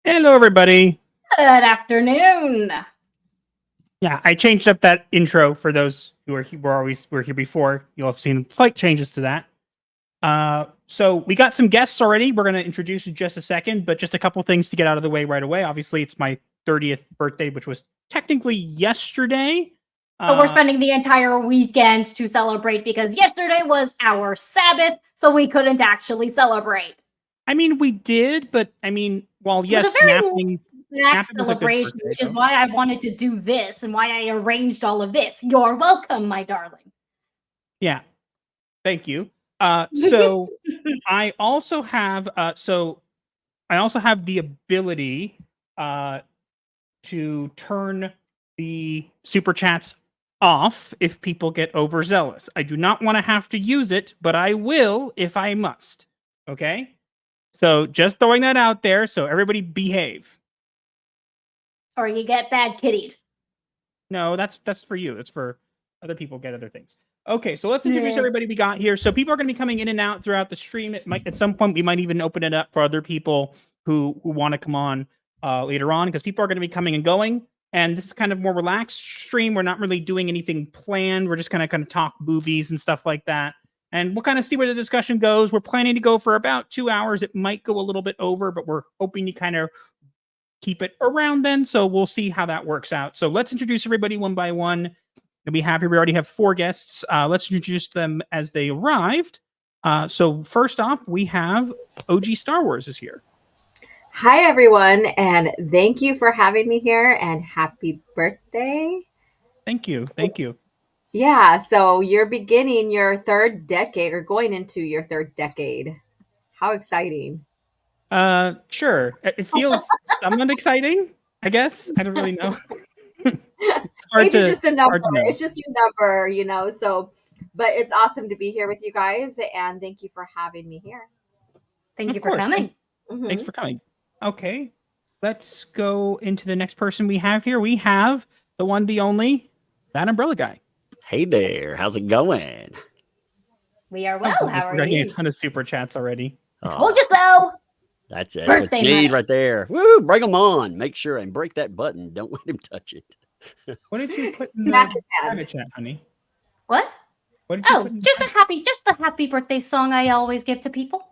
Hello, everybody. Good afternoon. Yeah, I changed up that intro for those who were here before. You'll have seen slight changes to that. So we got some guests already. We're going to introduce in just a second, but just a couple things to get out of the way right away. Obviously, it's my 30th birthday, which was technically yesterday. But we're spending the entire weekend to celebrate because yesterday was our Sabbath, so we couldn't actually celebrate. I mean, we did, but I mean, while It yes, was a very napping celebration, birthday, which is why I wanted to do this and why I arranged all of this. You're welcome, my darling. Yeah, thank you. So I also have the ability to turn the super chats off if people get overzealous. I do not want to have to use it, but I will if I must. Okay? So just throwing that out there, so everybody behave. Or you get bad kittied. No, that's for you. That's for other people get other things. Okay, so let's introduce everybody we got here. So people are going to be coming in and out throughout the stream. It might, at some point, we might even open it up for other people who want to come on later on, because people are going to be coming and going. And this is kind of more relaxed stream. We're not really doing anything planned. We're just going to kind of talk movies and stuff like that. And we'll kind of see where the discussion goes. We're planning to go for about 2 hours. It might go a little bit over, but we're hoping to kind of keep it around then. So we'll see how that works out. So let's introduce everybody one by one. We already have 4 guests. Let's introduce them as they arrived. So first off, we have OG Star Wars is here. Hi, everyone, and thank you for having me here, and happy birthday. Thank you. Yeah, so you're beginning your 3rd decade, or going into your 3rd decade. How exciting. Sure. It feels somewhat exciting, I guess. I don't really know. It's just a number. It's just a number, so, but it's awesome to be here with you guys, and thank you for having me here. Thank you for coming. Thanks for coming. Okay, let's go into the next person we have here. We have the one, the only, that umbrella guy. Hey there, how's it going? We are well. How are you? We're getting a ton of super chats already. Told you so. That's it. That's what you need right there. Woo! Bring them on. Make sure and break that button. Don't let him touch it. What did you put in the private chat, honey? What? Just the happy birthday song I always give to people.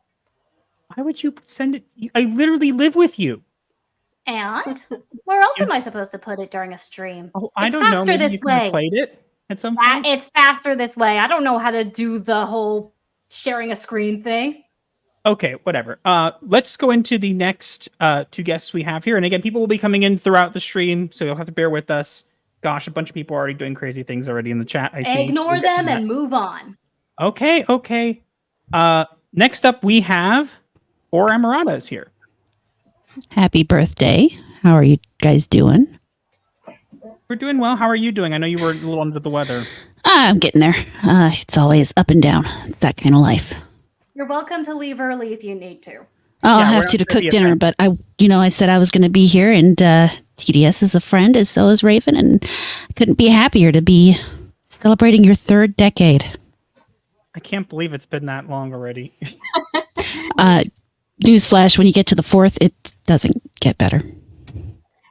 Why would you send it? I literally live with you. And where else am I supposed to put it during a stream? Oh, I don't know. Maybe you could have played it at some point. It's faster this way. I don't know how to do the whole sharing a screen thing. Okay, whatever. Let's go into the next 2 guests we have here. And again, people will be coming in throughout the stream, so you'll have to bear with us. Gosh, a bunch of people are already doing crazy things already in the chat. I see. Ignore them and move on. Okay. Next up, we have Or Amarada is here. Happy birthday. How are you guys doing? We're doing well. How are you doing? I know you were a little under the weather. I'm getting there. It's always up and down. It's that kind of life. You're welcome to leave early if you need to. I'll have to cook dinner, but I said I was going to be here, and TDS is a friend, as so is Raven, and I couldn't be happier to be celebrating your 3rd decade. I can't believe it's been that long already. Newsflash, when you get to the 4th, it doesn't get better.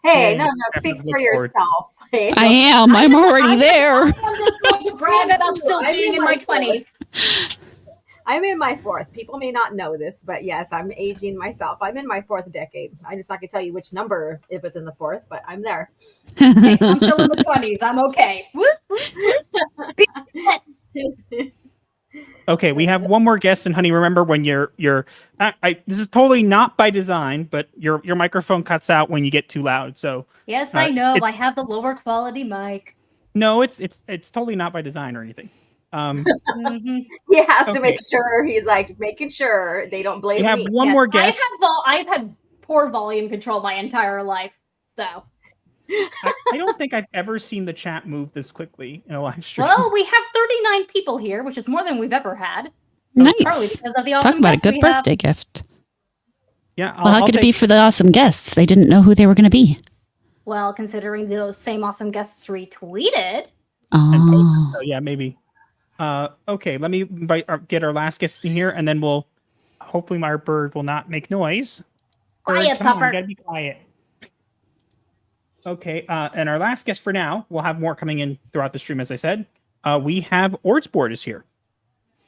Hey, no, speak for yourself. I am. I'm already there. I'm just going to brag about still being in my 20s. I'm in my 4th. People may not know this, but yes, I'm aging myself. I'm in my 4th decade. I'm just not going to tell you which number if it's in the 4th, but I'm there. Hey, I'm still in the 20s. I'm okay. Okay, we have one more guest, and honey, remember when you're this is totally not by design, but your microphone cuts out when you get too loud. So yes, I know. I have the lower quality mic. No, it's totally not by design or anything. He has to make sure. He's like making sure they don't blame me. We have one more guest. I've had poor volume control my entire life, so I don't think I've ever seen the chat move this quickly in a live stream. Well, we have 39 people here, which is more than we've ever had. Nice. Probably because of the awesome Talk about a good birthday gift. Yeah. How could it be for the awesome guests? They didn't know who they were going to be. Well, considering those same awesome guests retweeted. Oh. So yeah, maybe. Okay, let me get our last guest in here, and then we'll hopefully my bird will not make noise. Quiet, come on, Puffer. gotta be quiet. Okay, and our last guest for now, we'll have more coming in throughout the stream, as I said. We have Ordsboard is here.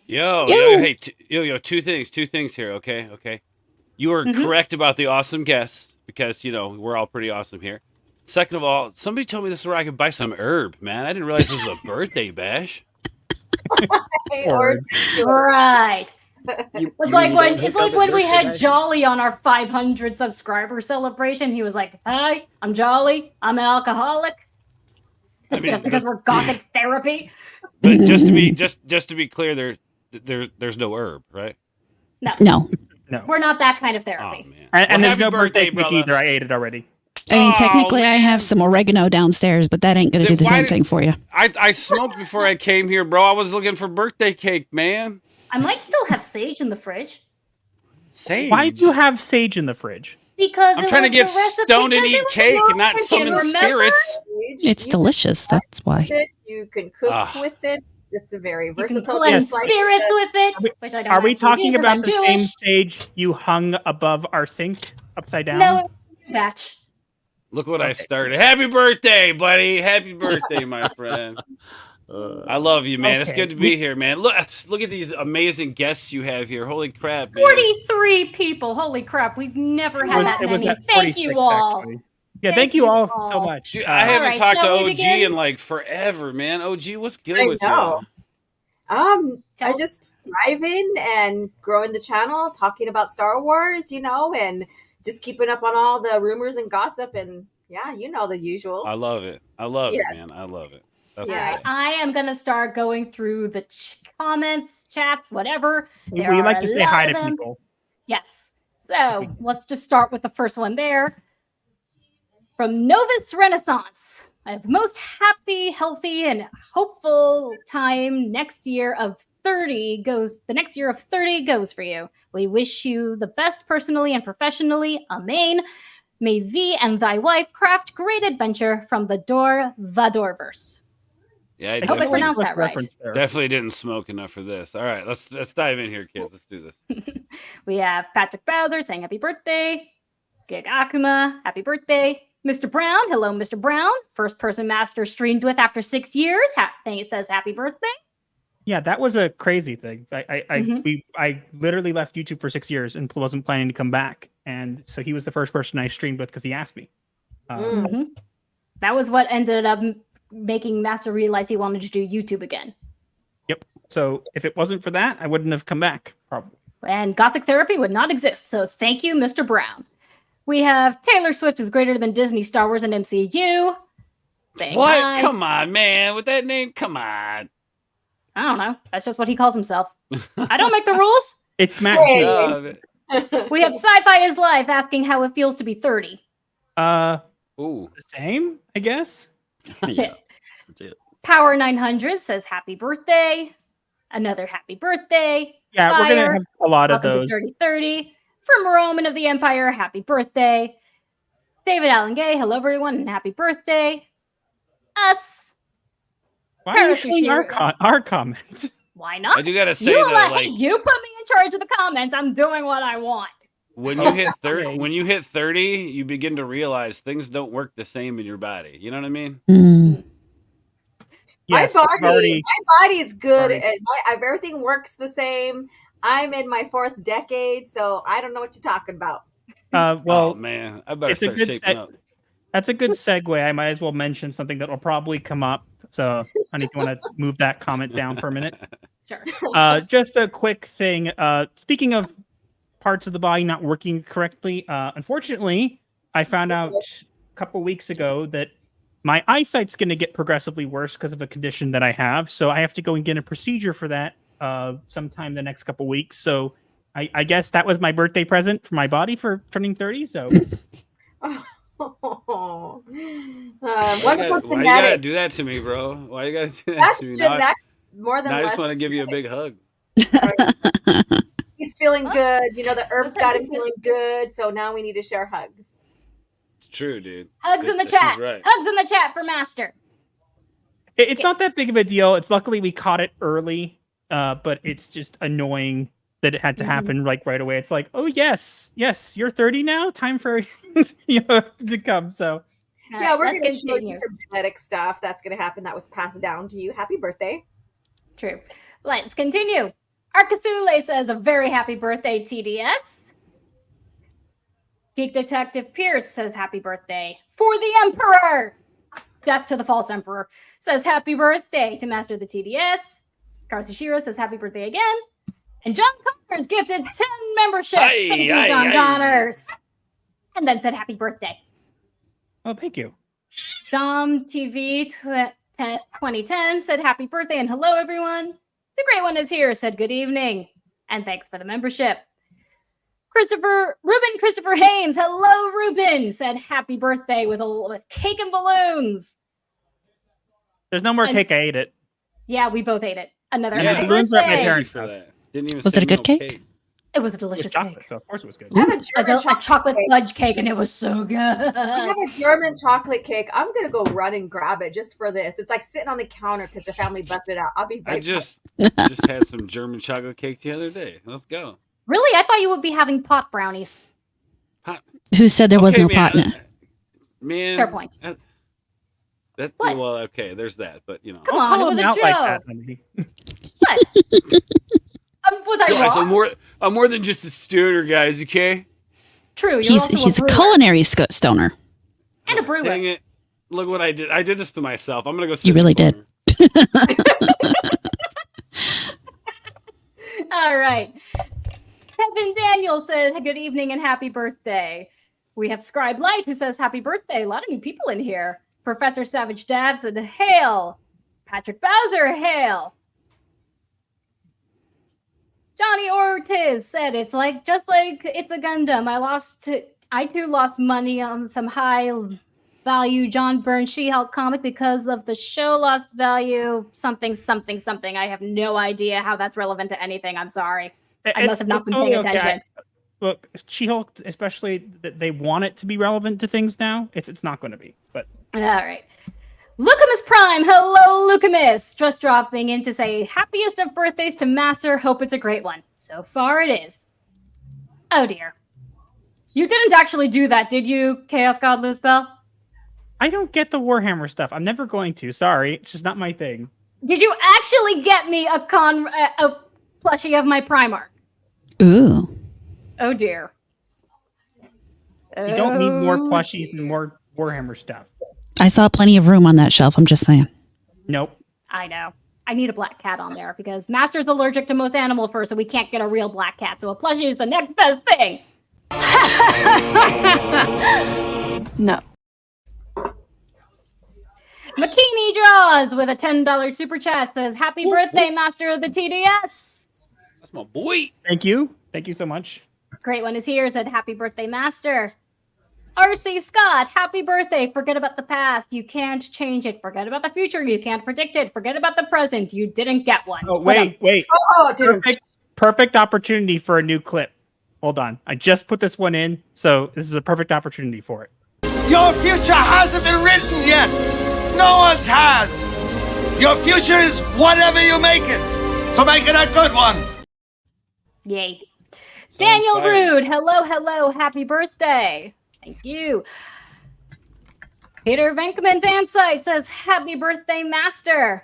Yo, Yo. hey, two things here, okay? You were correct about the awesome guests, because, we're all pretty awesome here. Second of all, somebody told me this is where I could buy some herb, man. I didn't realize this was a birthday bash. Or Right. You It's mean like you when don't hook it's like up when at we birthday had bash? Jolly on our 500 subscriber celebration. He was like, "Hi, I'm Jolly. I'm an alcoholic." I mean, Just because we're Gothic Therapy. But just to be clear, there's no herb, right? No. No. We're not that kind of Oh therapy. man. And Well, there's happy no birthday cake brother. either. I ate it already. I mean, Oh, technically, I man. have some oregano downstairs, but that ain't going to Then do the why same did- thing for you. I smoked before I came here, bro. I was looking for birthday cake, man. I might still have sage in the fridge Sage. Why do you have sage in the fridge? because I'm it trying to was get the recipe, stoned and because eat it was cake and not Norwegian, summon remember? spirits. It's delicious. That's why. with it. You can cook Ah. with it. It's a very You can versatile. cleanse dish like spirits this. with it, Are we- which I don't. Are we actually talking do 'cause about I'm the same Jewish. stage you hung above our sink upside down? No, it was a batch. Look what I started. Happy birthday, buddy. Happy birthday, my friend. I love you, man. It's Okay. good to be here, man. Look at these amazing guests you have here. Holy crap, man. 43 people. Holy crap! We've never had that It was many. at Thank 46, you all. actually. Yeah, thank you all so much. Dude, I haven't Alright, talked to shall we OG begin? in like forever, man. OG, what's good I with know. you? I just thriving and growing the channel, talking about Star Wars, and just keeping up on all the rumors and gossip, and the usual. I love it. I love Yeah. it, man. I love it. That's Yeah. what's up. I am gonna start going through the comments, chats, whatever. We There like are to a say lot hi of to them. people. Yes. So let's just start with the first one there. From Novus Renaissance. I have most happy, healthy, and hopeful time next year of 30 goes. The next year of 30 goes for you. We wish you the best personally and professionally. Amen. May thee and thy wife craft great adventure from the Vadorverse. Yeah, I hope I definitely, pronounced that right. Reference there. definitely didn't smoke enough for this. All right, let's dive in here, kids. Let's do this. We have Patrick Bowser saying happy birthday. Gig Akuma, happy birthday. Mr. Brown, hello, Mr. Brown. First person master streamed with after 6 years. It says happy birthday. Yeah, that was a crazy thing. Mhm. I literally left YouTube for 6 years and wasn't planning to come back, and so he was the first person I streamed with because he asked me. Mm. That was what ended up making Master realize he wanted to do YouTube again. Yep. So if it wasn't for that, I wouldn't have come back. Probably. And Gothic Therapy would not exist. So thank you, Mr. Brown. We have Taylor Swift is greater than Disney, Star Wars, and MCU. Saying What? hi. Come on, man. With that name, come on. I don't know. That's just what he calls himself. I don't make the rules. It's Matt. Hey. Uh, We have Sci-Fi is Life asking how it feels to be 30. ooh. The same, I guess. Yeah, that's it. Power 900 says happy birthday. Another happy birthday. Yeah, we're Fire. gonna have a lot of Welcome those. to 3030. From Roman of the Empire, happy birthday. David Allen Gay, hello everyone, and happy birthday. Us. Why are you Paris showing Ishiro. our comments? Why not? I do gotta say you though, let like you put me in charge of the comments. I'm doing what I want. when you hit 30, Okay. when you hit 30, you begin to realize things don't work the same in your body. You know what I mean? Mm. Yes, my I've already. body's good, Sorry. and everything works the same. I'm in my 4th decade, so I don't know what you're talking about. Well, oh man, I better it's a start good shaping up. that's a good segue. I might as well mention something that will probably come up. So, honey, if you want to move that comment down for a minute. Sure. Just a quick thing. Speaking of parts of the body not working correctly, unfortunately, I found out a couple weeks ago that my eyesight's going to get progressively worse because of a condition that I have. So I have to go and get a procedure for that sometime the next couple weeks. So I guess that was my birthday present for my body for turning 30. So Wonderful Why you gotta genetics. do that to me, bro? Why you gotta do that That's to me? Now, that's more than now I just less want to give you a big hug. He's feeling Huh? good. The herbs What's got that? him feeling good. So now we need to share hugs. It's true, dude. Hugs in the She's chat. right. Hugs in the chat for Master. it's not that big of a deal. It's luckily we caught it early, but it's just annoying that it had to happen like right away. It's like, oh yes, you're 30 now. Time for to come. So All Yeah, right, we're let's going to show you continue. some genetic stuff that's going to happen that was passed down to you. Happy birthday. True. Let's continue. Arkasule says a very happy birthday, TDS. Geek Detective Pierce says happy birthday for the Emperor. Death to the false Emperor says happy birthday to Master of the TDS. Karsushiro says happy birthday again. And John Connors gifted 10 memberships. Aye, Thank you, aye, John aye. Connors. And then said happy birthday. oh, thank you. Dom TV 2010 said happy birthday and hello, everyone. The great one is here, said good evening. And thanks for the membership. Ruben Christopher Haynes, hello, Ruben, said happy birthday with cake and balloons. There's no more And- cake. I ate it. Yeah, we both ate it. Another Yeah, happy balloons are at my birthday. parents' For house. that. Didn't even Was say it a good no cake? It was a It was delicious chocolate, cake. so of course it was good. I have a A German chocolate cake. fudge cake, and it was so good. I have a German chocolate cake. I'm going to go run and grab it just for this. It's like sitting on the counter because the family busted out. I'll be I right just had some German chocolate cake the other day. Let's go. Really? I thought you would be having pot brownies. Who said there was Okay, no man, pot in it? Man, Fair point. That What? well, okay. There's that, but you know. Come Don't on, it call was him a out like joke. that, honey. What? Was I Guys, wrong? I'm more than just a stoner, guys. Okay. True. You're He's also he's a brewer culinary stoner. and a brewer. Dang it! Look what I did. I did this to myself. I'm gonna go. Sit You in the really did. corner. All right. Kevin Daniel said, good evening and happy birthday. We have Scribe Light who says, happy birthday. A lot of new people in here. Professor Savage Dad said, hail. Patrick Bowser, hail. Johnny Ortiz said, it's like, just like it's a Gundam. I too lost money on some high value John Byrne She-Hulk comic because of the show lost value, something. I have no idea how that's relevant to anything. I'm sorry. I must have not been paying attention. Look, She-Hulk, especially that they want it to be relevant to things now. It's not going to be. But All right. Lucamus Prime, hello, Lucamus. Just dropping in to say happiest of birthdays to Master. Hope it's a great one. So far it is. Oh dear. You didn't actually do that, did you, Chaos God Luzbel? I don't get the Warhammer stuff. I'm never going to. Sorry, it's just not my thing. Did you actually get me a plushie of my Primarch? Ooh. Oh dear. You don't need more Oh, plushies and more Warhammer stuff. I saw plenty of room on that shelf. I'm just saying. Nope. I know. I need a black cat on there because Master's allergic to most animal fur, so we can't get a real black cat. So a plushie is the next best thing. No. McKinney Draws with a $10 super chat says, happy birthday, Master of the TDS. That's my boy. Thank you. Thank you so much. Great one is here, said happy birthday, Master. RC Scott, happy birthday. Forget about the past. You can't change it. Forget about the future. You can't predict it. Forget about the present. You didn't get one. Oh, wait. Oh, dude. Perfect opportunity for a new clip. Hold on. I just put this one in, so this is a perfect opportunity for it. Your future hasn't been written yet. No one's has. Your future is whatever you make it. So make it a good one. Yay. So Daniel inspiring. Rude, hello, happy birthday. Thank you. Peter Venkman Van Sight says, happy birthday, Master.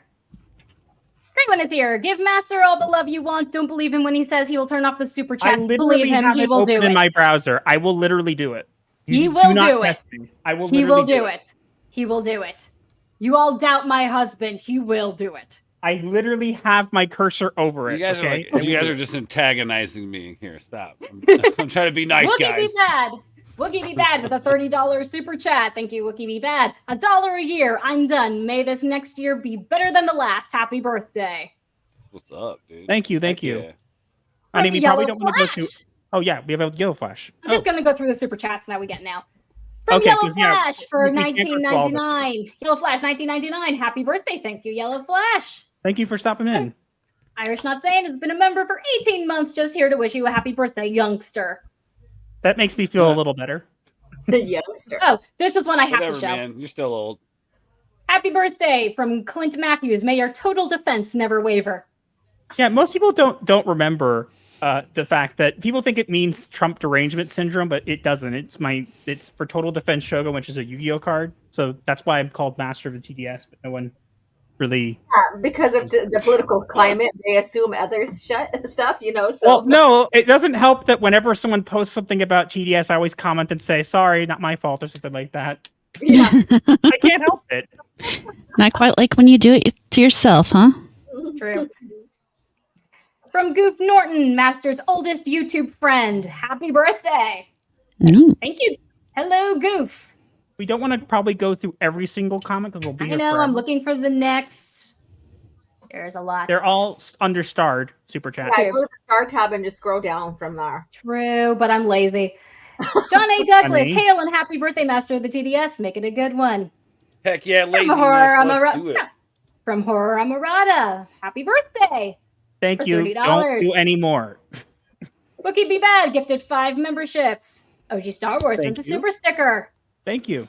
Great one is here. Give Master all the love you want. Don't believe him when he says he will turn off the super I chats. literally Believe him, have he it will open do in it. my browser. I will literally do it. He Do will not do it. test me. I will He literally will do it. He will do it. You all doubt my husband. He will do it. I literally have my cursor over it. You guys okay? are like, you guys are just antagonizing me here. Stop. I'm trying to be nice, Wookie guys. Be Bad. Wookie Be Bad with a $30 super chat. Thank you, Wookie Be Bad. $1 a year. I'm done. May this next year be better than the last. Happy birthday. What's up, dude? Thank you. Heck you. yeah. I mean, we Yellow probably don't want to go through. Flash. Oh yeah, we have a Yellow Flash. I'm just gonna go through the super chats now. We get now. From Okay, Yellow 'cause, yeah, Flash for we can't go through all of it. $19.99. Yellow Flash 19.99. Happy birthday. Thank you, Yellow Flash. Thank you for stopping in. Irish Not Saying has been a member for 18 months. Just here to wish you a happy birthday, youngster. That makes me feel a little better. The youngster. Oh, this is one I have Whatever, to show. man. You're still old. Happy birthday from Clint Matthews. May your total defense never waver. Yeah, most people don't remember the fact that people think it means Trump derangement syndrome, but it doesn't. It's for Total Defense Shogun, which is a Yu-Gi-Oh card. So that's why I'm called Master of the TDS, but no one really. Because of the political climate, they assume other stuff, So Well, no, it doesn't help that whenever someone posts something about TDS, I always comment and say, "Sorry, not my fault," or something like that. Yeah. I can't help it. Not quite like when you do it to yourself, huh? True. From Goof Norton, Master's oldest YouTube friend. Happy birthday. Mm. Thank you. Hello, Goof. We don't want to probably go through every single comment because we'll be I here know, forever. I'm looking for the next. There's a lot. They're all understarred super chat. Yeah, go to the star tab and just scroll down from there. True, but I'm lazy. John A. Douglas, Funny. hail and happy birthday, Master of the TDS. Make it a good one. Heck yeah, laziness. Horror Let's do it. From Horror Amarada. Happy birthday. Thank For you. $30. Don't do any more. Bookie Be Bad gifted 5 memberships. OG Star Wars Thank sent a you. super sticker. Thank you.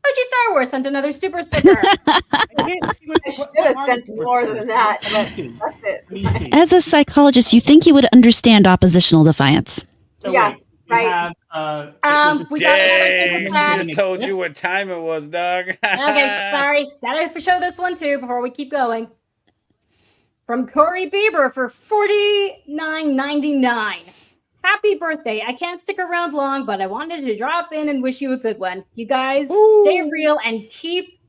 OG Star Wars sent another super sticker. I can't see I should have sent more than that, but that's it. As a psychologist, you think you would understand oppositional defiance. So Yeah, wait, we right. have, We got another Dang, super she chat. just told you what time it was, dog. Okay, sorry. Gotta show this one too before we keep going. From Corey Bieber for $49.99. Happy birthday. I can't stick around long, but I wanted to drop in and wish you a good one. You guys stay real and keep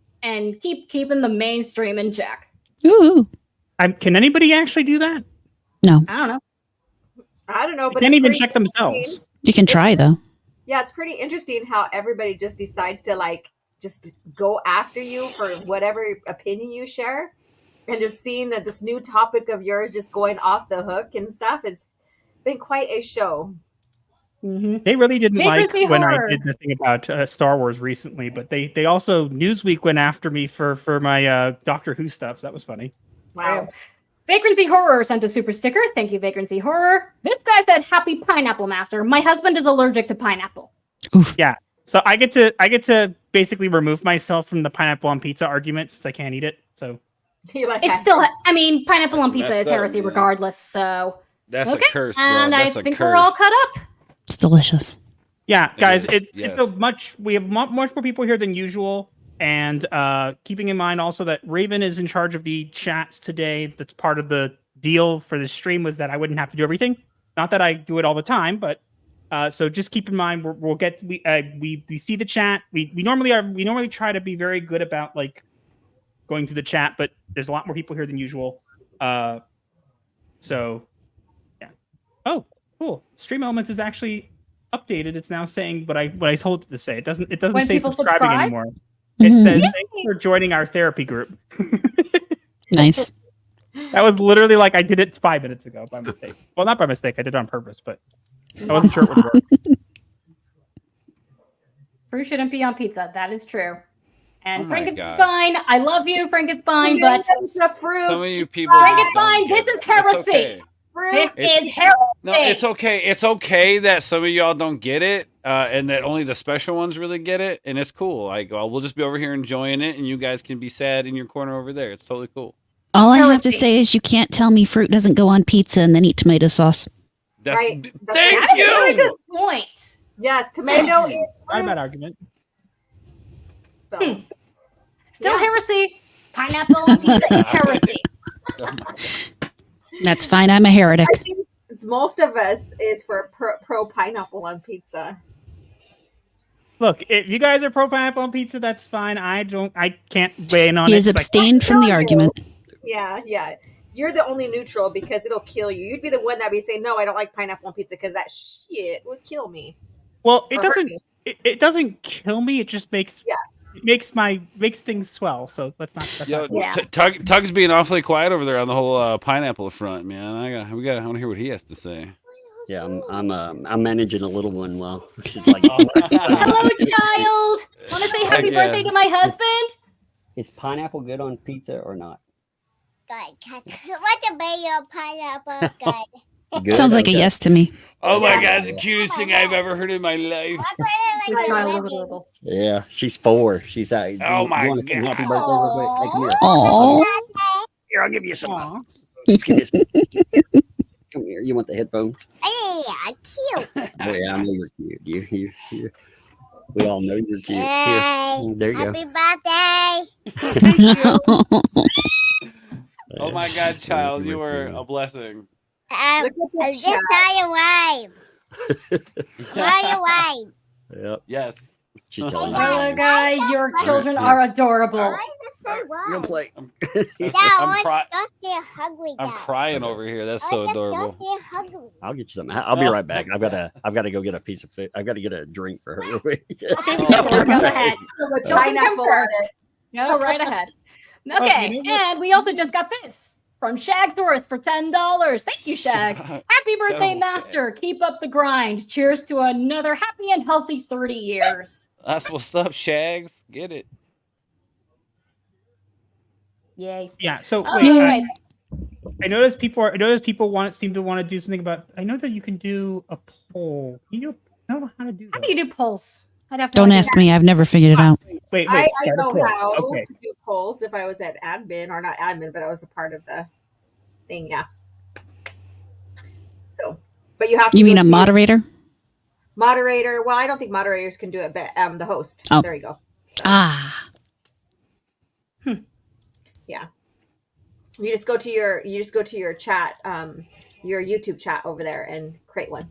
keeping the mainstream in check. Ooh. can anybody actually do that? No, I don't know. I don't know, They but can't it's even pretty check themselves. interesting. you can try though. Yeah, it's pretty interesting how everybody just decides to just go after you for whatever opinion you share, and just seeing that this new topic of yours just going off the hook and stuff has been quite a show. Mm-hmm. They really didn't like Vagrancy when horror. I did the thing about Star Wars recently, but they also Newsweek went after me for my Doctor Who stuff. So that was funny. Wow. Vagrancy Horror sent a super sticker. Thank you, Vagrancy Horror. This guy said, "Happy Pineapple Master. My husband is allergic to pineapple." So I get to basically remove myself from the pineapple on pizza argument since I can't eat it. So You're like, It's still, I mean, pineapple on That's pizza is messed up, heresy man. regardless. So, That's okay. a curse, bro. And That's I a think curse. we're all caught up. It's delicious. yeah, guys, is, it's a we have much more people here than usual. And keeping in mind also that Raven is in charge of the chats today. That's part of the deal for the stream was that I wouldn't have to do everything. Not that I do it all the time, but so just keep in mind we'll get we see the chat. We normally try to be very good about like going through the chat, but there's a lot more people here than usual. So yeah. Oh, cool. Stream Elements is actually updated. It's now saying what I told it to say. It doesn't When say people subscribing subscribe? anymore. It Mhm. says thanks for joining our therapy group. Nice. That was literally like I did it 5 minutes ago by mistake. Well, not by mistake. I did it on purpose, but I wasn't sure it would work. Fruit shouldn't be on pizza. That is true. And Oh my Frankenstein, I love you, Frankenstein, but It's the fruit. Some of you people. Frankenstein, just don't this get is it. heresy. It's okay. fruit. this It's- is heresy. No, it's okay. It's okay that some of y'all don't get it, and that only the special ones really get it, and it's cool. Like, well, we'll just be over here enjoying it, and you guys can be sad in your corner over there. It's totally cool. All I have to Heresy. say is you can't tell me fruit doesn't go on pizza and then eat tomato sauce. That's, Right. That's Thank That is a really you. good point. Yes, tomato is Not a bad fruit. argument. So, Still Yeah. heresy. Pineapple on pizza is heresy. That's fine. I'm a heretic. I think most of us is for pro pineapple on pizza. Look, if you guys are pro pineapple on pizza, that's fine. I can't weigh in on He it. has It's like, abstained from the you. argument. Yeah, yeah. You're the only neutral because it'll kill you. You'd be the one that be saying, "No, I don't like pineapple on pizza because that shit would kill me." well, it or hurt doesn't. me. It doesn't kill me. It just makes Yeah. it makes things swell. So let's not. That's Yo, not cool. Yeah. Tug's being awfully quiet over there on the whole pineapple front, man. I want to hear what he has to say. Yeah, I'm managing a little one while she's like, Hello, child. Want to say happy Yeah. birthday to my husband? is pineapple good on pizza or not? Good. What about your pineapple? Good. Good? Sounds like a Okay. yes to me. Oh my god, it's the cutest thing I've ever heard in my life. This child is adorable. Yeah, she's 4. She's Oh my you wanna sing God. happy birthday real quick? Hey, come here. Oh, Here, I'll give you some. Aw. Let's give you some. Come here. You want the headphones? Yeah, cute. Oh yeah, I know you're cute. You. We all know you're cute. Yay. Here. There you Happy birthday. Oh my God, So child, you you were were- a blessing. Look at the I'm just chat. tired away. Yep. Yes. She's telling Hello, you. guy. Your children are adorable. Why is it so Go wild? play. I'm, Yeah, I'm, cry- just get hungry I'm now. crying over here. That's so adorable. Just get hungry. I'll get you something. I'll be right back. I've got to go get a piece of food. I've got to get a drink for her real quick. Okay, sure, go ahead. With Children come pineapple on first. it. Go right ahead. Okay, you know what? and we also just got this from Shagsworth for $10. Thank you, Shag. Happy birthday, Shag. Master. Keep up the grind. Cheers to another happy and healthy 30 years. That's what's up, Shags. Get it. Yay. Yeah. So All wait, right. I noticed people seem to want to do something about. I know that you can do a poll. I don't know how to do How that. do you do polls? I'd have no Don't idea. ask me. I've never figured it out. Wait. I Start a know poll. how Okay. to do polls if I was at admin, or not admin, but I was a part of the thing. Yeah. So, but you have to. You mean go a to moderator? moderator? Well, I don't think moderators can do it, but the host. Oh. There you go. Ah. Yeah. You just go to your chat, your YouTube chat over there and create one.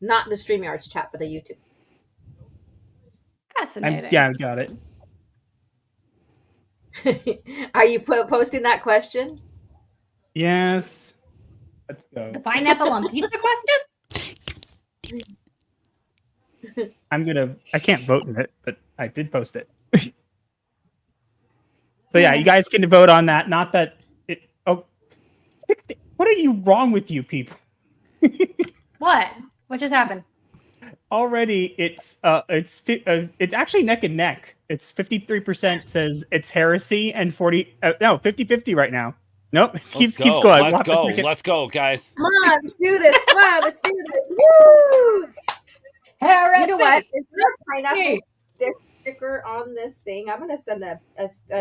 Not the StreamYard's chat, but the YouTube. Fascinating. Yeah, I got it. Are you posting that question? Yes. Let's go. The pineapple on pizza question? I can't vote in it, but I did post it. So yeah, you guys can vote on that. Not that it. Oh, what are you wrong with you people? What? What just happened? Already, it's actually neck and neck. It's 53% says it's heresy and 50-50 right now. Nope, it keeps going. We'll Let's have to go. freaking- Let's go, guys. Come on, let's do this. Come on, let's do this. Woo! Heresy. You know what? Is there a pineapple sticker on this thing? I'm gonna send a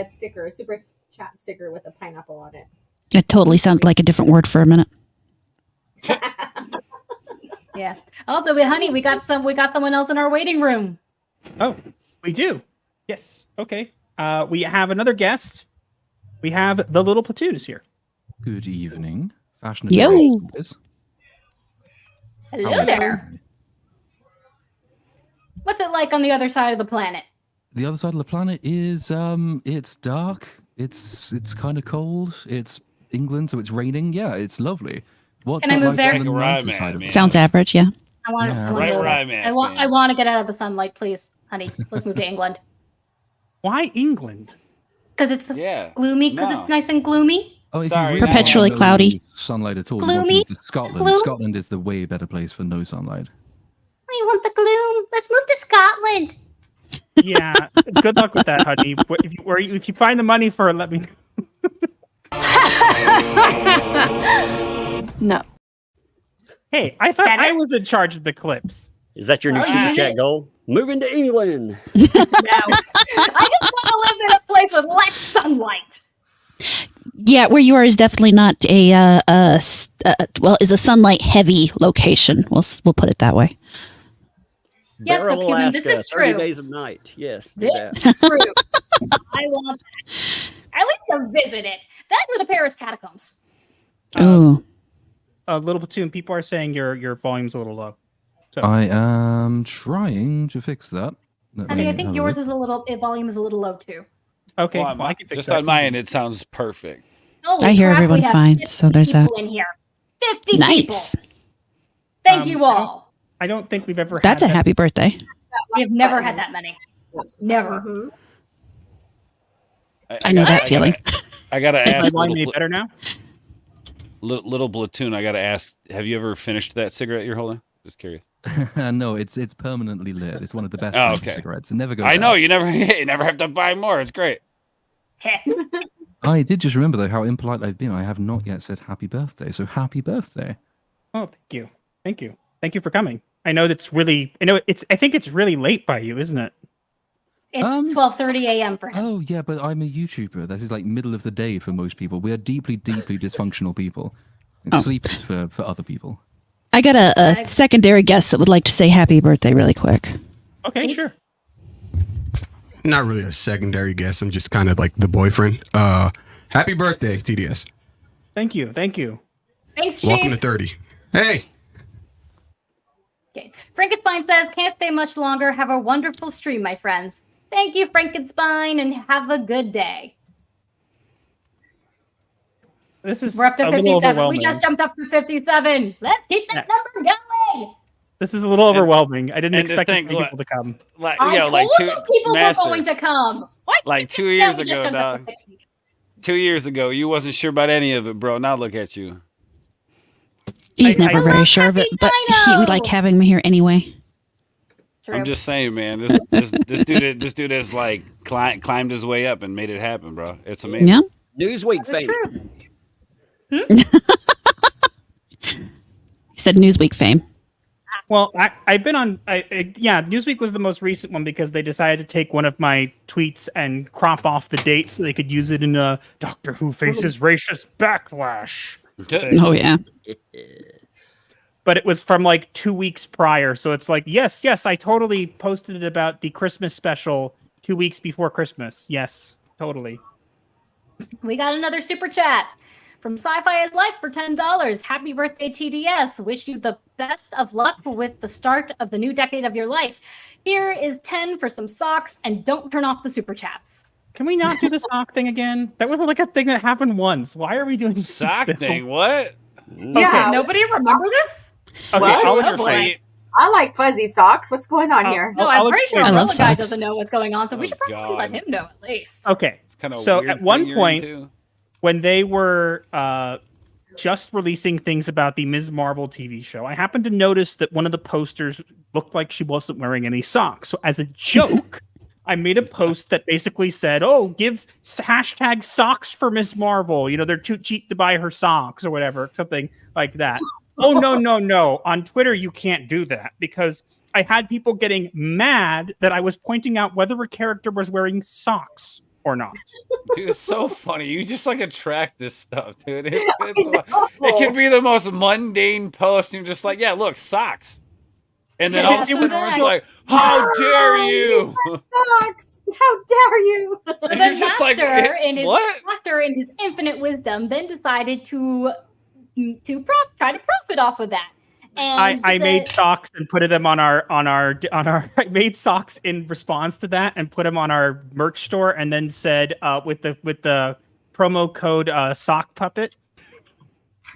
sticker, a super chat sticker with a pineapple on it. It totally sounds like a different word for a minute. Yeah. Also, honey, we got someone else in our waiting room. Oh, we do. Yes. Okay. We have another guest. We have the Little Platoon is here. Good evening. Fashionable. Yo. Hello there. What's it like on the other side of the planet? The other side of the planet is it's dark. It's kind of cold. It's England, so it's raining. Yeah, it's lovely. What's Can I it move like there? on the Like a nicer ride, side of man. it? Sounds average, yeah. I want Yeah, to. Right where I'm at, man. I want to get out of the sunlight, please, honey. Let's move to England Why England? because it's Yeah. gloomy. Because No. it's nice and gloomy. Oh, if you Sorry, really no. want Perpetually no cloudy. Sunlight at all. Gloomy. You want to move to Scotland. Gloom. Scotland is the way better place for no sunlight. We want the gloom. Let's move to Scotland. Yeah. Good luck with that, honey. If you find the money for it, let me know. No. Hey, I thought Better? I was in charge of the clips. Is that your new Oh, super yeah. chat goal? Moving to England. No. I just want to live in a place with less sunlight. Yeah, where you are is definitely not is a sunlight heavy location. We'll put it that way. Yes, Barrel, the human, this Alaska, is 30 true. days of night. Yes. do This that. is true. I want that. At least to visit it. That or the Paris catacombs. Ooh. Little Platoon, people are saying your volume's a little low. So I am trying to fix that. Let I mean, me I think have a yours look. is volume is a little low too. okay, Well, I can fix just that. on my end, it sounds perfect. Holy I hear crap, everyone we have fine, 50 so there's that. people in here. 50 Nice. people. Thank you all. I don't think we've ever. That's a had that. happy birthday. We've never had that many. Never. Mhm. I know that feeling. I gotta Is my ask volume little, made better now? little Platoon. I gotta ask. Have you ever finished that cigarette you're holding? Just curious. No, it's permanently lit. It's one of the best Oh, kinds of okay. cigarettes. It never goes I know out. you never have to buy more. It's great. I did just remember though how impolite I've been. I have not yet said happy birthday. So happy birthday. Oh, thank you for coming. I know that's really. I think it's really late by you, isn't it? It's 12:30 a.m. for him. Oh yeah, but I'm a YouTuber. This is like middle of the day for most people. We are deeply, deeply dysfunctional people. Sleep is for other people. I got a secondary guest that would like to say happy birthday really quick. Okay, sure. Not really a secondary guest. I'm just kind of like the boyfriend. Happy birthday, TDS. Thank you. Thank you. Thanks, Chief. Welcome to 30. Hey. Okay. Frankenstein says, can't stay much longer. Have a wonderful stream, my friends. Thank you, Frankenstein, and have a good day. This is We're up to a little 57. We overwhelming. just jumped up to 57. Let's keep that number going. This is a little overwhelming. I didn't and to expect as think, many look, people to come. Like, I told you people Master, were going to come. What? Like 2 Yeah, years we just ago, jumped up to dog. 60. 2 years ago, you wasn't sure about any of it, bro. Now look at you. He's never I very love sure of it, Happy but Dino. we like having him here anyway. True. I'm just saying, man. This dude has like climbed his way up and made it happen, bro. It's amazing. Yeah. Newsweek That's fame. true. He said Newsweek fame. Well, I've been on. Newsweek was the most recent one because they decided to take one of my tweets and crop off the date so they could use it in a Doctor Who faces racist backlash. Oh yeah. But it was from like 2 weeks prior, so it's like yes, I totally posted it about the Christmas special 2 weeks before Christmas. Yes, totally. We got another super chat from Sci-Fi is Life for $10. Happy birthday, TDS. Wish you the best of luck with the start of the new decade of your life. Here is 10 for some socks, and don't turn off the super chats. Can we not do the sock thing again? That wasn't like a thing that happened once. Why are we doing this Sock still? thing? What? Yeah. Does nobody remember this? Okay, What? I'll Showing your explain. feet. I like fuzzy socks. What's going on Oh, here? No, I'll I'm pretty sure explain. I love the guy socks. doesn't know what's going on, so we Oh, should probably God. let him know at least. Okay, It's kind of so weird at one thing you're point, into. when they were just releasing things about the Ms. Marvel TV show, I happened to notice that one of the posters looked like she wasn't wearing any socks. So as a joke, I made a post that basically said, "Oh, give hashtag socks for Ms. Marvel. You know, they're too cheap to buy her socks or whatever, something like that." Oh, no. On Twitter, you can't do that because I had people getting mad that I was pointing out whether a character was wearing socks or not. Dude, it's so funny. You just like attract this stuff, dude. It can be the most mundane post. And you're just like, yeah, look, socks. And then all of a sudden, everyone's like, how dare you? Socks. How dare you? But And then you're just like, what? Master, in his infinite wisdom, then decided to try to profit off of that. And I made socks and put them on our I made socks in response to that and put them on our merch store and then said with the promo code sock puppet.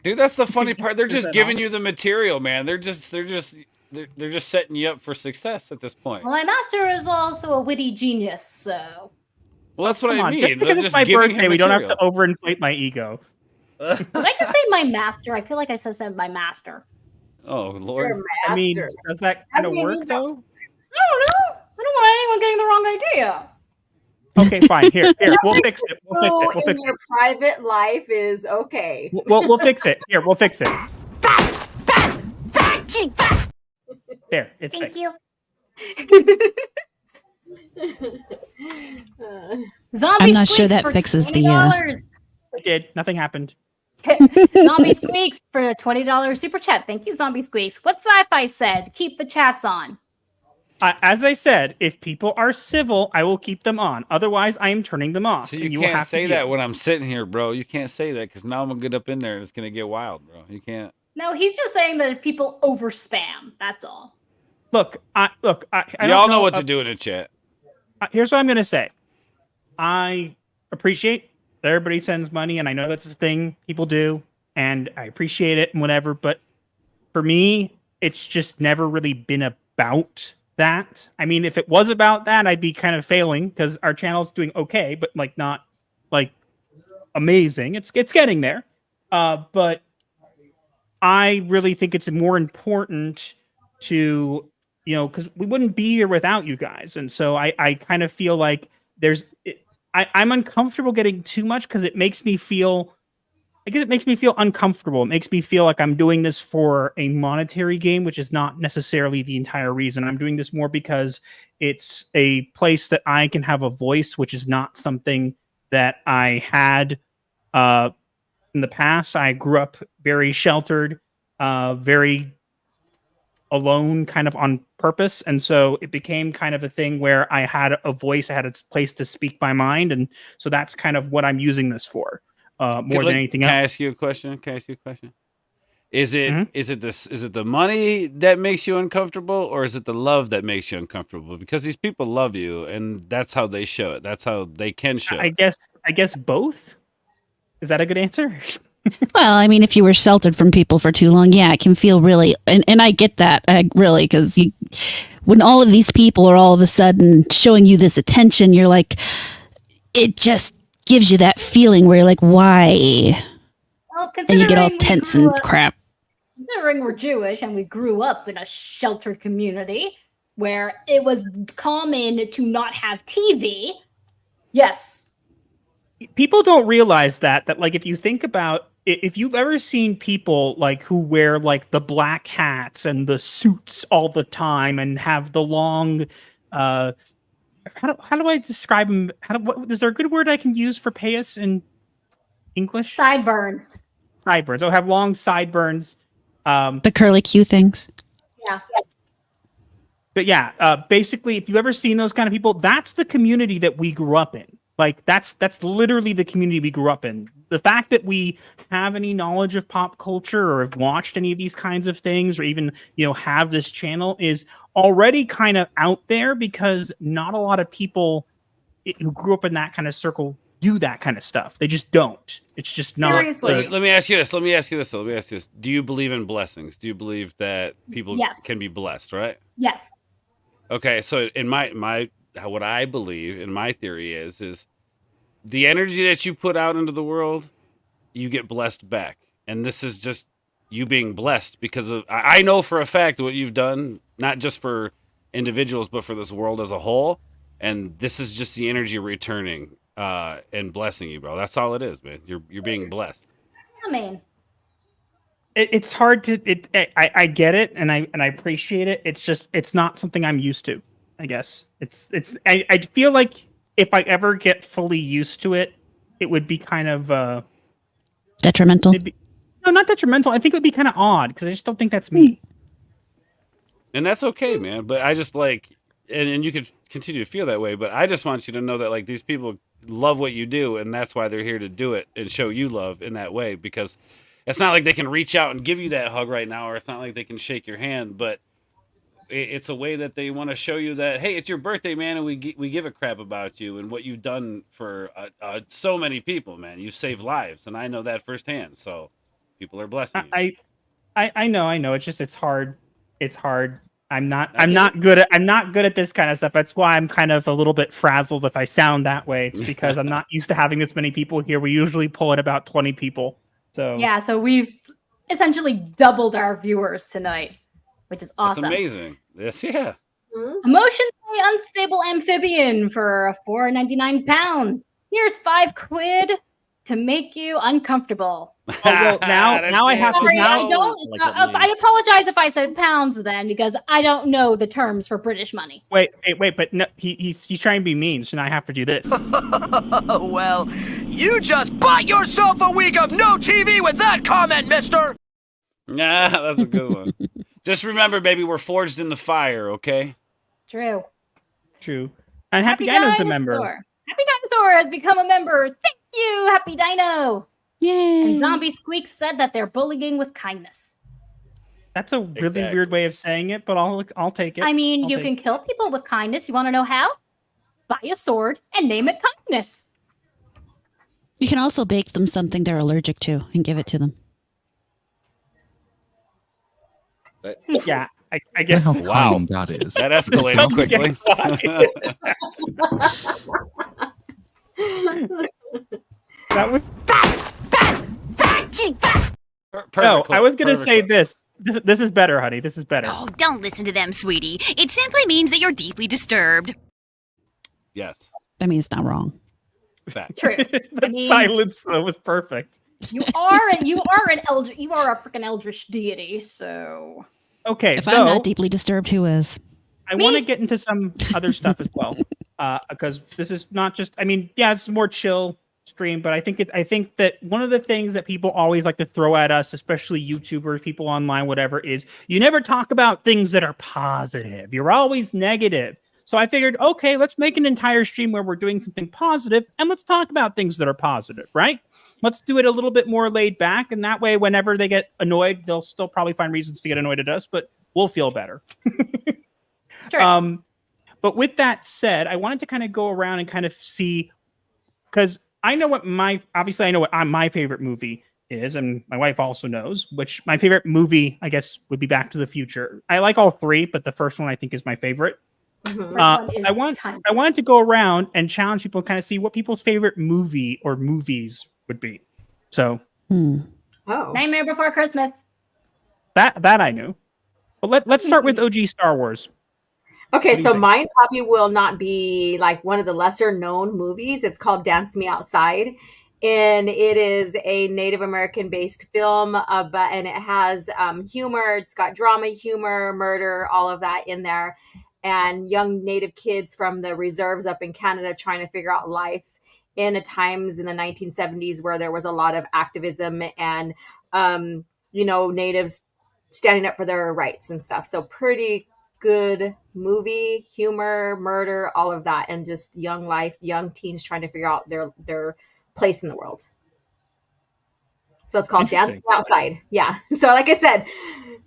Dude, that's the funny part. They're Is just that giving all? you the material, man. They're just setting you up for success at this point. Well, my master is also a witty genius, so Well, that's what Come I on, mean. just They're because it's just my giving birthday, him we don't have to material. overinflate my ego. did I just say my master? I feel like I said my master. Oh, You're Lord. a I mean, master. does that I kind of mean, work you though? I don't know. I don't want anyone getting the wrong idea. Okay, fine. Here, we'll fix it. We'll fix it. Who We'll in fix your it. private life is okay. We'll fix it. Here, we'll fix it. There, it's Thank fixed. you. Zombie I'm not sure Squeaks that for fixes the, $20. I did. Nothing happened. Zombie Squeaks for a $20 super chat. Thank you, Zombie Squeaks. What Sci-Fi said, keep the chats on. As I said, if people are civil, I will keep them on. Otherwise, I am turning them off. So and you will can't have to say deal. that when I'm sitting here, bro. You can't say that because now I'm gonna get up in there and it's gonna get wild, bro. You can't. No, he's just saying that if people over spam, that's all. Look, I don't Y'all know what to do in the chat. Here's what I'm going to say. I appreciate that everybody sends money, and I know that's a thing people do, and I appreciate it and whatever. But for me, it's just never really been about that. I mean, if it was about that, I'd be kind of failing because our channel's doing okay, but like not like amazing. It's getting there. But I really think it's more important to, because we wouldn't be here without you guys. And so I kind of feel like I'm uncomfortable getting too much because it makes me feel, uncomfortable. It makes me feel like I'm doing this for a monetary gain, which is not necessarily the entire reason. I'm doing this more because it's a place that I can have a voice, which is not something that I had in the past. I grew up very sheltered, very alone, kind of on purpose, and so it became kind of a thing where I had a voice, I had a place to speak my mind, and so that's kind of what I'm using this for, more than anything else. Can I ask you a question? Is it the money that makes you uncomfortable, or is it the love that makes you uncomfortable? Because these people love you, and that's how they show it. That's how they can show it. I guess both. Is that a good answer? Well, I mean, if you were sheltered from people for too long, yeah, it can feel really, and I get that, because when all of these people are all of a sudden showing you this attention, you're like, it just gives you that feeling where you're like, why? Well, And you get all tense and crap. Considering we're Jewish and we grew up in a sheltered community where it was common to not have TV, yes. People don't realize that like if you think about, if you've ever seen people like who wear like the black hats and the suits all the time and have the long, how do I describe them? Is there a good word I can use for payas in English? Sideburns. Sideburns. Oh, have long sideburns. The curly Q things. Yeah. But yeah, basically, if you've ever seen those kind of people, that's the community that we grew up in. Like that's literally the community we grew up in. The fact that we have any knowledge of pop culture or have watched any of these kinds of things or even, have this channel is already kind of out there because not a lot of people who grew up in that kind of circle do that kind of stuff. They just don't. It's just not. Seriously. Let me ask you this. Do you believe in blessings? Do you believe that people can be blessed, right? Yes. Okay, so in my what I believe in my theory is the energy that you put out into the world, you get blessed back. And this is just you being blessed because of I know for a fact what you've done, not just for individuals, but for this world as a whole. And this is just the energy returning and blessing you, bro. That's all it is, man. You're being blessed. I mean, it's hard to I get it and I appreciate it. It's just it's not something I'm used to, I guess. I feel like if I ever get fully used to it, it would be kind of detrimental. No, not detrimental. I think it would be kind of odd because I just don't think that's me. And that's okay, man. But I just like and you could continue to feel that way, but I just want you to know that like these people love what you do, and that's why they're here to do it and show you love in that way, because it's not like they can reach out and give you that hug right now, or it's not like they can shake your hand, but it's a way that they want to show you that, hey, it's your birthday, man, and we give a crap about you and what you've done for so many people, man. You've saved lives, and I know that firsthand, so people are blessing you. I know. It's just it's hard. I'm not good at this kind of stuff. That's why I'm kind of a little bit frazzled if I sound that way. It's because I'm not used to having this many people here. We usually pull at about 20 people. So yeah, so we've essentially doubled our viewers tonight, which is awesome. That's amazing. Yes, yeah. Emotionally unstable amphibian for £4.99. Here's £5 to make you uncomfortable. Oh, well, now I have to. Sorry, Now I apologize if I said pounds then, because I don't know the terms for British money. Wait, but no, he's trying to be mean, so now I have to do this. Well, you just bought yourself a week of no TV with that comment, mister! Nah, that's a good one. Just remember, baby, we're forged in the fire, okay? True. And Happy Dino's a member. Happy Dinosaur has become a member. Thank you, Happy Dino. Yay. And Zombie Squeak said that they're bullying with kindness. That's a really weird way of saying it, but I'll take it. I mean, you can kill people with kindness. You want to know how? Buy a sword and name it kindness. You can also bake them something they're allergic to and give it to them. Yeah, I guess. How calm that is. That escalated quickly. That was No, I was gonna say this. This is better, honey. This is better. Oh, don't listen to them, sweetie. It simply means that you're deeply disturbed. Yes. I mean, it's not wrong. Fact. True. That silence was perfect. You are a freaking eldritch deity, so Okay. If I'm not deeply disturbed, who is? I want to get into some other stuff as well, because this is not just. I mean, yeah, it's more chill stream, but I think that one of the things that people always like to throw at us, especially YouTubers, people online, whatever, is you never talk about things that are positive. You're always negative. So I figured, okay, let's make an entire stream where we're doing something positive, and let's talk about things that are positive, right? Let's do it a little bit more laid back, and that way, whenever they get annoyed, they'll still probably find reasons to get annoyed at us, but we'll feel better. Sure. But with that said, I wanted to kind of go around and kind of see, because I know what my favorite movie is, and my wife also knows, which my favorite movie, I guess, would be Back to the Future. I like all three, but the first one I think is my favorite. I wanted to go around and challenge people to kind of see what people's favorite movie or movies would be. So, Nightmare Before Christmas. That I knew. But let's start with OG Star Wars. Okay, so mine probably will not be like one of the lesser known movies. It's called Dance Me Outside. And it is a Native American based film, and it has humor. It's got drama, humor, murder, all of that in there. And young Native kids from the reserves up in Canada trying to figure out life in a times in the 1970s where there was a lot of activism and, Natives standing up for their rights and stuff. So pretty good movie, humor, murder, all of that. And just young teens trying to figure out their place in the world. So it's called Dance Outside. Yeah. So like I said,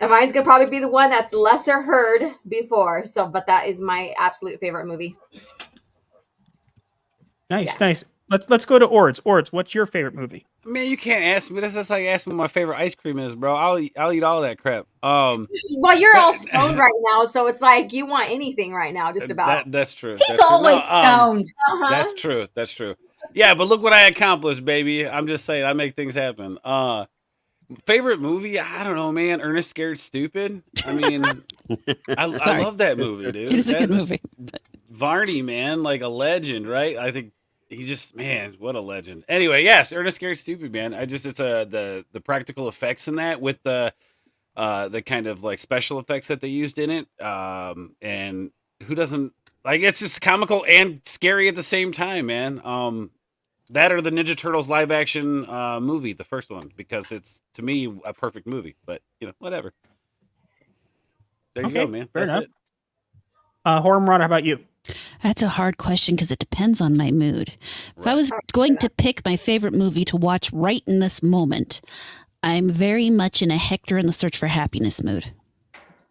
mine's gonna probably be the one that's lesser heard before. So, but that is my absolute favorite movie. Nice. Let's go to Ords. Ords, what's your favorite movie? Man, you can't ask me. That's just like asking me what my favorite ice cream is, bro. I'll eat all that crap. Well, you're all stoned right now, so it's like you want anything right now, just about. That's true. He's always stoned. That's true. Yeah, but look what I accomplished, baby. I'm just saying, I make things happen. Favorite movie? I don't know, man. Ernest Scared Stupid. I mean, I love that movie, dude. It is a good movie. Varney, man, like a legend, right? I think he's just, man, what a legend. Anyway, yes, Ernest Scared Stupid, man. It's the practical effects in that with the kind of like special effects that they used in it. And who doesn't like? It's just comical and scary at the same time, man. That or the Ninja Turtles live action movie, the first one, because it's, to me, a perfect movie. But, whatever. There you go, man. Fair That's enough. it. Horror Rod, how about you? That's a hard question because it depends on my mood. If I was going to pick my favorite movie to watch right in this moment, I'm very much in a Hector in the Search for Happiness mood.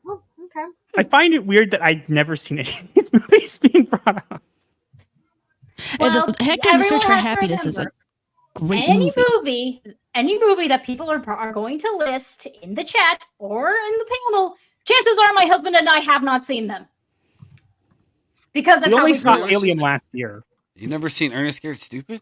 Oh, okay. I find it weird that I've never seen any of these movies being brought up. Well, Hector in the Search for Happiness is a great movie. Any movie that people are going to list in the chat or in the panel, chances are my husband and I have not seen them. Because we only saw Alien last year. You never seen Ernest Scared Stupid?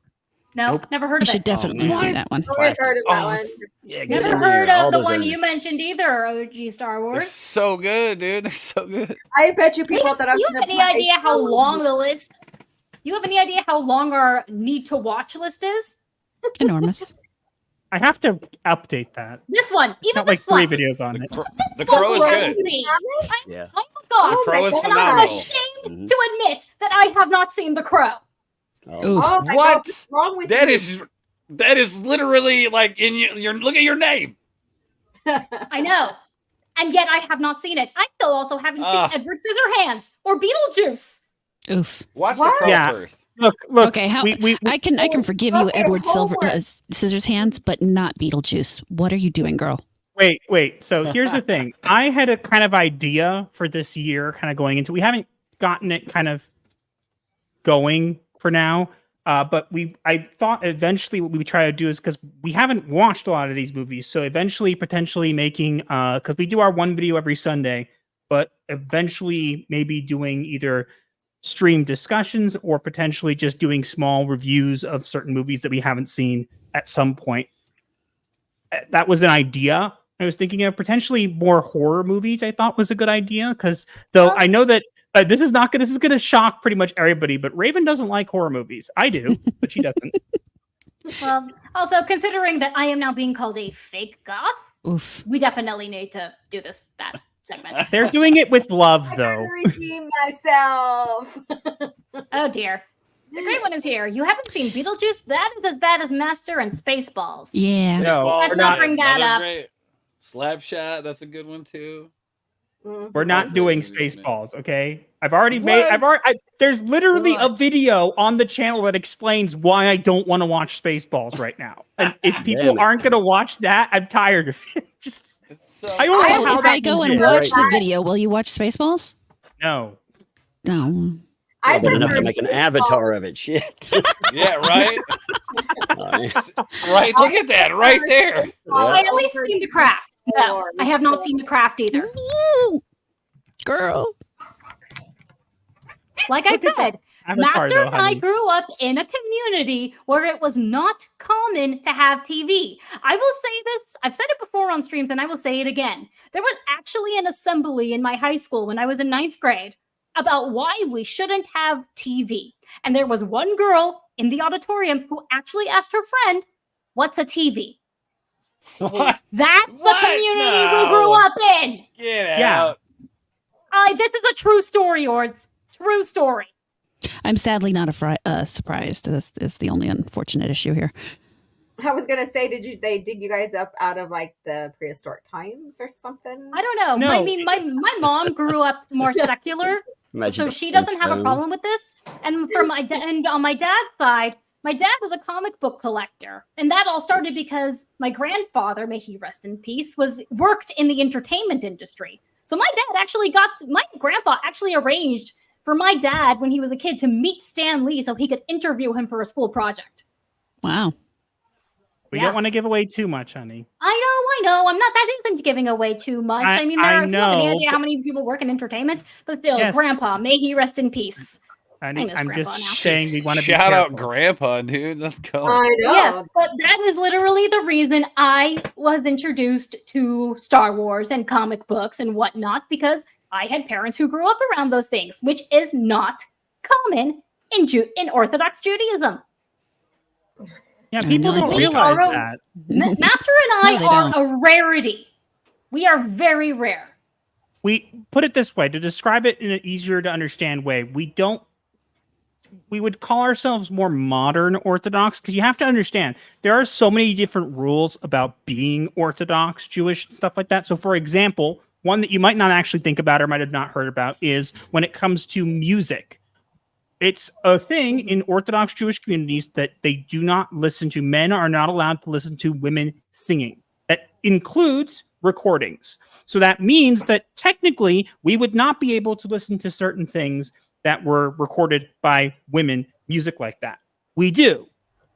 No, Nope. never heard of You it. should definitely see that one. I've heard of that one. Never heard of the one you mentioned either, OG Star They're Wars. so good, dude. They're so good. I bet you people that You have any idea how long the list? You have any idea how long our need to watch list is? Enormous. I have to update that. This one, It's even got like this 3 one. videos on it. The Crow is good. Yeah. Oh my god! The Crow is and I'm phenomenal. ashamed to admit that I have not seen The Crow. Oof. Oh my God, What? what's wrong with That you? is literally like in your look at your name. I know. And yet I have not seen it. I still also haven't seen Edward Scissorhands or Beetlejuice. Oof. Watch What? The Crow Yeah. first. Look. Okay, we I can forgive you, Okay, Edward homework. Scissors Hands, but not Beetlejuice. What are you doing, girl? wait. So here's the thing. I had a kind of idea for this year, kind of going into. We haven't gotten it kind of going for now, but I thought eventually what we would try to do is, because we haven't watched a lot of these movies, so eventually potentially making because we do our one video every Sunday, but eventually maybe doing either stream discussions or potentially just doing small reviews of certain movies that we haven't seen at some point. That was an idea I was thinking of. Potentially more horror movies I thought was a good idea, because though I know that this is going to shock pretty much everybody, but Raven doesn't like horror movies. I do, but she doesn't. Well, also considering that I am now being called a fake goth, Oof. we definitely need to do that segment. They're doing it with love, I though. gotta redeem myself. Oh dear. The great one is here. You haven't seen Beetlejuice? That is as bad as Master and Spaceballs. Yeah. No, Let's not bring that up. Great. Slapshot, that's a good one too. We're not doing Spaceballs, okay? There's literally a video on the channel that explains why I don't want to watch Spaceballs right now. And if people aren't going to watch that, I'm tired of it. Just, I don't know how if I go and watch the video, will you watch Spaceballs? No. No. I've done enough to make an avatar of it. Shit. Yeah, right? Right, look at that right there. Well, I at least seen The Craft. No, I have not seen The Craft either. Girl. Like I said, Avatar, Master though, and I honey. grew up in a community where it was not common to have TV. I will say this, I've said it before on streams and I will say it again. There was actually an assembly in my high school when I was in 9th grade about why we shouldn't have TV. And there was one girl in the auditorium who actually asked her friend, "What's a TV?" What? That's the community we grew up in. Get out. This is a true story, Ords. True story. I'm sadly not surprised. This is the only unfortunate issue here. I was gonna say, did they dig you guys up out of like the prehistoric times or something? I don't know. No. I mean, my mom grew up more secular, so she doesn't have a problem with this. And from my and on my dad's side, my dad was a comic book collector, and that all started because my grandfather, may he rest in peace, worked in the entertainment industry. So my grandpa actually arranged for my dad when he was a kid to meet Stan Lee so he could interview him for a school project. Wow. We don't want to give away too much, honey. I know. I'm not that into giving away too much. I mean, there are you have any idea how many people work in entertainment, but still, Yes. Grandpa, may he rest in peace. Honey, miss I'm Grandpa just now. saying we want to be Shout out careful. Grandpa, dude. Let's go. I know. Yes, but that is literally the reason I was introduced to Star Wars and comic books and whatnot, because I had parents who grew up around those things, which is not common in Orthodox Judaism. Yeah, people No, don't they realize don't. that. Master and I they are don't. a rarity. We are very rare. We put it this way, to describe it in an easier to understand way. We would call ourselves more modern Orthodox, because you have to understand there are so many different rules about being Orthodox Jewish and stuff like that. So, for example, one that you might not actually think about or might have not heard about is when it comes to music. It's a thing in Orthodox Jewish communities that they do not listen to. Men are not allowed to listen to women singing. That includes recordings. So that means that technically we would not be able to listen to certain things that were recorded by women, music like that. We do.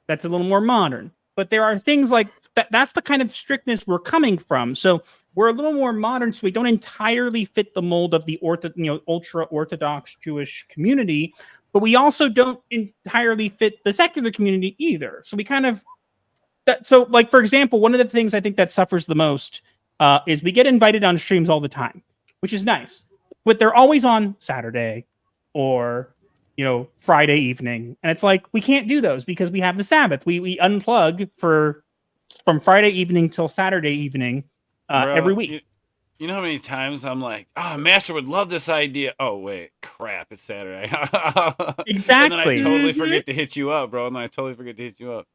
That's a little more modern. But there are things like that. That's the kind of strictness we're coming from. So we're a little more modern, so we don't entirely fit the mold of the ultra Orthodox Jewish community, but we also don't entirely fit the secular community either. So we kind of so, like, for example, one of the things I think that suffers the most is we get invited on streams all the time, which is nice, but they're always on Saturday or Friday evening, and it's like we can't do those because we have the Sabbath. We unplug from Friday evening till Saturday evening every week. You know how many times I'm like, Master would love this idea. Oh, wait, crap, it's Saturday. Exactly. And then I totally forget to hit you up, bro. And then I totally forget to hit you up.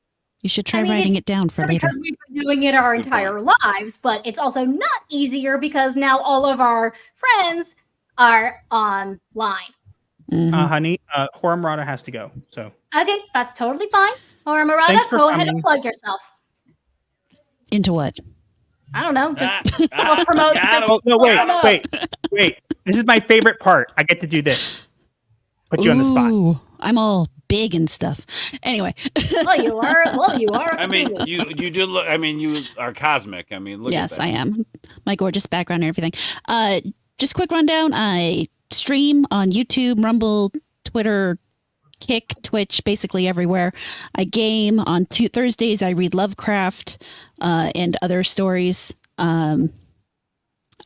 You should try I mean, writing it down for later. Because we've been doing it our entire lives, but it's also not easier because now all of our friends are online. Honey, Horamrata has to go. So Okay, that's totally fine. Or Murata, Thanks for go ahead coming. and plug yourself. Into what? I don't know. Just promote. Oh, no, wait. This is my favorite part. I get to do this. Put you on the spot. Ooh, I'm all big and stuff. Anyway. Well, you are. I mean, you do look. I mean, you are cosmic. I mean, look. Yes, at that. I am. My gorgeous background and everything. Just quick rundown. I stream on YouTube, Rumble, Twitter, Kick, Twitch, basically everywhere. I game on Thursdays. I read Lovecraft and other stories.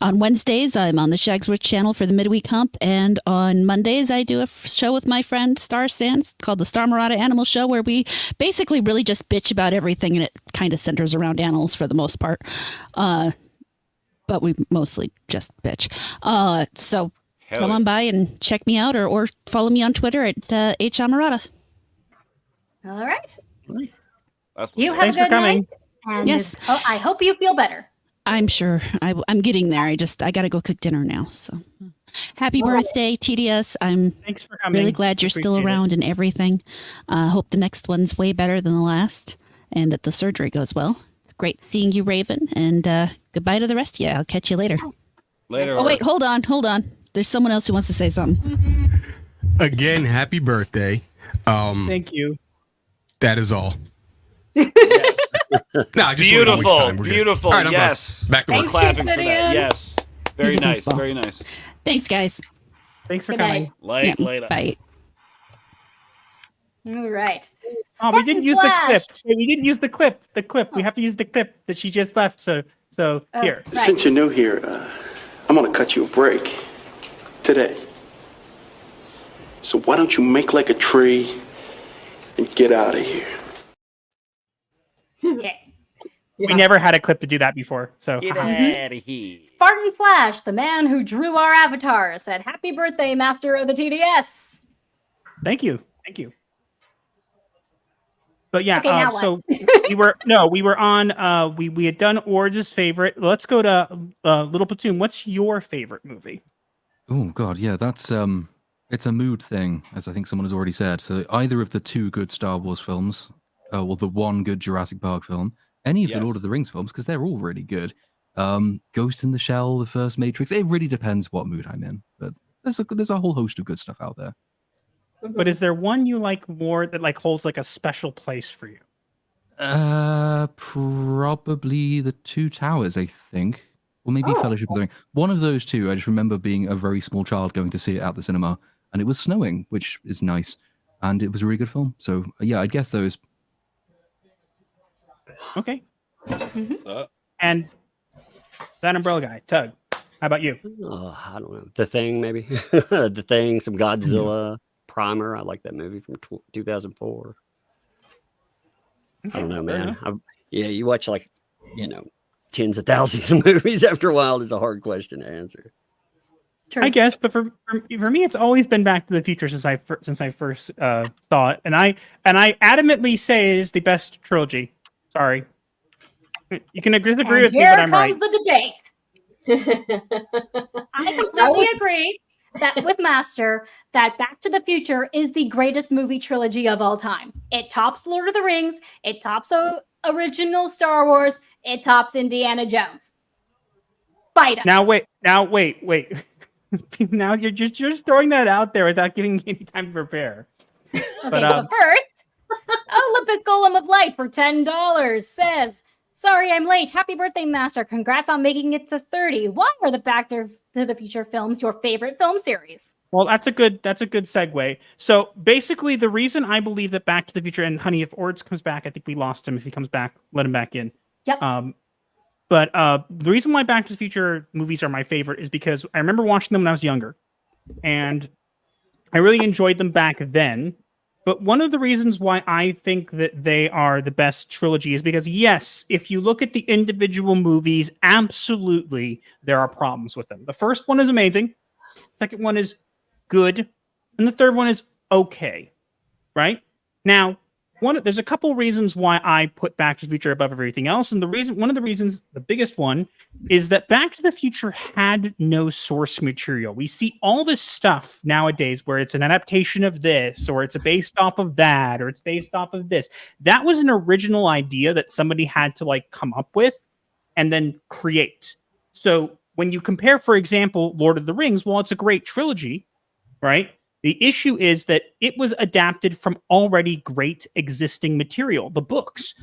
On Wednesdays, I'm on the Shagsworth channel for the midweek hump, and on Mondays, I do a show with my friend Star Sands called the Star Murata Animal Show, where we basically really just bitch about everything, and it kind of centers around animals for the most part. But we mostly just bitch. So come on by and check me out, or follow me on Twitter at HMurata. All right. That's You have Thanks a for good coming. night. And Yes. I hope you feel better. I'm sure. I'm getting there. I got to go cook dinner now. So happy birthday, TDS. I'm Thanks for coming. really glad you're still Appreciate it. around and everything. Hope the next one's way better than the last and that the surgery goes well. It's great seeing you, Raven. And goodbye to the rest of you. I'll catch you later. Later. Oh, wait. Hold on. There's someone else who wants to say something. Again, happy birthday. Thank you. That is all. Yes. No, I just don't wanna waste Beautiful, time. We're good. beautiful. All right, I'm Yes. back to We're work. clapping for Obsidian. that. Yes. Very He's a nice. goofball. Very nice. Thanks, guys. Thanks for Good coming. night. Late, Yeah, later. bye. All right. Oh, we didn't Spartan use the Flash. clip. Hey, we didn't use the clip. The clip. We have to use the clip that she just left. So Oh, here. right. Since you're new here, I'm gonna cut you a break today. So why don't you make like a tree and get out of here? Okay. We never had a clip to do that before. So Get haha. out of here. Spartan Flash, the man who drew our avatar, said, "Happy birthday, Master of the TDS." Thank you. Thank you. But yeah, Okay, now what? so we were on we had done Orange's favorite. Let's go to Little Platoon. What's your favorite movie? Oh God, yeah, that's it's a mood thing, as I think someone has already said. So either of the two good Star Wars films, or the one good Jurassic Park film, any of the Lord of the Rings films, because they're all really good. Ghost in the Shell, the first Matrix. It really depends what mood I'm in, but there's a whole host of good stuff out there. But is there one you like more that like holds like a special place for you? Probably the Two Towers, I think. Or maybe Fellowship of the Ring. One of those two. I just remember being a very small child going to see it at the cinema, and it was snowing, which is nice. And it was a really good film. So yeah, I'd guess those. Okay. What's up? And that umbrella guy, Tug. How about you? Oh, I don't know. The Thing, maybe. The Thing, some Godzilla. Primer. I like that movie from 2004. I don't know, man. Yeah, you watch like, tens of thousands of movies after a while. It's a hard question to answer. I guess, but for me, it's always been Back to the Future since I first saw it, and I adamantly say it is the best trilogy. Sorry, you can disagree with me, but I'm right. Here comes the debate. I completely agree that with Master, that Back to the Future is the greatest movie trilogy of all time. It tops Lord of the Rings. It tops original Star Wars. It tops Indiana Jones. Fight us. Now wait. Now you're just throwing that out there without giving me any time to prepare. Okay, but first, Olympus Golem of Light for $10 says, "Sorry I'm late. Happy birthday, Master. Congrats on making it to 30. Why are the Back to the Future films your favorite film series?" Well, that's a good segue. So basically, the reason I believe that Back to the Future, and honey, if Ords comes back, I think we lost him. If he comes back, let him back in. Yep. But the reason why Back to the Future movies are my favorite is because I remember watching them when I was younger, and I really enjoyed them back then. But one of the reasons why I think that they are the best trilogy is because, yes, if you look at the individual movies, absolutely there are problems with them. The first one is amazing. Second one is good. And the third one is okay. Right? Now, there's a couple reasons why I put Back to the Future above everything else. And one of the reasons, the biggest one, is that Back to the Future had no source material. We see all this stuff nowadays where it's an adaptation of this, or it's based off of that, or it's based off of this. That was an original idea that somebody had to come up with and then create. So when you compare, for example, Lord of the Rings, well, it's a great trilogy, right? The issue is that it was adapted from already great existing material. The books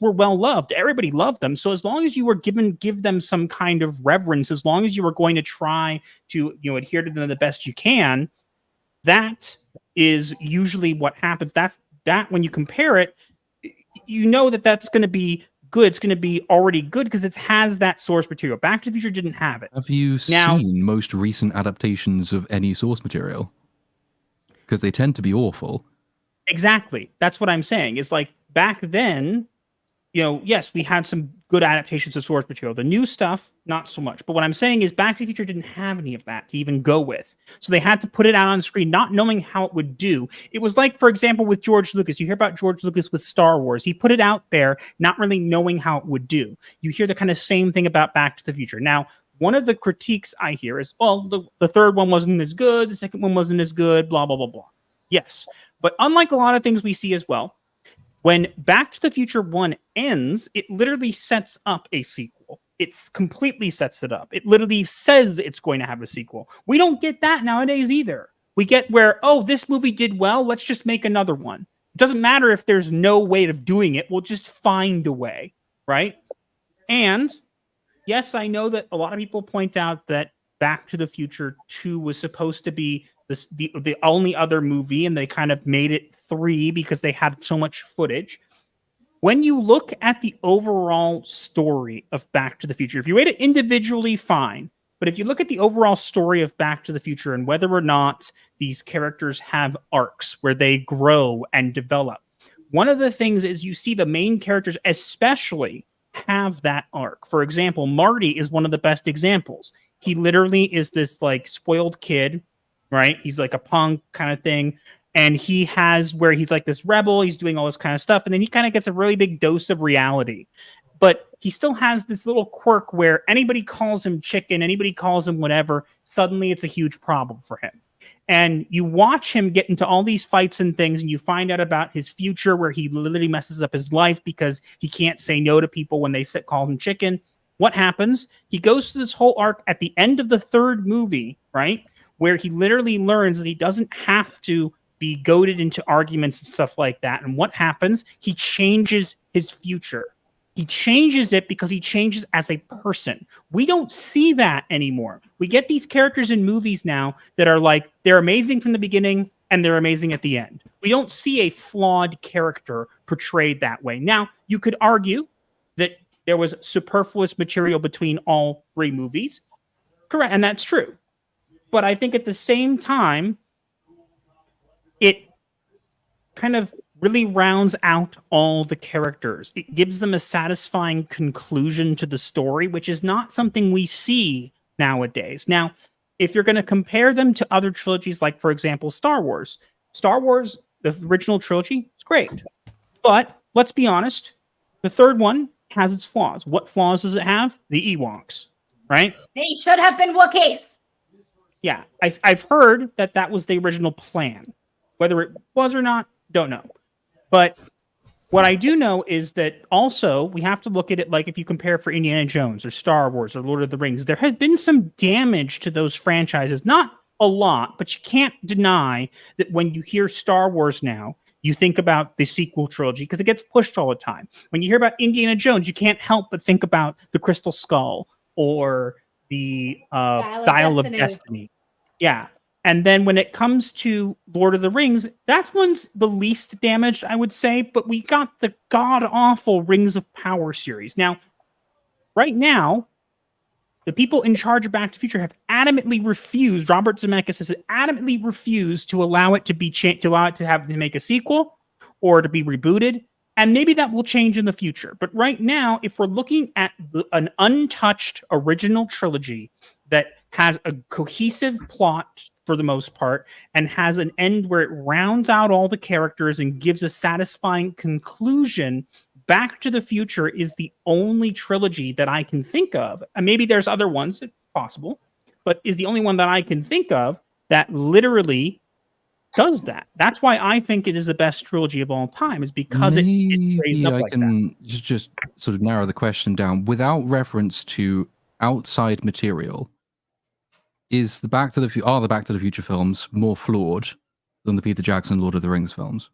were well loved. Everybody loved them. So as long as you were give them some kind of reverence, as long as you were going to try to adhere to them the best you can, that is usually what happens. That when you compare it, that's going to be good. It's going to be already good because it has that source material. Back to the Future didn't have it. Have you seen most recent adaptations of any source material? Because they tend to be awful. Exactly. That's what I'm saying. It's like back then, yes, we had some good adaptations of source material. The new stuff, not so much. But what I'm saying is Back to the Future didn't have any of that to even go with. So they had to put it out on screen, not knowing how it would do. It was like, for example, with George Lucas. You hear about George Lucas with Star Wars. He put it out there, not really knowing how it would do. You hear the kind of same thing about Back to the Future. Now, one of the critiques I hear is, well, the third one wasn't as good. The second one wasn't as good, blah, blah, blah, blah. Yes. But unlike a lot of things we see as well, when Back to the Future 1 ends, it literally sets up a sequel. It completely sets it up. It literally says it's going to have a sequel. We don't get that nowadays either. We get where, oh, this movie did well, let's just make another one. It doesn't matter if there's no way of doing it. We'll just find a way, right? And yes, I know that a lot of people point out that Back to the Future 2 was supposed to be the only other movie, and they kind of made it 3 because they had so much footage. When you look at the overall story of Back to the Future, if you rate it individually, fine. But if you look at the overall story of Back to the Future and whether or not these characters have arcs where they grow and develop, one of the things is you see the main characters especially have that arc. For example, Marty is one of the best examples. He literally is this like spoiled kid, right? He's like a punk kind of thing. And he has where he's like this rebel, he's doing all this kind of stuff. And then he kind of gets a really big dose of reality. But he still has this little quirk where anybody calls him chicken, anybody calls him whatever, suddenly it's a huge problem for him. And you watch him get into all these fights and things, and you find out about his future where he literally messes up his life because he can't say no to people when they call him chicken. What happens? He goes through this whole arc at the end of the third movie, right? Where he literally learns that he doesn't have to be goaded into arguments and stuff like that. And what happens? He changes his future. He changes it because he changes as a person. We don't see that anymore. We get these characters in movies now that are like, they're amazing from the beginning and they're amazing at the end. We don't see a flawed character portrayed that way. Now, you could argue that there was superfluous material between all 3 movies. Correct, and that's true. But I think at the same time, it kind of really rounds out all the characters. It gives them a satisfying conclusion to the story, which is not something we see nowadays. Now, if you're going to compare them to other trilogies, like, for example, Star Wars, the original trilogy, is great. But let's be honest, the third one has its flaws. What flaws does it have? The Ewoks, right? They should have been Wookiees. Yeah, I've heard that was the original plan. Whether it was or not, don't know. But what I do know is that also we have to look at it like if you compare for Indiana Jones or Star Wars or Lord of the Rings, there has been some damage to those franchises. Not a lot, but you can't deny that when you hear Star Wars now, you think about the sequel trilogy because it gets pushed all the time. When you hear about Indiana Jones, you can't help but think about the Crystal Skull or the Dial of Destiny. Yeah. And then when it comes to Lord of the Rings, that one's the least damaged, I would say. But we got the god-awful Rings of Power series. Now, right now, the people in charge of Back to the Future have adamantly refused, Robert Zemeckis has adamantly refused to allow it to be to make a sequel or to be rebooted. And maybe that will change in the future. But right now, if we're looking at an untouched original trilogy that has a cohesive plot for the most part and has an end where it rounds out all the characters and gives a satisfying conclusion, Back to the Future is the only trilogy that I can think of. And maybe there's other ones, it's possible, but is the only one that I can think of that literally does that. That's why I think it is the best trilogy of all time, is because it raised up like that. Just sort of narrow the question down without reference to outside material. Are the Back to the Future films more flawed than the Peter Jackson Lord of the Rings films?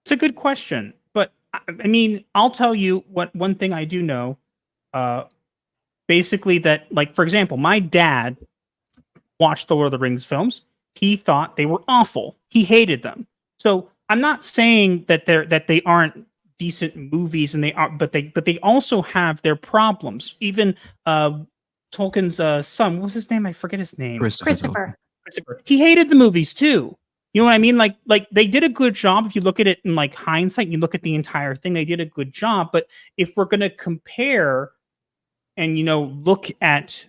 It's a good question, but I mean, I'll tell you one thing I do know. Basically, that, like, for example, my dad watched the Lord of the Rings films. He thought they were awful. He hated them. So I'm not saying that they aren't decent movies, and they are, but they also have their problems. Even Tolkien's son, what was his name? I forget his name. Christopher. He hated the movies too. You know what I mean? Like they did a good job. If you look at it in like hindsight, you look at the entire thing, they did a good job. But if we're going to compare and, look at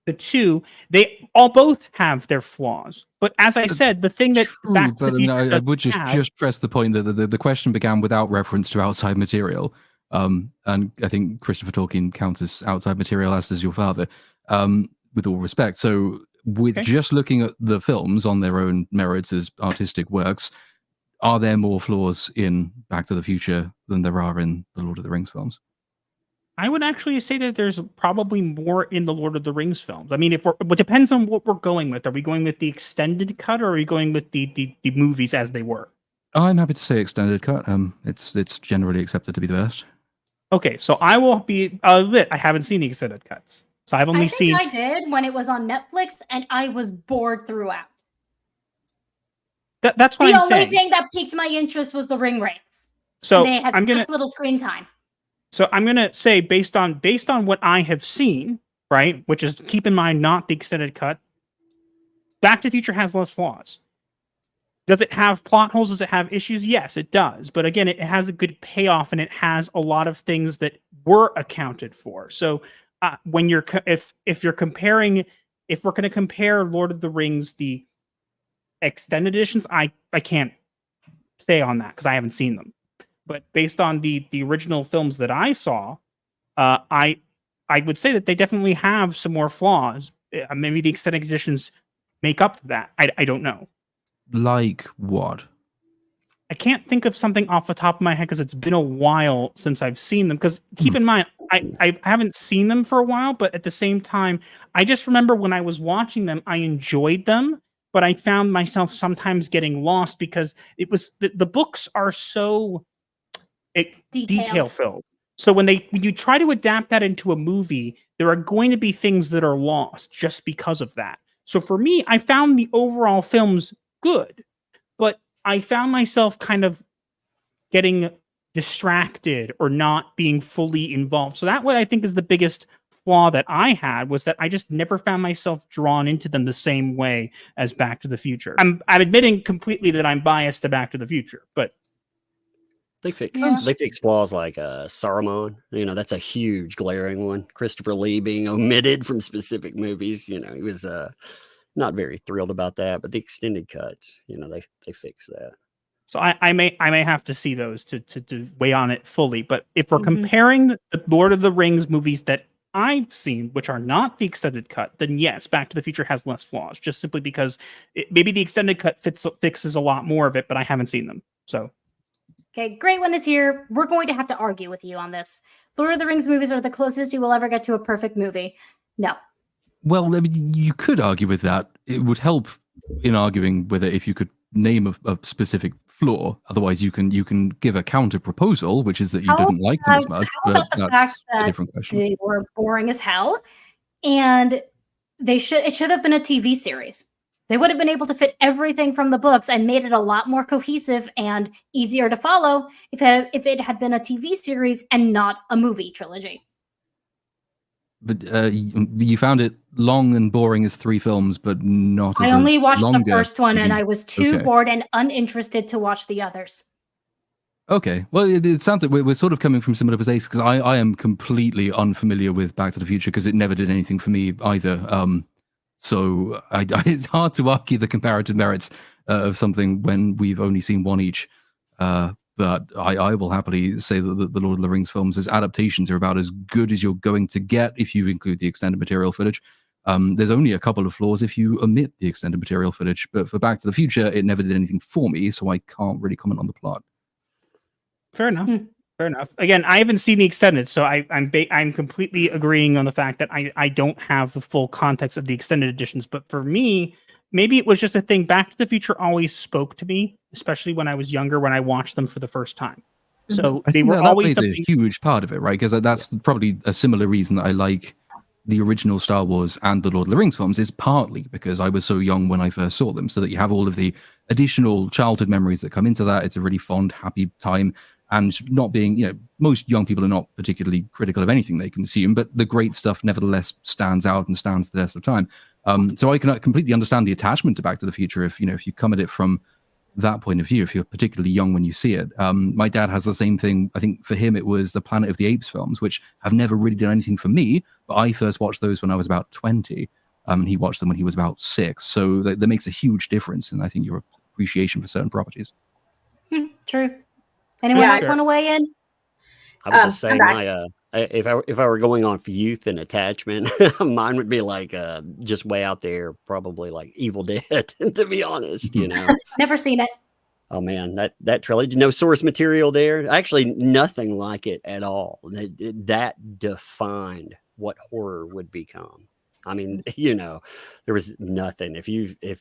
the two, they all both have their flaws. But as I said, the thing that True, but I would just press the point that the question began without reference to outside material. And I think Christopher Tolkien counts as outside material, as does your father, with all respect. So with just looking at the films on their own merits as artistic works, are there more flaws in Back to the Future than there are in the Lord of the Rings films? I would actually say that there's probably more in the Lord of the Rings films. I mean, it depends on what we're going with. Are we going with the extended cut, or are we going with the movies as they were? I'm happy to say extended cut. It's generally accepted to be the best. Okay, so I will be. I'll admit I haven't seen the extended cuts, so I've only seen. I did when it was on Netflix, and I was bored throughout. That's what I'm saying. The only thing that piqued my interest was the ring rates. So and they had little screen time. So I'm gonna say based on what I have seen, right, which is, keep in mind, not the extended cut, Back to the Future has less flaws. Does it have plot holes? Does it have issues? Yes, it does. But again, it has a good payoff, and it has a lot of things that were accounted for. So when you're if we're going to compare Lord of the Rings, the extended editions, I can't say on that because I haven't seen them. But based on the original films that I saw, I would say that they definitely have some more flaws. Maybe the extended editions make up for that. I don't know. Like what? I can't think of something off the top of my head because it's been a while since I've seen them. Because keep in mind, I haven't seen them for a while, but at the same time, I just remember when I was watching them, I enjoyed them, but I found myself sometimes getting lost because it was the books are so detail filled. So when you try to adapt that into a movie, there are going to be things that are lost just because of that. So for me, I found the overall films good, but I found myself kind of getting distracted or not being fully involved. So that way, I think, is the biggest flaw that I had, was that I just never found myself drawn into them the same way as Back to the Future. I'm admitting completely that I'm biased to Back to the Future, but they fix flaws like Saruman. That's a huge glaring one. Christopher Lee being omitted from specific movies. He was not very thrilled about that. But the extended cuts, they fix that. So I may have to see those to weigh on it fully. But if we're comparing the Lord of the Rings movies that I've seen, which are not the extended cut, then yes, Back to the Future has less flaws, just simply because maybe the extended cut fixes a lot more of it, but I haven't seen them. So. Okay, Great One is here. We're going to have to argue with you on this. Lord of the Rings movies are the closest you will ever get to a perfect movie. No. Well, I mean, you could argue with that. It would help in arguing with it if you could name a specific flaw. Otherwise, you can give a counter proposal, which is that you didn't like them as much. But that's a different question. They were boring as hell, and it should have been a TV series. They would have been able to fit everything from the books and made it a lot more cohesive and easier to follow if it had been a TV series and not a movie trilogy. But you found it long and boring as 3 films, but not as I only watched the longer first one, and movie. I was too Okay. bored and uninterested to watch the others. Okay, well, it sounds like we're sort of coming from similar places, because I am completely unfamiliar with Back to the Future because it never did anything for me either. So it's hard to argue the comparative merits of something when we've only seen one each. But I will happily say that the Lord of the Rings films as adaptations are about as good as you're going to get if you include the extended material footage. There's only a couple of flaws if you omit the extended material footage. But for Back to the Future, it never did anything for me, so I can't really comment on the plot. Fair enough. Fair enough. Again, I haven't seen the extended, so I'm completely agreeing on the fact that I don't have the full context of the extended editions. But for me, maybe it was just a thing. Back to the Future always spoke to me, especially when I was younger, when I watched them for the first time. So I they think were that always plays a huge part of it, right? Because that's probably a similar reason that I like the original Star Wars and the Lord of the Rings films, is partly because I was so young when I first saw them, so that you have all of the additional childhood memories that come into that. It's a really fond, happy time. And not being, most young people are not particularly critical of anything they consume, but the great stuff nevertheless stands out and stands the test of time. So I can completely understand the attachment to Back to the Future if you come at it from that point of view, if you're particularly young when you see it. My dad has the same thing. I think for him it was the Planet of the Apes films, which have never really done anything for me, but I first watched those when I was about 20. He watched them when he was about 6. So that makes a huge difference in, I think, your appreciation for certain properties. True. Anyone else want to weigh in? I would just say if I were going off youth and attachment, mine would be like just way out there, probably like Evil Dead, to be honest, Never seen it. Oh man, that trilogy, no source material there. Actually, nothing like it at all. That defined what horror would become. I mean, there was nothing. If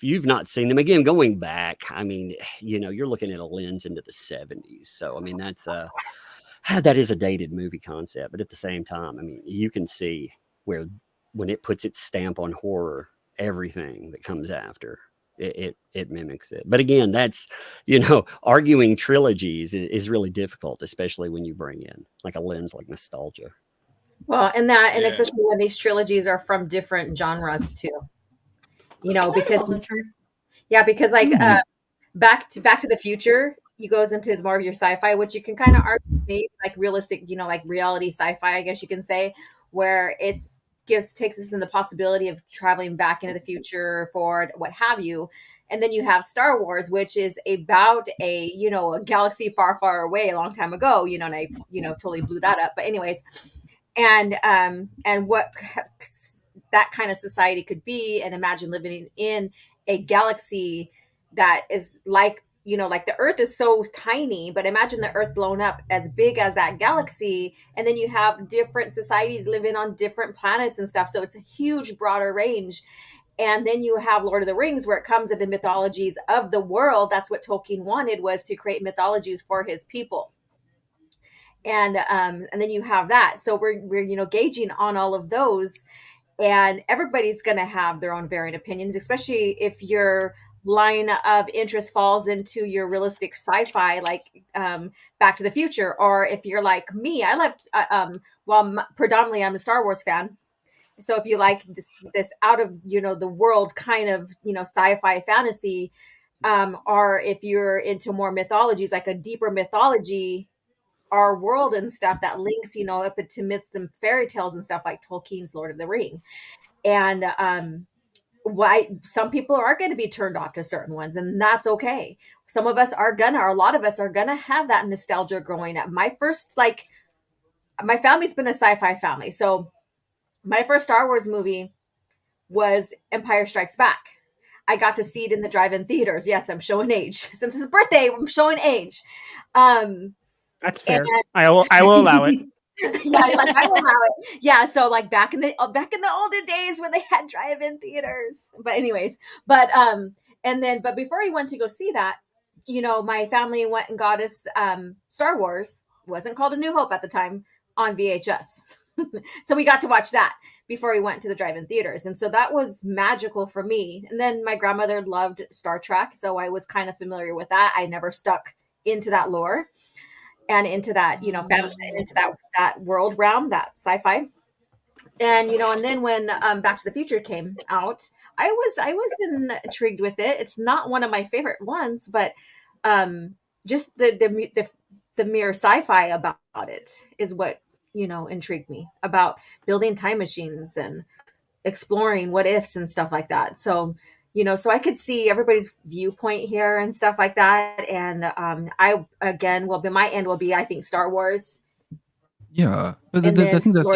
you've not seen them, again, going back, I mean, you're looking at a lens into the 70s. So I mean, that is a dated movie concept, but at the same time, I mean, you can see where when it puts its stamp on horror, everything that comes after it mimics it. But again, that's arguing trilogies is really difficult, especially when you bring in like a lens like nostalgia. Well, and especially when these trilogies are from different genres too, because like Back to the Future, he goes into more of your sci-fi, which you can kind of argue maybe like realistic, like reality sci-fi, I guess you can say, where takes us in the possibility of traveling back into the future, forward, what have you. And then you have Star Wars, which is about a galaxy far, far away a long time ago, and I, totally blew that up. But anyways, and what that kind of society could be, and imagine living in a galaxy that is like, like the Earth is so tiny, but imagine the Earth blown up as big as that galaxy. And then you have different societies living on different planets and stuff. So it's a huge, broader range. And then you have Lord of the Rings, where it comes into mythologies of the world. That's what Tolkien wanted, was to create mythologies for his people. And then you have that. So we're gauging on all of those, and everybody's going to have their own varying opinions, especially if your line of interest falls into your realistic sci-fi, like Back to the Future, or if you're like me, I left. Predominantly I'm a Star Wars fan. So if you like this out of the world kind of sci-fi fantasy, or if you're into more mythologies, like a deeper mythology, our world and stuff that links up into myths and fairy tales and stuff like Tolkien's Lord of the Ring. And why some people are going to be turned off to certain ones, and that's okay. A lot of us are gonna have that nostalgia growing up. My family's been a sci-fi family, so my first Star Wars movie was Empire Strikes Back. I got to see it in the drive-in theaters. Yes, I'm showing age. Since it's birthday, I'm showing age. That's fair. I will allow it. I will allow it. Yeah, so like back in the olden days when they had drive-in theaters. But anyways, but before we went to go see that, my family went and got us Star Wars. It wasn't called A New Hope at the time, on VHS. So we got to watch that before we went to the drive-in theaters. And so that was magical for me. And then my grandmother loved Star Trek, so I was kind of familiar with that. I never stuck into that lore and into that, fantasy, into that world realm, that sci-fi. And, and then when Back to the Future came out, I was intrigued with it. It's not one of my favorite ones, but just the mere sci-fi about it is what, intrigued me, about building time machines and exploring what ifs and stuff like that. So, so I could see everybody's viewpoint here and stuff like that. And my end will be, I think, Star Wars. Yeah, but I think that's the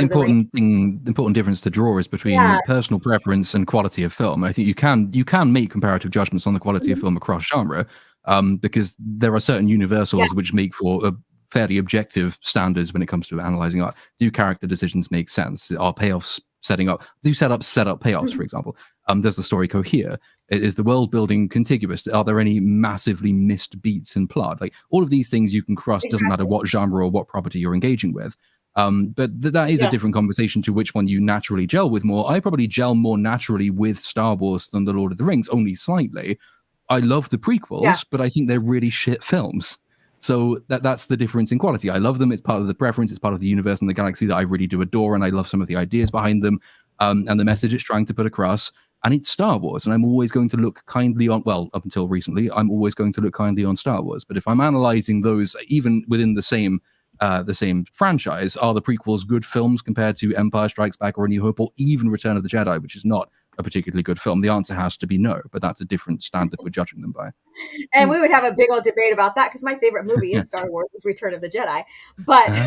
important difference to draw is between personal preference and quality of film. I think you can make comparative judgments on the quality of film across genre, because there are certain universals which make for fairly objective standards when it comes to analyzing art. Do character decisions make sense? Are payoffs setting up? Do set up payoffs, for example? Does the story cohere? Is the world building contiguous? Are there any massively missed beats in plot? Like all of these things you can cross, doesn't matter what genre or what property you're engaging with. But that is a different conversation to which one you naturally gel with more. I probably gel more naturally with Star Wars than The Lord of the Rings, only slightly. I love the prequels, but I think they're really shit films. So that's the difference in quality. I love them. It's part of the preference. It's part of the universe and the galaxy that I really do adore, and I love some of the ideas behind them and the message it's trying to put across. and it's Star Wars, and I'm always going to look kindly on, well, up until recently, I'm always going to look kindly on Star Wars. But if I'm analyzing those, even within the same franchise, are the prequels good films compared to Empire Strikes Back or A New Hope, or even Return of the Jedi, which is not a particularly good film? The answer has to be no, but that's a different standard we're judging them by. And we would have a big old debate about that, because my favorite movie in Star Wars is Return of the Jedi. But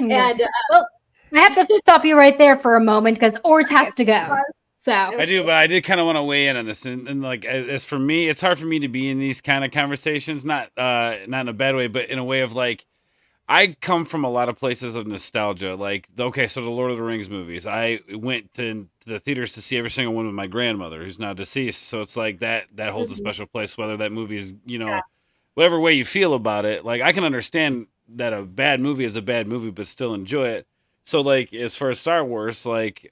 and well, I have to stop you right there for a moment because Ors has to go. So I do, but I did kind of want to weigh in on this, and like, as for me, it's hard for me to be in these kind of conversations, not in a bad way, but in a way of like, I come from a lot of places of nostalgia. Like, okay, so the Lord of the Rings movies, I went to the theaters to see every single one with my grandmother, who's now deceased. So it's like that holds a special place, whether that movie is, whatever way you feel about it. Like, I can understand that a bad movie is a bad movie, but still enjoy it. So like, as far as Star Wars, like,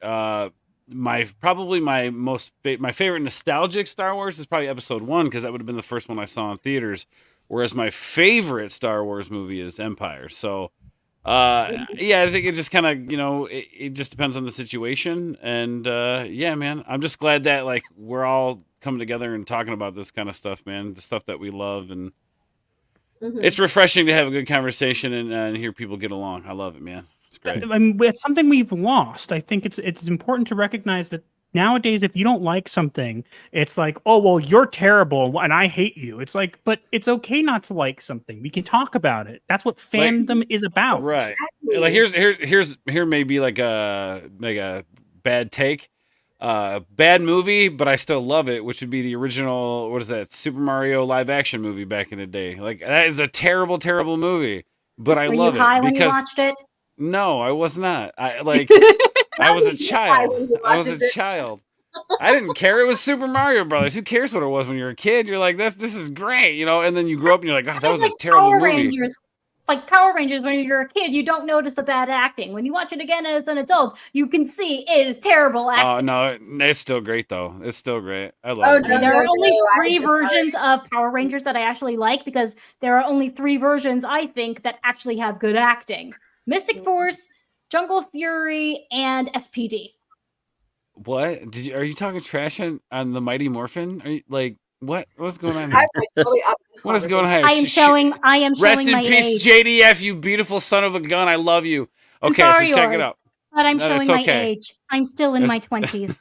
my favorite nostalgic Star Wars is probably Episode 1, because that would have been the first one I saw in theaters. Whereas my favorite Star Wars movie is Empire. So, I think it just kind of, it just depends on the situation. And yeah, man, I'm just glad that like we're all coming together and talking about this kind of stuff, man. The stuff that we love, and it's refreshing to have a good conversation and hear people get along. I love it, man. It's great. I mean, it's something we've lost. I think it's important to recognize that nowadays, if you don't like something, it's like, oh, well, you're terrible and I hate you. It's like, but it's okay not to like something. We can talk about it. That's what fandom is about. Right. Like here may be like a bad take. Bad movie, but I still love it, which would be the original, what is that, Super Mario live action movie back in the day. Like, that is a terrible, terrible movie, but I love it. Were you high when you watched it? No, I was not. I was a child. I didn't care. It was Super Mario Brothers. Who cares what it was when you're a kid? You're like, this is great, and then you grow up and you're like, oh, that was a terrible Power movie. Rangers. Like Power Rangers, when you're a kid, you don't notice the bad acting. When you watch it again as an adult, you can see it is terrible acting. Oh, no, it's still great, though. It's still great. I love it. There are only 3 versions of Power Rangers that I actually like, because there are only 3 versions, I think, that actually have good acting. Mystic Force, Jungle Fury, and SPD. What? Are you talking trash on the Mighty Morphin? Are you like, what's going on here? What is going on here? I am showing Rest in my peace, age. JDF, you beautiful son of a gun. I love you. I'm Okay, sorry, so check yours, it out. But I'm No, showing it's my okay. age. I'm still in my 20s.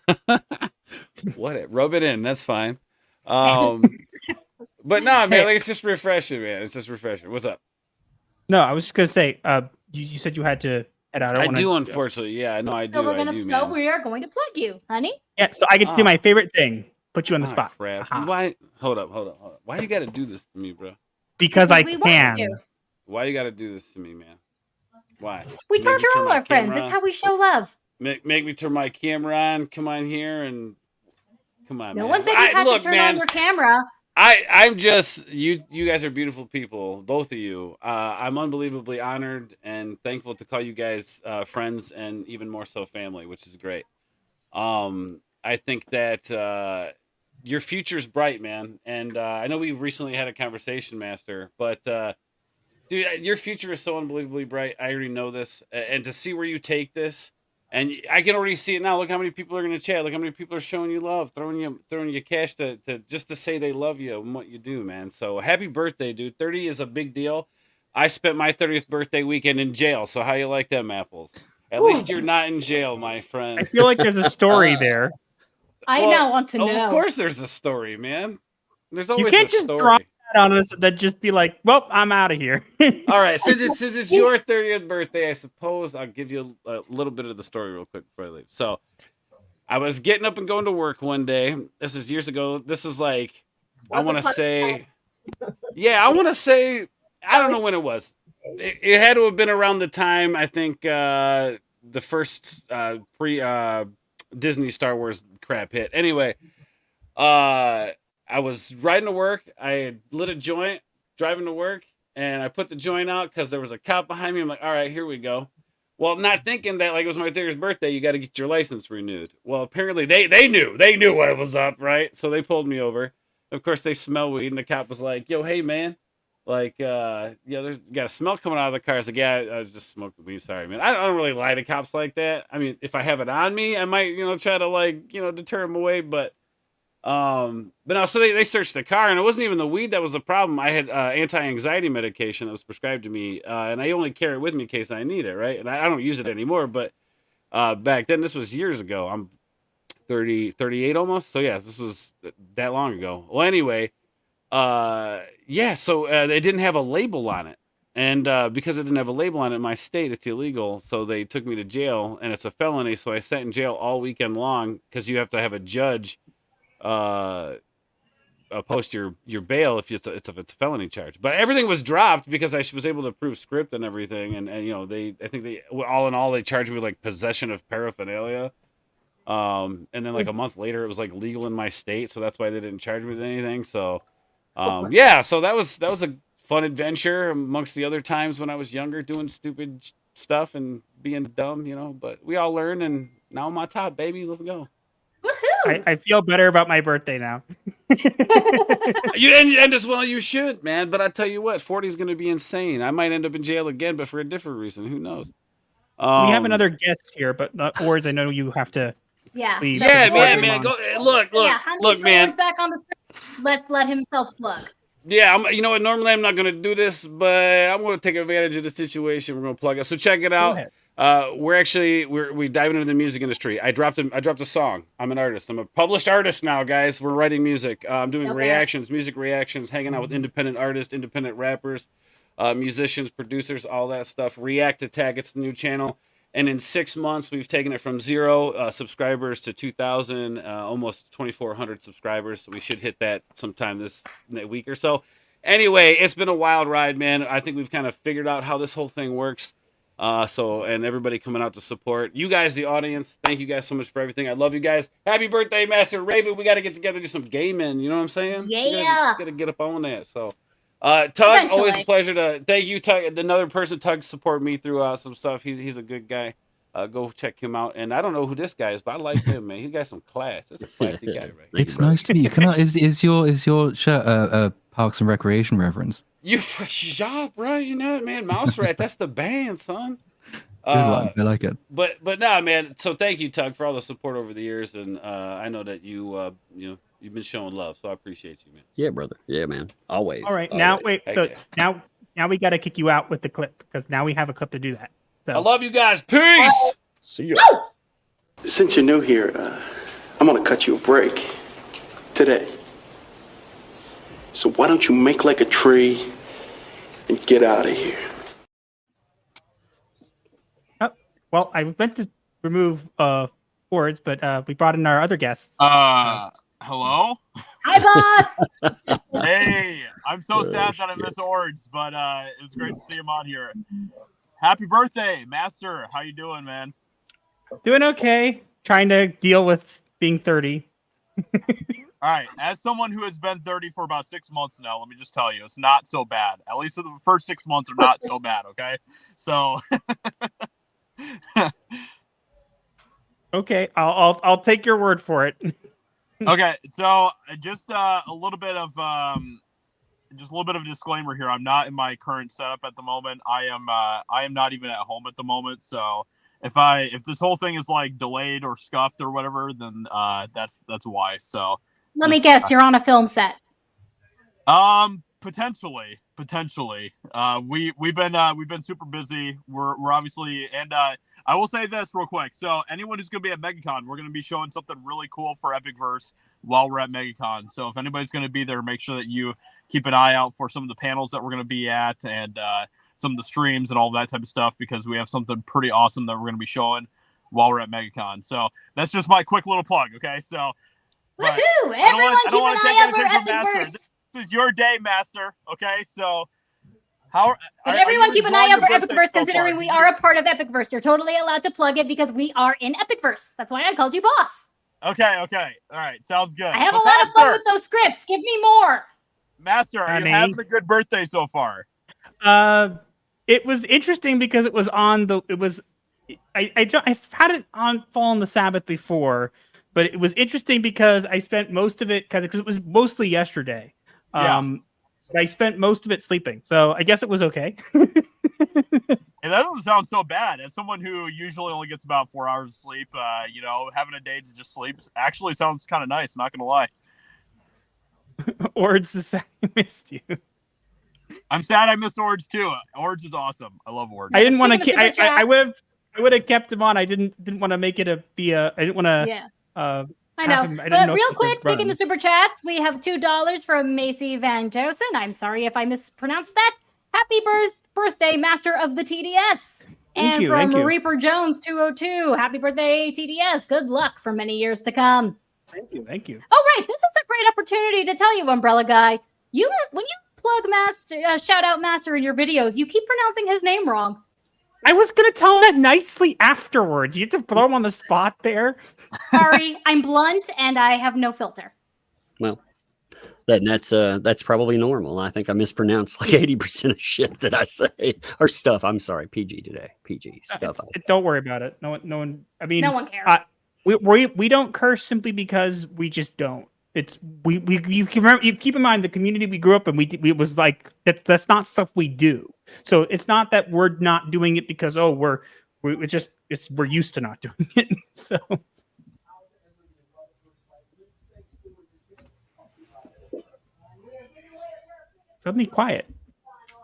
Rub it in. That's fine. But no, man, like, it's just refreshing, man. It's just refreshing. What's up? No, I was just gonna say, you said you had to head out. I do, unfortunately. Yeah, no, I do. So we are going to plug you, honey. Yeah, so I get to do my favorite thing. Put you on the spot. Crap. Why? Hold up. Why you got to do this to me, bro? Because I we want can. to. Why you got to do this to me, man? Why? We Make me torture turn all my our friends. camera It's on? how we show love. Make me turn my camera on. Come on here and come on. No man. one said you had look, to turn man, on your camera. I'm just you guys are beautiful people, both of you. I'm unbelievably honored and thankful to call you guys friends, and even more so family, which is great. I think that your future's bright, man, and I know we recently had a conversation, Master, but dude, your future is so unbelievably bright. I already know this, and to see where you take this. And I can already see it now. Look how many people are going to chat. Look how many people are showing you love, throwing you cash to just to say they love you and what you do, man. So happy birthday, dude. 30 is a big deal. I spent my 30th birthday weekend in jail. So how you like them apples? At least you're not in jail, my friend. I feel like there's a story there. I now want to know. Of course there's a story, man. There's You always can't a just story. drop that on us and then just be like, well, I'm out of here. All right, since it's your 30th birthday, I suppose I'll give you a little bit of the story real quick before I leave. So, I was getting up and going to work one day. This is years ago. This was like, I want to say, I don't know when it was. It had to have been around the time, I think, the first pre-Disney Star Wars crap hit. Anyway, I was riding to work. I had lit a joint, driving to work, and I put the joint out because there was a cop behind me. I'm like, all right, here we go. Well, not thinking that like it was my 30th birthday, you got to get your license renewed. Well, apparently they knew what was up, right? So they pulled me over. Of course, they smell weed, and the cop was like, yo, hey, man, Like, there's got a smell coming out of the car. It's like, yeah, I was just smoking weed. Sorry, man. I don't really lie to cops like that. I mean, if I have it on me, I might, try to deter them away. But no. So they searched the car, and it wasn't even the weed that was the problem. I had anti-anxiety medication that was prescribed to me, and I only carry it with me in case I need it, right? And I don't use it anymore. But back then, this was years ago. I'm 38 almost. So yeah, this was that long ago. Well, anyway. So they didn't have a label on it, and because it didn't have a label on it in my state, it's illegal. So they took me to jail, and it's a felony. So I sat in jail all weekend long because you have to have a judge post your bail if it's a felony charge. But everything was dropped because I was able to prove script and everything, and I think they all in all they charged me with like possession of paraphernalia. And then like a month later, it was like legal in my state, so that's why they didn't charge me with anything. So. So that was a fun adventure amongst the other times when I was younger doing stupid stuff and being dumb, but we all learn, and now I'm on top, baby. Let's go. I feel better about my birthday now. and as well you should, man. But I tell you what, 40 is going to be insane. I might end up in jail again, but for a different reason. Who knows? We have another guest here, but Ords, I know you have to. Yeah. Leave. Yeah, man. Go, look, man. Back on the screen. Let's let himself plug. Yeah, you know what? Normally I'm not going to do this, but I'm going to take advantage of the situation. We're going to plug it. So check it out. We're diving into the music industry. I dropped a song. I'm an artist. I'm a published artist now, guys. We're writing music. I'm doing music reactions, hanging out with independent artists, independent rappers, musicians, producers, all that stuff. React Attack. It's the new channel. And in 6 months, we've taken it from 0 subscribers to 2,000, almost 2,400 subscribers. So we should hit that sometime this week or so. Anyway, it's been a wild ride, man. I think we've kind of figured out how this whole thing works. And everybody coming out to support. You guys, the audience, thank you guys so much for everything. I love you guys. Happy birthday, Master Raven. We got to get together, do some gaming. You know what I'm saying? Yeah. Got to get up on that. So. Tug, always a pleasure to thank you, Tug. Another person, Tug, support me through some stuff. He's a good guy. Go check him out. And I don't know who this guy is, but I like him, man. He got some class. That's a classy guy, right? It's nice to meet you. Is your shirt a Parks and Recreation reference? Yeah, bro. You know it, man. Mouse Rat. That's the band, son. Good one. I like it. But no, man. So thank you, Tug, for all the support over the years, and I know that you've been showing love, so I appreciate you, man. Yeah, brother. Yeah, man. Always. All right, always. now wait. So now we got to kick you out with the clip because now we have a clip to do that. So I love you guys. Peace. See you. Since you're new here, I'm gonna cut you a break today. So why don't you make like a tree and get out of here? Oh, well, I meant to remove Ords, but we brought in our other guests. Hello? Hi, boss! Hey, I'm so sad that I miss Ords, but it was great to see him on here. Happy birthday, Master. How you doing, man? Doing okay. Trying to deal with being 30. All right. As someone who has been 30 for about 6 months now, let me just tell you, it's not so bad. At least the first 6 months are not so bad, okay? So... Okay, I'll take your word for it. Okay, so just a little bit of a disclaimer here. I'm not in my current setup at the moment. I am not even at home at the moment. So if this whole thing is like delayed or scuffed or whatever, then that's why. So let me guess, you're on a film set. Potentially. We've been super busy. We're obviously, and I will say this real quick. So anyone who's going to be at MegaCon, we're going to be showing something really cool for Epicverse while we're at MegaCon. So if anybody's going to be there, make sure that you keep an eye out for some of the panels that we're going to be at and some of the streams and all that type of stuff, because we have something pretty awesome that we're going to be showing while we're at MegaCon. So that's just my quick little plug. Okay. So woohoo! Everyone keep an eye out for Epicverse. This is your day, Master. Okay, so everyone keep an eye out for Epicverse, considering we are a part of Epicverse. You're totally allowed to plug it because we are in Epicverse. That's why I called you boss. Okay. All right, sounds good. I have a lot of fun with those scripts. Give me more. Master, are you having a good birthday so far? It was interesting because it was on the. It was. I've had it on Fall on the Sabbath before, but it was interesting because I spent most of it because it was mostly yesterday. but I spent most of it sleeping, so I guess it was okay. Hey, that doesn't sound so bad. As someone who usually only gets about 4 hours of sleep, having a day to just sleep actually sounds kind of nice. Not gonna lie. Ords is sad I missed you. I'm sad I missed Ords too. Ords is awesome. I love Ords. I didn't want to. I would have kept him on. I didn't want to make it I didn't want to. Yeah. I know. But real quick, run. speaking of super chats, we have $2 from Macy Van Josen. I'm sorry if I mispronounced that. Happy birthday, Master of the TDS. And from Reaper Jones 202, happy birthday, TDS. Good luck for many years to come. Thank you. Oh, right. This is a great opportunity to tell you, Umbrella Guy. When you plug Master, shout out Master in your videos, you keep pronouncing his name wrong. I was going to tell him that nicely afterwards. You have to throw him on the spot there. Sorry, I'm blunt and I have no filter. Well, then that's probably normal. I think I mispronounced like 80% of shit that I say or stuff. I'm sorry, PG today. PG stuff. Don't worry about it. No one. I mean, no one cares. We don't curse simply because we just don't. It's you keep in mind the community we grew up in. We was like that's not stuff we do. So it's not that we're not doing it because we're used to not doing it. So. Suddenly quiet.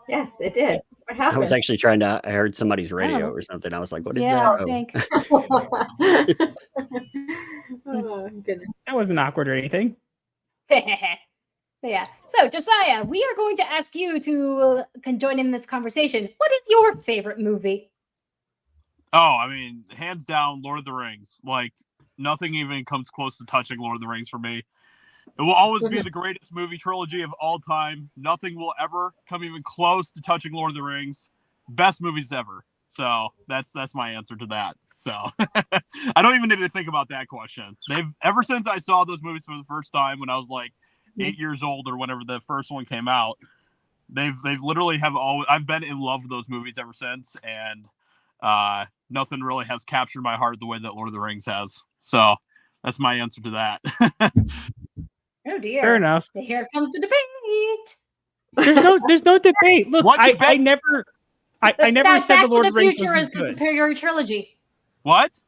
Yes, it did. What happened? I was actually I heard somebody's radio or something. I was like, what is that? I think. Oh, goodness. That wasn't awkward or anything. Yeah. So, Josiah, we are going to ask you to join in this conversation. What is your favorite movie? Oh, I mean, hands down, Lord of the Rings. Like, nothing even comes close to touching Lord of the Rings for me. It will always be the greatest movie trilogy of all time. Nothing will ever come even close to touching Lord of the Rings. Best movies ever. So that's my answer to that. So I don't even need to think about that question. Ever since I saw those movies for the first time when I was like 8 years old or whenever the first one came out, they've literally I've been in love with those movies ever since, and nothing really has captured my heart the way that Lord of the Rings has. So that's my answer to that. Oh dear. Fair enough. Here comes the debate. There's no debate. Look, I never said the Lord of the Rings Future is the superior trilogy. What?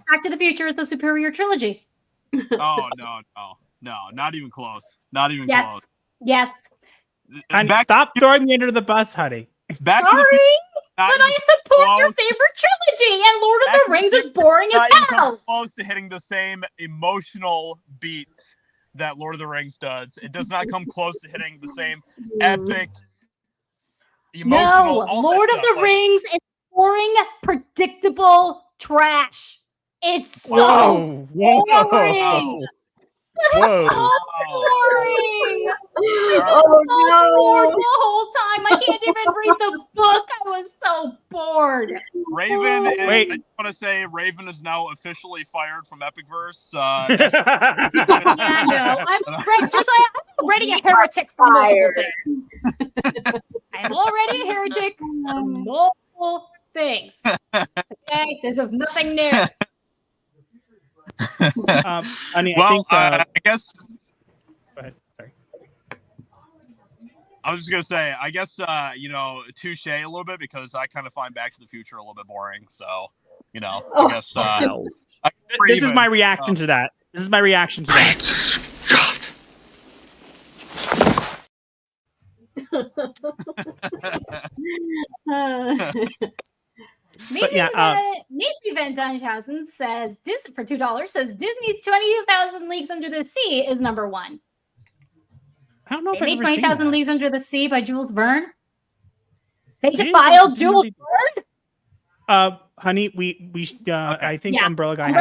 Back to the Future is the superior trilogy. Oh no, not even close. Not even close. Yes. Stop throwing me under the bus, honey. Sorry, but I support your favorite trilogy, and Lord of the Rings is boring as hell. Close to hitting the same emotional beats that Lord of the Rings does. It does not come close to hitting the same epic, emotional. No, Lord of the Rings is boring, predictable trash. It's so boring. Whoa. Boring. Oh no! The whole time, I can't even read the book. I was so bored. Raven, I just want to say Raven is now officially fired from Epicverse. Yeah, no, I'm already a heretic for multiple things. I'm already a heretic for multiple things. Okay, this is nothing new. I guess. Go ahead. Sorry. I was just gonna say, I guess touche a little bit because I kind of find Back to the Future a little bit boring. So, I guess. This is my reaction to that. This is my reaction to that. Macy Van Dunshausen says for $2 says Disney's 20,000 Leagues Under the Sea is number one. I don't know if Maybe I've ever seen 20,000 that. Leagues Under the Sea by Jules Verne. They defiled Jules Verne. Honey, I think Yeah. Umbrella Guy.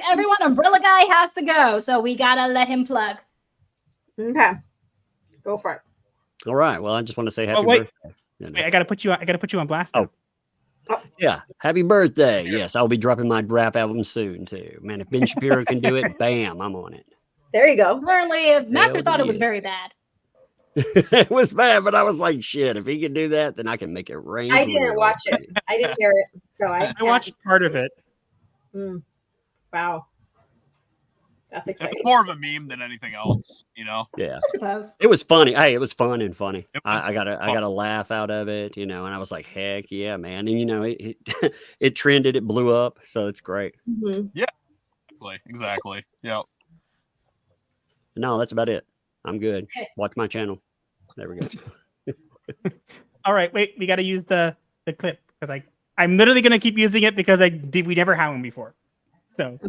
Everyone, Umbrella Guy has to go, so we gotta let him plug. Okay, go for it. All right. Well, I just want to say happy wait. birthday. Wait, I gotta put you on blast. Oh. Yeah, happy birthday. Yes, I'll be dropping my rap album soon, too. Man, if Ben Shapiro can do it, bam, I'm on it. There you go. Apparently, Master Hell thought it was yeah. very bad. It was bad, but I was like, shit, if he can do that, then I can make it rain. I didn't watch it. I didn't hear it. So I watched part of it. Wow. That's It's exciting. more of a meme than anything else, you know. Yeah, I suppose. it was funny. Hey, it was fun and funny. It was I got fun. a laugh out of it, you know, and I was like, heck yeah, man. And you know, it it trended, it blew up, so it's great. Yeah, exactly. Yeah. No, that's about it. I'm good. Watch my channel. There we go. All right, wait, we got to use the clip because I'm literally going to keep using it because we never had one before. So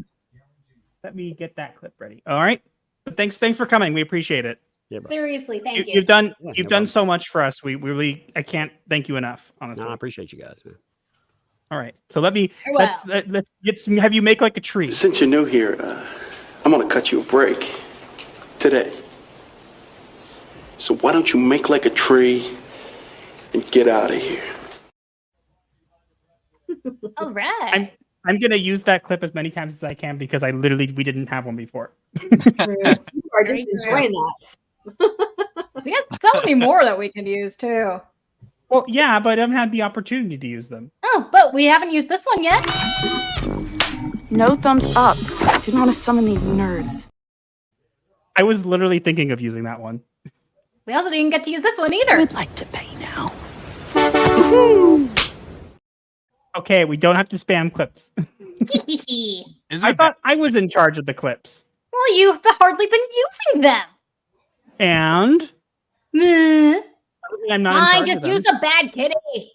let me get that clip ready. All right, but thanks for coming. We appreciate it. Yeah, bro. Seriously, thank you. You've done Yeah, you've no done problem. so much for us. We really I can't thank you enough. Honestly. No, I appreciate you guys, man. All right, so let's Farewell. have you make like a tree. Since you're new here, I'm gonna cut you a break today. So why don't you make like a tree and get out of here? All right. I'm gonna use that clip as many times as I can because we didn't have one before. People are just enjoying that. We got so many more that we can use too. Well, yeah, but I haven't had the opportunity to use them. Oh, but we haven't used this one yet. No thumbs up. Didn't want to summon these nerds. I was literally thinking of using that one. We also didn't get to use this one either. We'd like to pay now. Okay, we don't have to spam clips. I thought I was in charge of the clips. Well, you've hardly been using them. And I'm not in Fine, charge just of them. use the bad kitty.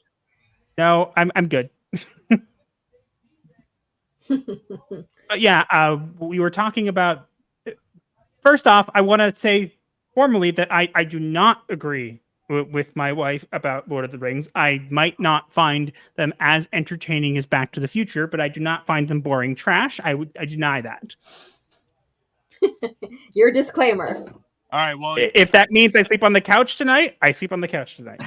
No, I'm good. But yeah, we were talking about. First off, I want to say formally that I do not agree with my wife about Lord of the Rings. I might not find them as entertaining as Back to the Future, but I do not find them boring trash. I deny that. Your disclaimer. All right. Well, If that means I sleep on the couch tonight, I sleep on the couch tonight.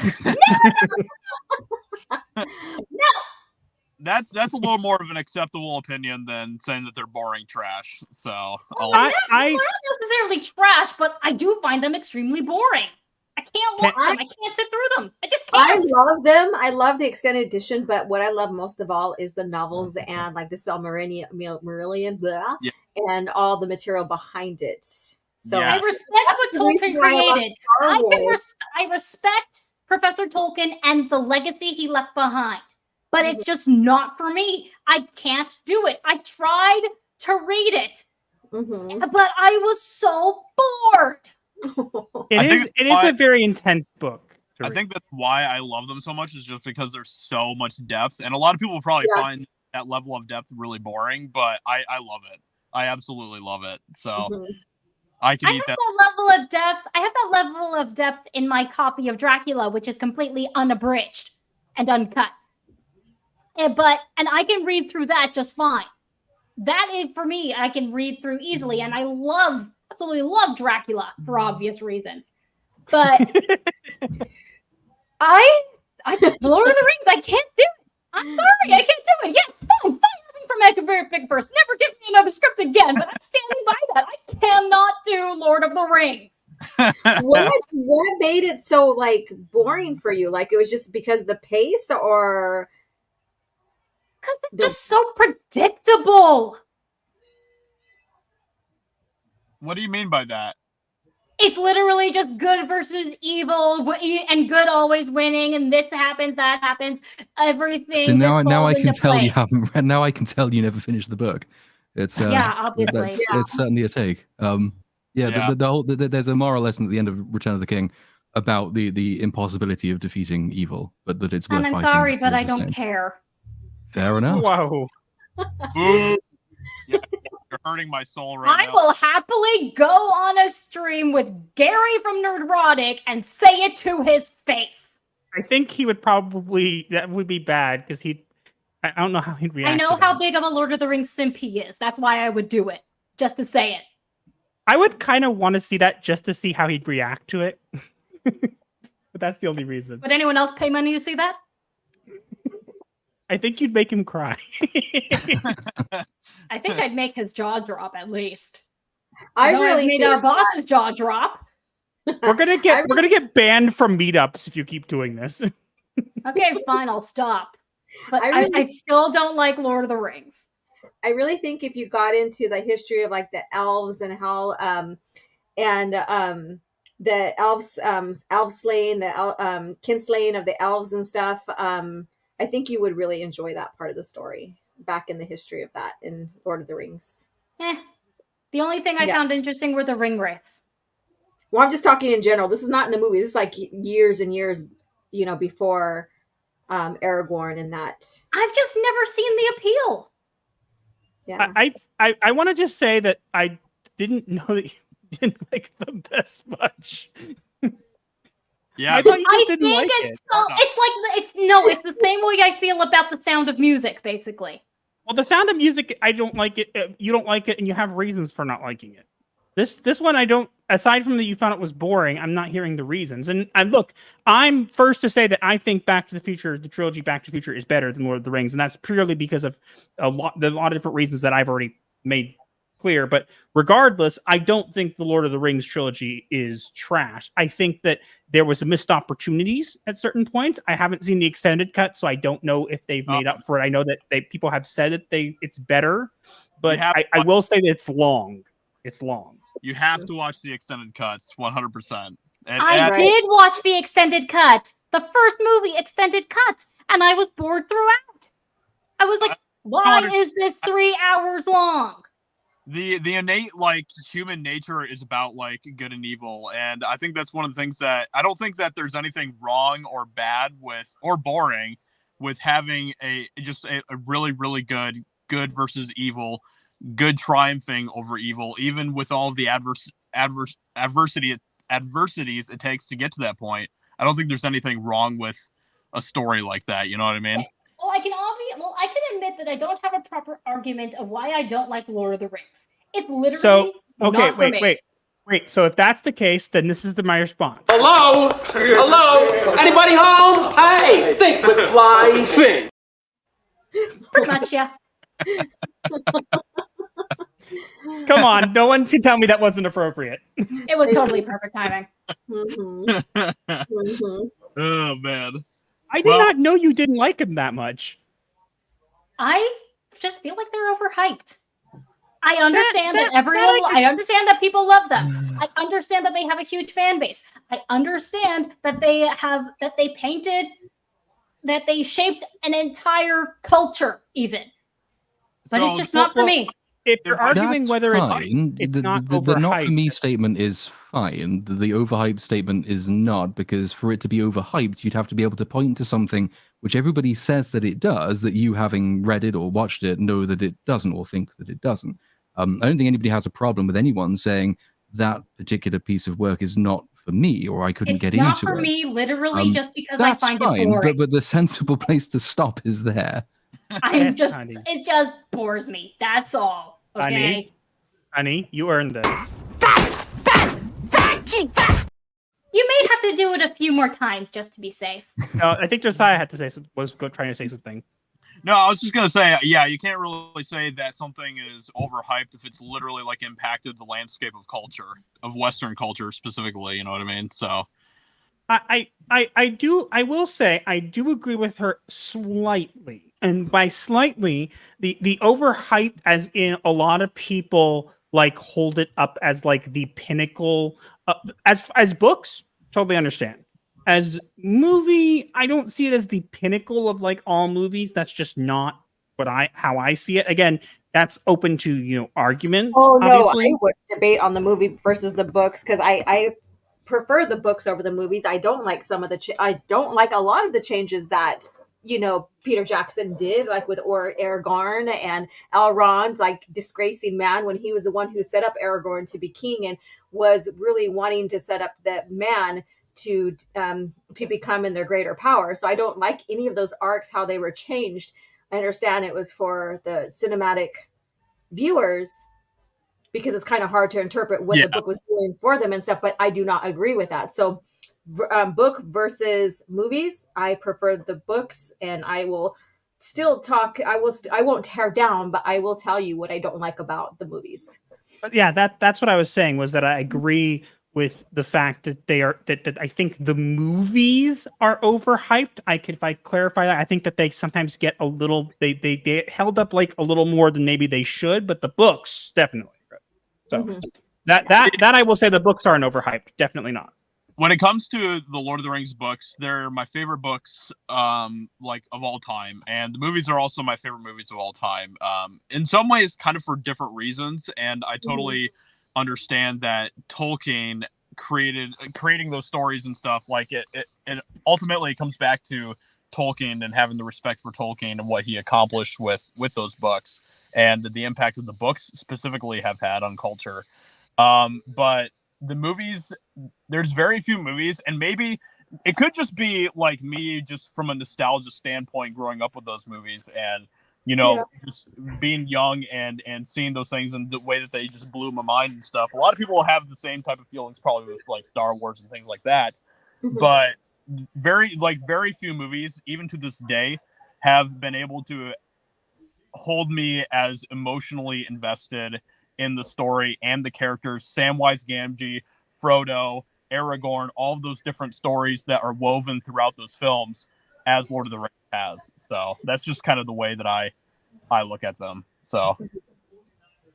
that's a little more of an acceptable opinion than saying that they're boring trash. So Well, they're not necessarily trash, but I do find them extremely boring. I can't watch them. I can't sit through them. I just I can't. love them. I love the extended edition, but what I love most of all is the novels and like the Silmarillion, blah, and all the material behind it. So I respect what the reason Tolkien why I love created. Star Wars. I respect Professor Tolkien and the legacy he left behind, but it's just not for me. I can't do it. I tried to read it, but I was so bored. It is a very intense book. I think that's why I love them so much, is just because there's so much depth, and a lot of people probably find that level of depth really boring, but I love it. I absolutely love it. So I can eat that. Level of depth. I have that level of depth in my copy of Dracula, which is completely unabridged and uncut. And I can read through that just fine. That is, for me, I can read through easily, and I absolutely love Dracula for obvious reasons. But Lord of the Rings, I can't do it. I'm sorry, I can't do it. Yes, fine, me for Make a Very Big Verse. Never give me another script again, but I'm standing by that. I cannot do Lord of the Rings. What made it so like boring for you? Like it was just because of the pace, or because it's just so predictable. What do you mean by that? It's literally just good versus evil, and good always winning, and this happens, that happens, everything. So now I falls can into tell you place. haven't read. Now I can tell you never finished the book. It's Yeah, obviously. it's certainly a take. There's a moral lesson at the end of Return of the King about the impossibility of defeating evil, but that it's worth And I'm fighting. sorry, but all I the don't same. care. Fair enough. Whoa. Boo. Yeah, you're hurting my soul right I now. will happily go on a stream with Gary from Nerdrotic and say it to his face. I think he would that would be bad because I don't know how he'd react. I know to how that. big of a Lord of the Rings simp he is. That's why I would do it, just to say it. I would kind of want to see that just to see how he'd react to it. But that's the only reason. Would anyone else pay money to see that? I think you'd make him cry. I think I'd make his jaw drop at least. I I've really made think our boss's jaw drop. We're gonna get banned from meetups if you keep doing this. Okay, fine, I'll stop. But I I still don't like Lord of the Rings. I really think if you got into the history of like the elves and how the elves elf slaying, the kinslaying of the elves and stuff, I think you would really enjoy that part of the story back in the history of that in Lord of the Rings. The only thing I found interesting were the ring wraiths. Well, I'm just talking in general. This is not in the movie. This is like years and years, before Aragorn and that. I've just never seen the appeal. Yeah. I want to just say that I didn't know that you didn't like them this much. Yeah, I thought you just I didn't think like it's it. it's the same way I feel about The Sound of Music, basically. Well, The Sound of Music, I don't like it. You don't like it, and you have reasons for not liking it. This one, I don't. Aside from that, you found it was boring. I'm not hearing the reasons. And look, I'm first to say that I think Back to the Future, the trilogy Back to the Future, is better than Lord of the Rings, and that's purely because of a lot of different reasons that I've already made clear. But regardless, I don't think the Lord of the Rings trilogy is trash. I think that there was missed opportunities at certain points. I haven't seen the extended cut, so I don't know if they've made up for it. I know that people have said that it's better, but I will say that it's long. It's long. You have to watch the extended cuts, 100%. I did watch the extended cut, the first movie extended cut, and I was bored throughout. I was like, why is this 3 hours long? The innate like human nature is about like good and evil, and I think that's one of the things that I don't think that there's anything wrong or bad with or boring with having a really really good versus evil, good triumphing over evil, even with all of the adversities it takes to get to that point. I don't think there's anything wrong with a story like that. You know what I mean? Well, I can admit that I don't have a proper argument of why I don't like Lord of the Rings. It's literally not for me. Wait. So if that's the case, then this is my response. Hello? Anybody home? Hey, think with fly, think. Pretty much, yeah. Come on, no one can tell me that wasn't appropriate. It was totally perfect timing. Oh man. I did not know you didn't like him that much. I just feel like they're overhyped. I understand I understand that people love them. I understand that they have a huge fan base. I understand that they shaped an entire culture, even. But it's just not for me. If you're arguing whether fine. it's the not not for me overhyped, statement is fine. The overhyped statement is not, because for it to be overhyped, you'd have to be able to point to something which everybody says that it does, that you, having read it or watched it, know that it doesn't or think that it doesn't. I don't think anybody has a problem with anyone saying that particular piece of work is not for me, or I couldn't get into it. It's not for me, literally, just because I find fine, it boring. but the sensible place to stop is there. It just bores me. That's all. Okay. Honey, you earned this. You may have to do it a few more times just to be safe. No, I think Josiah had to say trying to say something. No, I was just gonna say, yeah, you can't really say that something is overhyped if it's literally like impacted the landscape of culture, of Western culture specifically. You know what I mean? So, I will say I do agree with her slightly, and by slightly, the overhyped, as in a lot of people like hold it up as like the pinnacle. As books, totally understand. As movie, I don't see it as the pinnacle of like all movies. That's just not how I see it. Again, that's open to argument. Oh no, obviously. I would debate on the movie versus the books, because I prefer the books over the movies. I don't like I don't like a lot of the changes that Peter Jackson did, like with Aragorn and Elrond, like disgracing man when he was the one who set up Aragorn to be king and was really wanting to set up that man to become in their greater power. So I don't like any of those arcs, how they were changed. I understand it was for the cinematic viewers because it's kind of hard to interpret what the book was doing for them and stuff, but I do not agree with that. So book versus movies, I prefer the books, and I will still talk. I won't tear down, but I will tell you what I don't like about the movies. But yeah, that's what I was saying, was that I agree with the fact that they are that I think the movies are overhyped. If I clarify that, I think that they sometimes get a little they held up like a little more than maybe they should, but the books definitely. So that I will say the books aren't overhyped. Definitely not. When it comes to the Lord of the Rings books, they're my favorite books, like of all time, and the movies are also my favorite movies of all time. In some ways, kind of for different reasons, and I totally understand that Tolkien creating those stories and stuff. Like it ultimately comes back to Tolkien and having the respect for Tolkien and what he accomplished with those books and the impact that the books specifically have had on culture. But the movies, there's very few movies, and maybe it could just be like me just from a nostalgia standpoint growing up with those movies and just being young and seeing those things and the way that they just blew my mind and stuff. A lot of people have the same type of feelings probably with like Star Wars and things like that. But very few movies, even to this day, have been able to hold me as emotionally invested in the story and the characters. Samwise Gamgee, Frodo, Aragorn, all of those different stories that are woven throughout those films as Lord of the Rings has. So that's just kind of the way that I look at them. So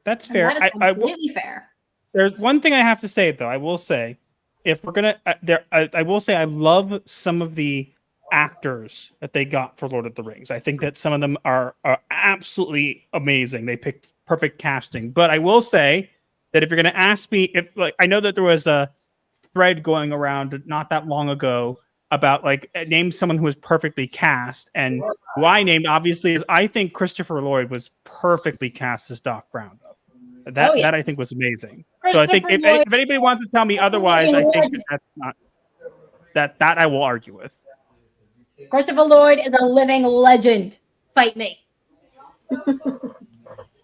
that's fair. And that is completely fair. There's one thing I have to say though. I will say, if we're gonna, I will say I love some of the actors that they got for Lord of the Rings. I think that some of them are absolutely amazing. They picked perfect casting. But I will say that if you're going to ask me, I know that there was a thread going around not that long ago about name someone who was perfectly cast, and who I named obviously is I think Christopher Lloyd was perfectly cast as Doc Brown. That I think was amazing. So I think if anybody wants to tell me otherwise, I think that's not that I will argue with. Christopher Lloyd is a living legend. Fight me.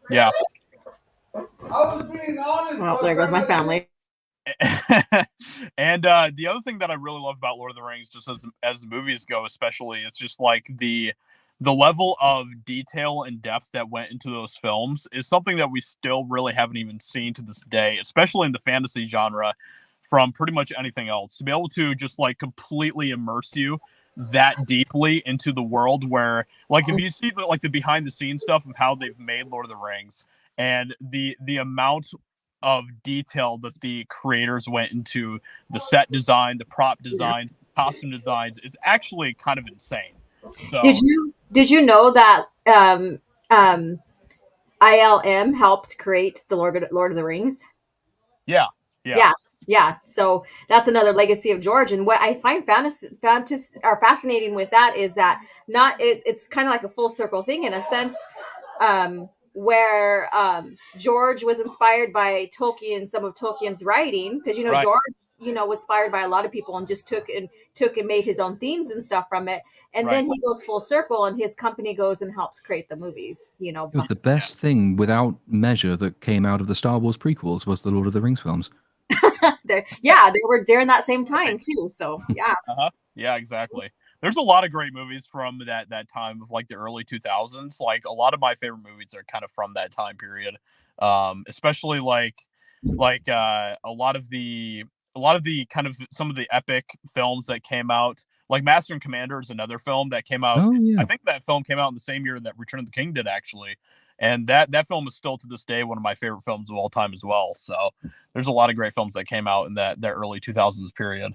Yeah. I was being honest. Well, there goes my family. And the other thing that I really love about Lord of the Rings, just as the movies go, especially, it's just like the level of detail and depth that went into those films is something that we still really haven't even seen to this day, especially in the fantasy genre, from pretty much anything else. To be able to just completely immerse you that deeply into the world, where if you see the behind the scenes stuff of how they've made Lord of the Rings and the amount of detail that the creators went into the set design, the prop design, costume designs is actually kind of insane. So did you know that ILM helped create the Lord of the Rings? Yeah. So that's another legacy of George. And what I find fascinating with that is that it's kind of like a full circle thing in a sense, where George was inspired by Tolkien, some of Tolkien's writing, because George was inspired by a lot of people and just took and made his own themes and stuff from it. And then he goes full circle and his company goes and helps create the movies. It was the best thing without measure that came out of the Star Wars prequels was the Lord of the Rings films. They were during that same time too. So yeah, exactly. There's a lot of great movies from that time of the early 2000s. A lot of my favorite movies are kind of from that time period, especially a lot of the kind of some of the epic films that came out. Master and Commander is another film that came out. Oh, yeah. I think that film came out in the same year that Return of the King did, actually. And that film is still to this day one of my favorite films of all time as well. So there's a lot of great films that came out in that early 2000s period.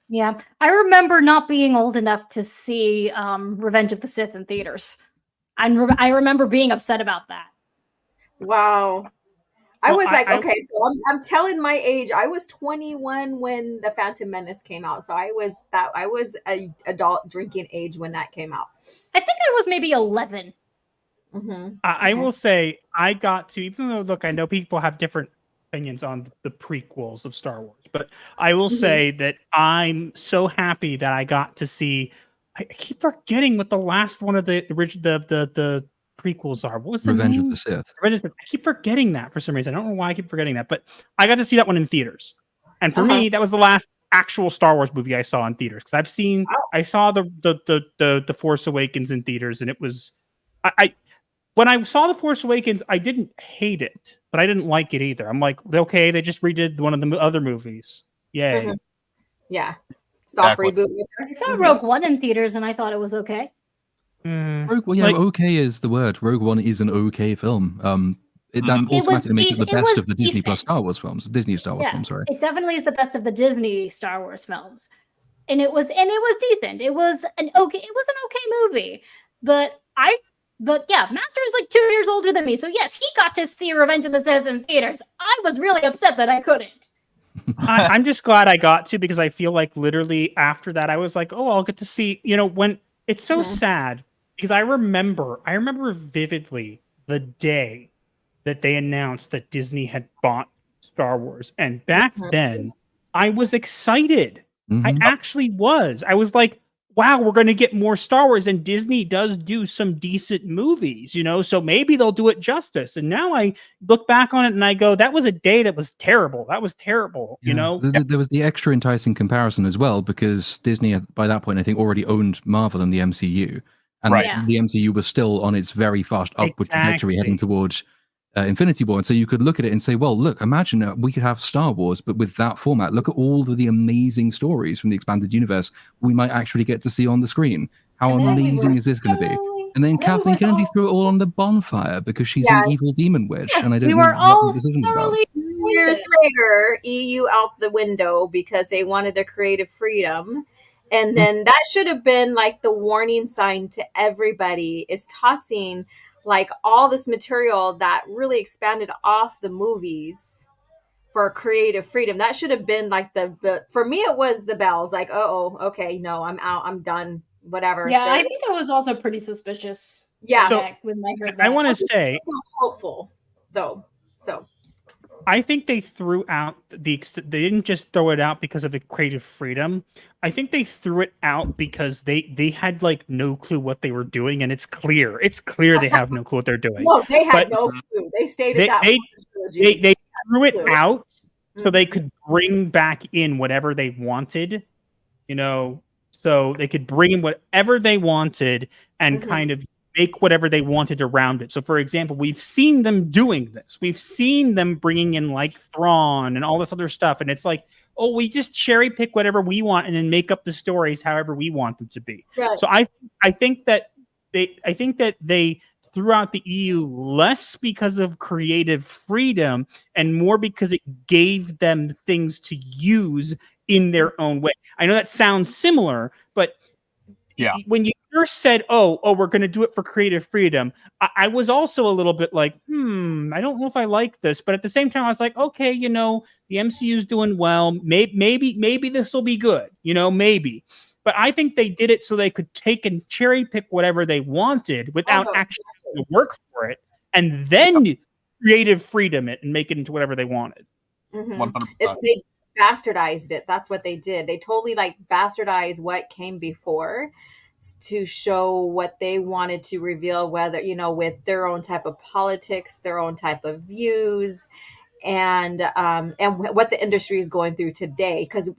Yeah, I remember not being old enough to see Revenge of the Sith in theaters. I remember being upset about that. Wow. I was okay, so I'm telling my age. I was 21 when The Phantom Menace came out. So I was a adult drinking age when that came out. I think I was maybe 11. I will say I got to, even though, look, I know people have different opinions on the prequels of Star Wars, but I will say that I'm so happy that I got to see. I keep forgetting what the last one of the original the prequels are. What was the Revenge name? of the Sith. Revenge of the Sith. I keep forgetting that for some reason. I don't know why I keep forgetting that, but I got to see that one in theaters, and for me, that was the last actual Star Wars movie I saw in theaters, because I saw the Force Awakens in theaters, and it was when I saw The Force Awakens, I didn't hate it, but I didn't like it either. I'm like, okay, they just redid one of the other movies. Yay. Mhm. Yeah. Stop reboot. I saw Rogue One in theaters and I thought it was okay. Rogue One, yeah, okay is the word. Rogue One is an okay film. That It was automatically makes it the decent. It best was of the Disney plus decent. Star Wars films. Disney Star Wars films, Yes, sorry. it definitely is the best of the Disney Star Wars films, and it was decent. It was an okay movie, but yeah, Master is like 2 years older than me, so yes, he got to see Revenge of the Sith in theaters. I was really upset that I couldn't. I'm just glad I got to, because I feel like literally after that I was like, oh, I'll get to see, when it's so sad, because I remember vividly the day that they announced that Disney had bought Star Wars, and back then I was excited. I actually was. I was like, wow, we're going to get more Star Wars, and Disney does do some decent movies, so maybe they'll do it justice. And now I look back on it and I go, that was a day that was terrible. That was terrible, There was the extra enticing comparison as well, because Disney, by that point, I think, already owned Marvel and the MCU. And the MCU was still on its very fast upward trajectory heading towards Infinity War. And so you could look at it and say, well, look, imagine we could have Star Wars, but with that format. Look at all of the amazing stories from the expanded universe we might actually get to see on the screen. How amazing is this going to be? And then Kathleen Kennedy threw it all on the bonfire because she's an evil demon witch. And I don't know what the decision was about. Years later, EU out the window because they wanted their creative freedom. And then that should have been like the warning sign to everybody, is tossing like all this material that really expanded off the movies for creative freedom. That should have been like the for me, it was the bells, like, okay, no, I'm out, I'm done, whatever. Yeah, I think I was also pretty suspicious. Yeah. So, when I heard that. I want to say, hopeful though. So I think they threw out they didn't just throw it out because of the creative freedom. I think they threw it out because they had like no clue what they were doing, and it's clear they have no clue what they're doing. No, they had no clue. They stated they threw it out so they could bring back in whatever they wanted, so they could bring in whatever they wanted and kind of make whatever they wanted around it. So, for example, we've seen them doing this. We've seen them bringing in like Thrawn and all this other stuff. And it's like, oh, we just cherry pick whatever we want and then make up the stories however we want them to be. Right. So I think that they threw out the EU less because of creative freedom and more because it gave them things to use in their own way. I know that sounds similar, but when you first said, oh, we're going to do it for creative freedom, I was also a little bit like, I don't know if I like this. But at the same time, I was like, okay, the MCU's doing well. Maybe this will be good, maybe. But I think they did it so they could take and cherry pick whatever they wanted without actually having to work for it, and then creative freedom it and make it into whatever they wanted. They bastardized it. That's what they did. They totally like bastardized what came before to show what they wanted to reveal, whether with their own type of politics, their own type of views, and what the industry is going through today. Because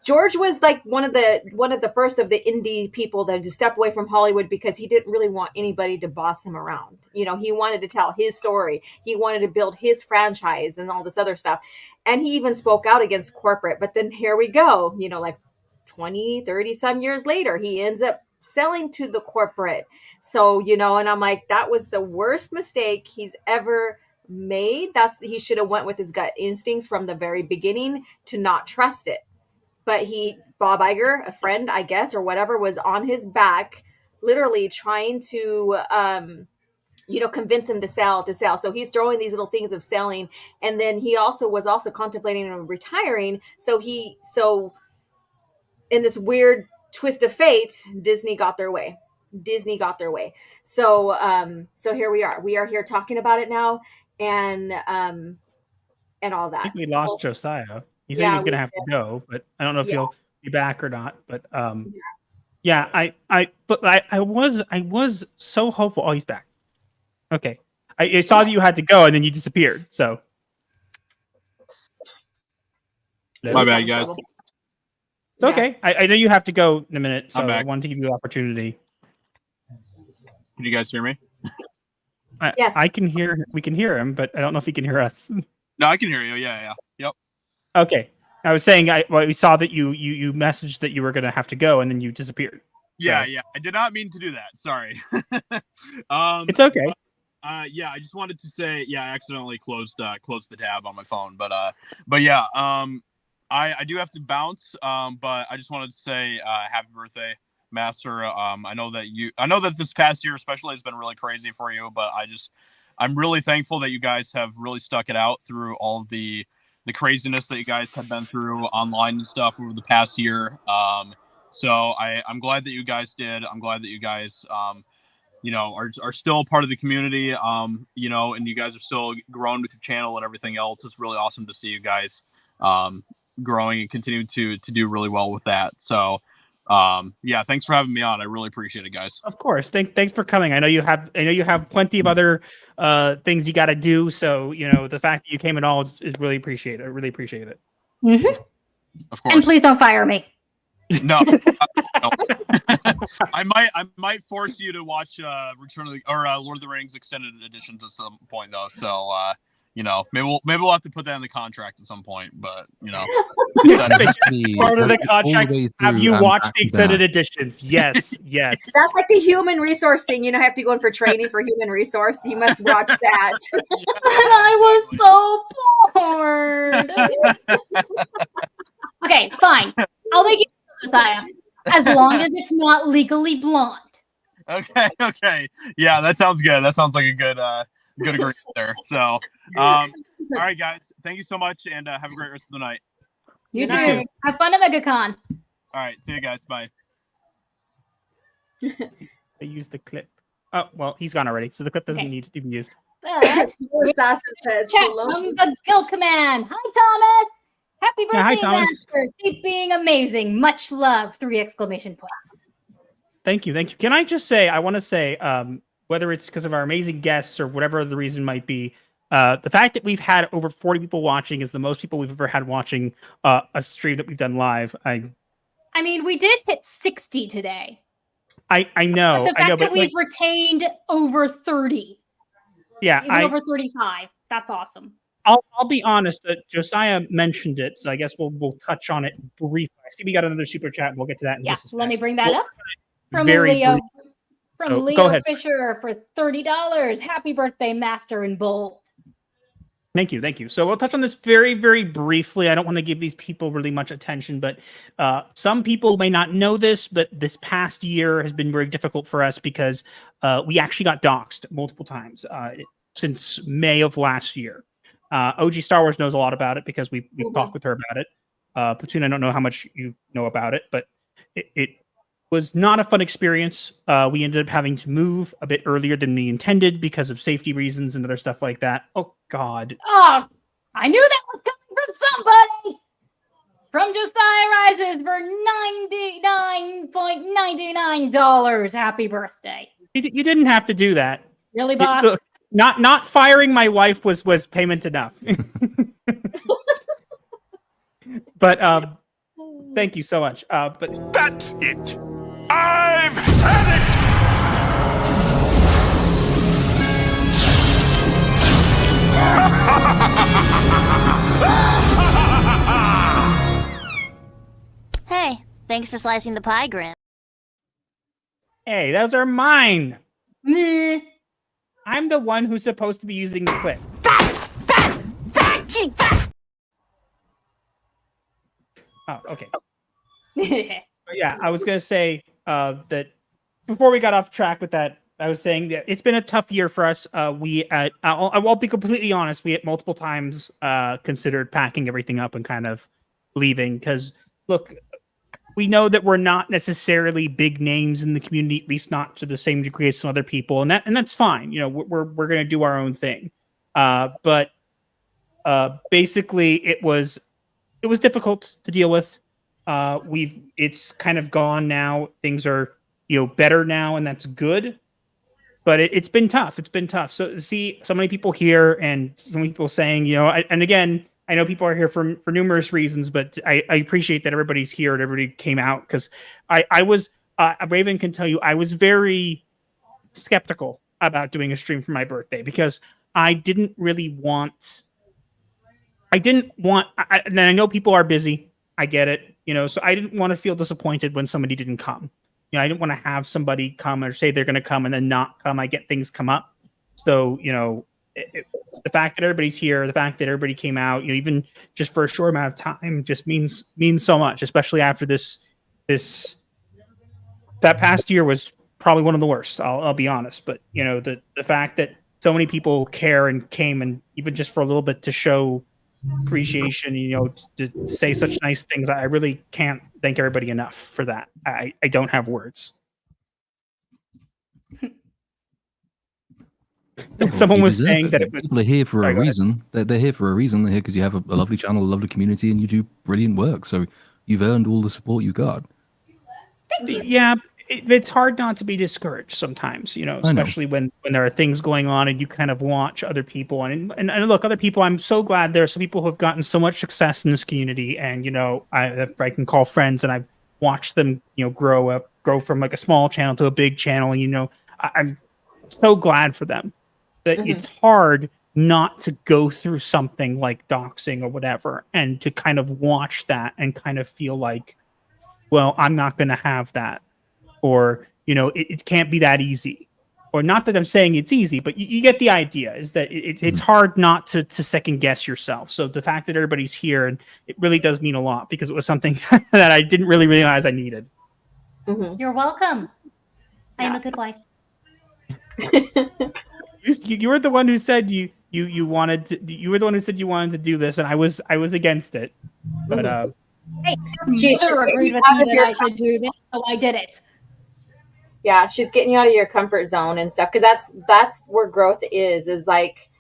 George was like one of the first of the indie people that just step away from Hollywood because he didn't really want anybody to boss him around. He wanted to tell his story. He wanted to build his franchise and all this other stuff. And he even spoke out against corporate. But then here we go, like 20, 30 some years later, he ends up selling to the corporate. So, and I'm like, that was the worst mistake he's ever made. He should have went with his gut instincts from the very beginning to not trust it. But Bob Iger, a friend, I guess, or whatever, was on his back, literally trying to, convince him to sell. So he's throwing these little things of selling. And then he was contemplating retiring. So in this weird twist of fate, Disney got their way. So here we are. We are here talking about it now. And all that. I think we lost Josiah. He said he was going to have to go, but I don't know if he'll be back or not. But I was so hopeful. Oh, he's back. Okay, I saw that you had to go, and then you disappeared. So my bad, guys. It's okay. I know you have to go in a minute, so I wanted to give you the opportunity. Can you guys hear me? Yes, I can hear. We can hear him, but I don't know if he can hear us. No, I can hear you. Yeah. Yep. Okay. I was saying, we saw that you messaged that you were going to have to go, and then you disappeared. Yeah, So. yeah. I did not mean to do that. Sorry. It's okay. Yeah, I just wanted to say, I accidentally closed the tab on my phone, but yeah, I do have to bounce. But I just wanted to say, happy birthday, Master. I know that this past year especially has been really crazy for you, but I'm really thankful that you guys have really stuck it out through all of the craziness that you guys have been through online and stuff over the past year. So I'm glad that you guys did. I'm glad that you guys, are still part of the community, and you guys are still growing with your channel and everything else. It's really awesome to see you guys growing and continuing to do really well with that. So, thanks for having me on. I really appreciate it, guys. Of course. Thanks for coming. I know you have plenty of other things you got to do. So, the fact that you came at all is really appreciated. I really appreciate it. Mm-hmm. Of course. And please don't fire me. No. I might force you to watch Return of the Lord of the Rings extended editions at some point though. So maybe we'll have to put that in the contract at some point. But part of the contract. Have you watched the extended editions? Yes, yes. That's like the human resource thing. You have to go in for training for human resource. You must watch that. And I was so bored. Okay, fine. I'll make it Josiah, as long as it's not legally blonde. Okay. Yeah, that sounds good. That sounds like a good agreement there. So, all right, guys. Thank you so much, and have a great rest of the night. You too. Have fun at MegaCon. All right. See you guys. Bye. So use the clip. Oh, well, he's gone already, so the clip doesn't need to be used. Chat from the Guild Command. Hi, Thomas. Happy birthday, hi, Thomas. Master. Keep being amazing. Much love. 3 exclamation points. Thank you. Can I just say, I want to say, whether it's because of our amazing guests or whatever the reason might be, the fact that we've had over 40 people watching is the most people we've ever had watching a stream that we've done live. I mean, we did hit 60 today. I know. But the fact that we've retained over 30. Yeah. Even over 35. That's awesome. I'll be honest that Josiah mentioned it, so I guess we'll touch on it briefly. I see we got another super chat. We'll get to that in just a second. Let me bring that up. From very Leo. brief. From Leo Fisher for $30. Happy birthday, Master in bold. Thank you. So we'll touch on this very, very briefly. I don't want to give these people really much attention, but some people may not know this, but this past year has been very difficult for us because we actually got doxxed multiple times since May of last year. OG Star Wars knows a lot about it because we talked with her about it. Platoon, I don't know how much you know about it, but it was not a fun experience. We ended up having to move a bit earlier than we intended because of safety reasons and other stuff like that. Oh, God. Oh, I knew that was coming from somebody. From Josiah Rises for $99.99. Happy birthday. You didn't have to do that. Really, boss? Look, not firing my wife was payment enough. But thank you so much. But that's it. I've had it. Hey, thanks for slicing the pie, Grim. Hey, those are mine. I'm the one who's supposed to be using the clip. Oh, okay. Yeah, I was gonna say that before we got off track with that, I was saying that it's been a tough year for us. I will be completely honest. We at multiple times considered packing everything up and kind of leaving because, look, we know that we're not necessarily big names in the community, at least not to the same degree as some other people, and that's fine. We're gonna do our own thing. But basically, it was difficult to deal with. It's kind of gone now. Things are better now, and that's good. But it's been tough. It's been tough. So see so many people here and so many people saying, and again, I know people are here for numerous reasons, but I appreciate that everybody's here and everybody came out because I was Raven can tell you I was very skeptical about doing a stream for my birthday because I didn't really want I didn't want, and I know people are busy. I get it, so I didn't want to feel disappointed when somebody didn't come. I didn't want to have somebody come or say they're going to come and then not come. I get things come up. So, the fact that everybody's here, the fact that everybody came out, even just for a short amount of time just means so much, especially after that past year was probably one of the worst. I'll be honest, but the fact that so many people care and came, and even just for a little bit to show appreciation, to say such nice things, I really can't thank everybody enough for that. I don't have words. Someone was saying that it was, people are here for a reason. They're here for a reason. They're here because you have a lovely channel, a lovely community, and you do brilliant work. So you've earned all the support you got. Yeah, it's hard not to be discouraged sometimes, especially when there are things going on and you kind of watch other people and look, other people. I'm so glad there are some people who have gotten so much success in this community, and I can call friends, and I've watched them grow from like a small channel to a big channel, and I'm so glad for them. That it's hard not to go through something like doxing or whatever, and to kind of watch that and kind of feel like, well, I'm not going to have that, or it can't be that easy, or not that I'm saying it's easy, but you get the idea. Is that it's hard not to second guess yourself. So the fact that everybody's here, and it really does mean a lot, because it was something that I didn't really realize I needed. You're welcome. I am a good wife. You were the one who said you wanted to. You were the one who said you wanted to do this, and I was against it. But hey, She's agreed with me that I should do this, so I did it. Yeah, she's getting you out of your comfort zone and stuff, because that's where growth is like,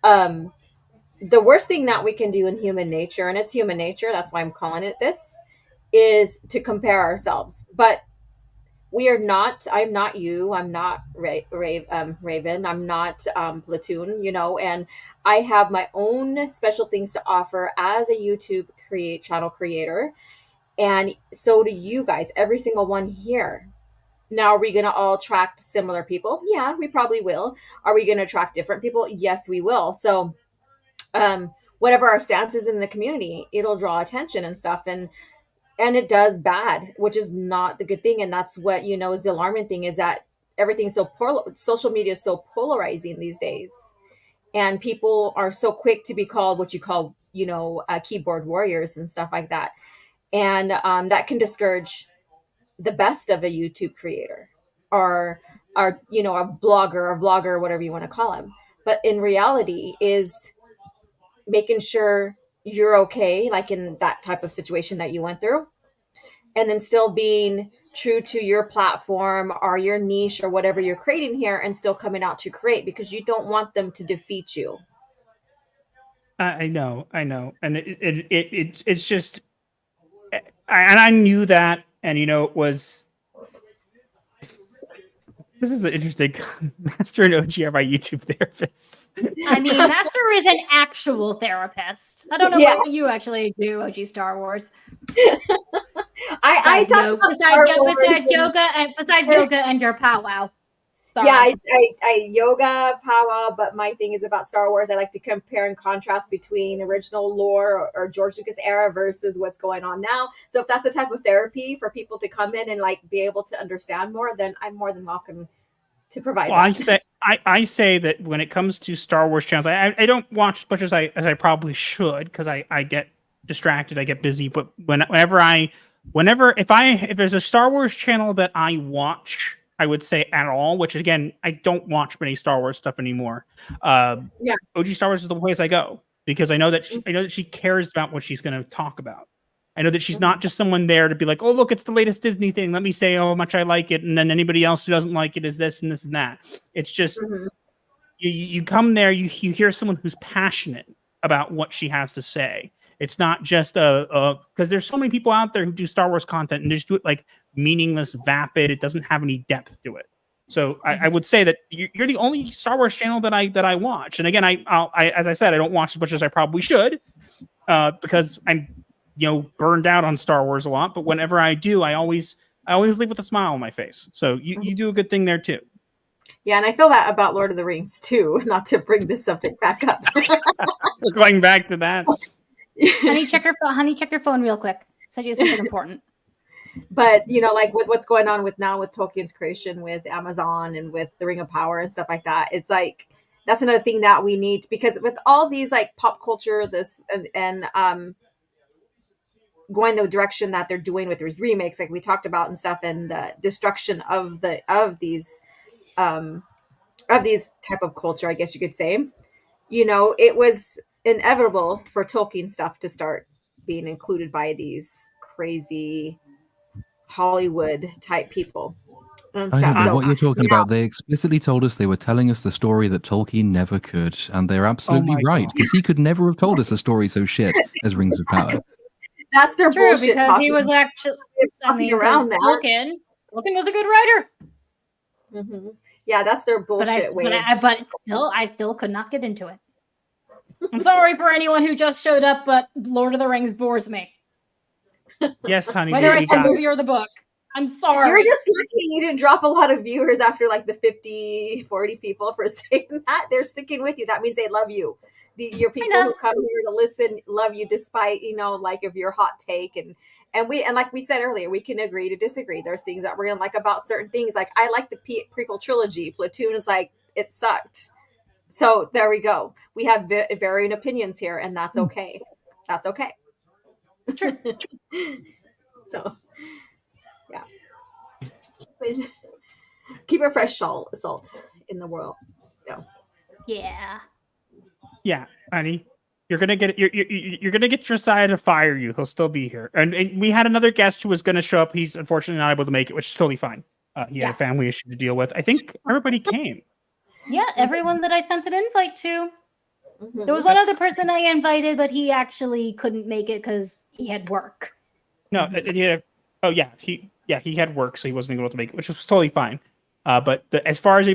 the worst thing that we can do in human nature, and it's human nature. That's why I'm calling it this, is to compare ourselves, but. We are not. I'm not you. I'm not Raven. I'm not Platoon. And I have my own special things to offer as a YouTube channel creator, and so do you guys. Every single one here. Now, are we going to all attract similar people? Yeah, we probably will. Are we going to attract different people? Yes, we will. So, whatever our stance is in the community, it'll draw attention and stuff, and it does bad, which is not the good thing. And that's what, is the alarming thing, is that everything's social media is so polarizing these days. And people are so quick to be called what you call, keyboard warriors and stuff like that. And that can discourage the best of a YouTube creator or a blogger or vlogger, whatever you want to call him. But in reality is making sure you're okay, like in that type of situation that you went through, and then still being true to your platform or your niche or whatever you're creating here, and still coming out to create, because you don't want them to defeat you. I know, and it's just, and I knew that, and it was. This is an interesting. Master and OG are my YouTube therapists. I mean, Master is an actual therapist. I don't know what you actually do, OG Star Wars. I talk about besides yoga and your powwow. Sorry. Yeah, I yoga, powwow, but my thing is about Star Wars. I like to compare and contrast between original lore or George Lucas era versus what's going on now. So if that's a type of therapy for people to come in and like be able to understand more, then I'm more than welcome to provide. Well, I say that when it comes to Star Wars channels, I don't watch as much as I probably should, because I get distracted, I get busy. But if there's a Star Wars channel that I watch, I would say at all, which again, I don't watch many Star Wars stuff anymore. OG Star Wars is the place I go, because I know that she cares about what she's going to talk about. I know that she's not just someone there to be like, oh, look, it's the latest Disney thing, let me say how much I like it, and then anybody else who doesn't like it is this and this and that. It's just you come there, you hear someone who's passionate about what she has to say. It's not just because there's so many people out there who do Star Wars content and just do it like meaningless, vapid. It doesn't have any depth to it. So I would say that you're the only Star Wars channel that I watch. And again, I as I said, I don't watch as much as I probably should, because I'm burned out on Star Wars a lot. But whenever I do, I always leave with a smile on my face. So you do a good thing there too. Yeah, and I feel that about Lord of the Rings too. Not to bring this subject back up. We're going back to that. Honey, check your phone real quick. Send you something important. But like with what's going on with Tolkien's creation with Amazon and with the Ring of Power and stuff like that, it's like that's another thing that we need, because with all these like pop culture, this and going the direction that they're doing with these remakes, like we talked about and stuff, and the destruction of these type of culture, I guess you could say, it was inevitable for Tolkien stuff to start being included by these crazy Hollywood type people and I stuff. don't know So what you're talking now- about. They explicitly told us they were telling us the story that Tolkien never could, and they're absolutely my right, God. because he could never have told us a story so shit as Rings of Power. That's their True, bullshit because talking. he was actually talking around that. Tolkien was a good writer. Mm-hmm. Yeah, that's their bullshit ways. I still could not get into it. I'm sorry for anyone who just showed up, but Lord of the Rings bores me. Yes, honey. Whether we it's the got it. movie or the book. I'm sorry. You're just lucky you didn't drop a lot of viewers after like the 50, 40 people for saying that. They're sticking with you. That means they love you. Your people who come here to listen love you despite, like of your hot take. And like we said earlier, we can agree to disagree. There's things that we're going to like about certain things. Like I like the prequel trilogy. Platoon is like, it sucked. So there we go. We have varying opinions here, and that's okay. That's okay. Sure. So, yeah. Keep a fresh salt in the world. Yeah. Yeah, honey. You're gonna get you're gonna get Josiah to fire you. He'll still be here. And we had another guest who was gonna show up. He's unfortunately not able to make it, which is totally fine. He had a family issue to deal with. I think everybody came. Yeah, everyone that I sent an invite to. There was one other person I invited, but he actually couldn't make it because he had work. No, he had work, so he wasn't able to make it, which was totally fine. But as far as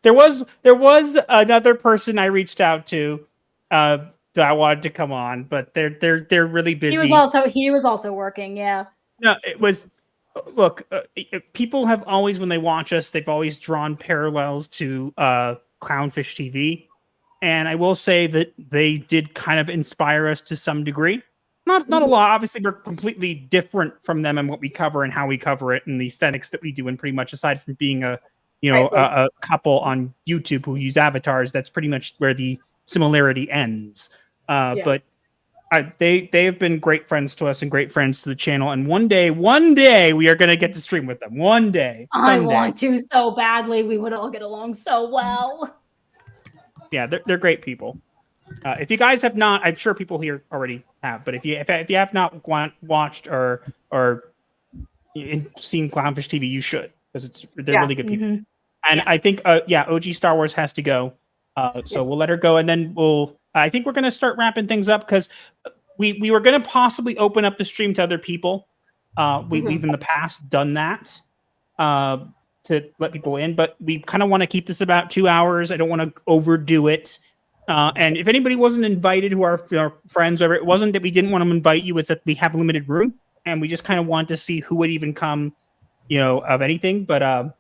there was another person I reached out to that I wanted to come on, but they're really busy. He was also working. Yeah. No, it was. Look, people have always, when they watch us, they've always drawn parallels to Clownfish TV, and I will say that they did kind of inspire us to some degree. Not a lot. Obviously, we're completely different from them in what we cover and how we cover it, and the aesthetics that we do. And pretty much, aside from being a couple on YouTube who use avatars, that's pretty much where the similarity ends. But they have been great friends to us and great friends to the channel. And one day we are going to get to stream with them. One day, I someday. want to so badly. We would all get along so well. Yeah, they're great people. If you guys have not, I'm sure people here already have, but if you have not watched or seen Clownfish TV, you should, because they're really good people. Mm-hmm. And I think OG Star Wars has to go, so we'll let her go, and then I think we're gonna start wrapping things up, because we were gonna possibly open up the stream to other people. We've in the past done that to let people in, but we kind of want to keep this about 2 hours. I don't want to overdo it. And if anybody wasn't invited who are friends, whatever, it wasn't that we didn't want to invite you, it's that we have limited room, and we just kind of want to see who would even come, of anything. But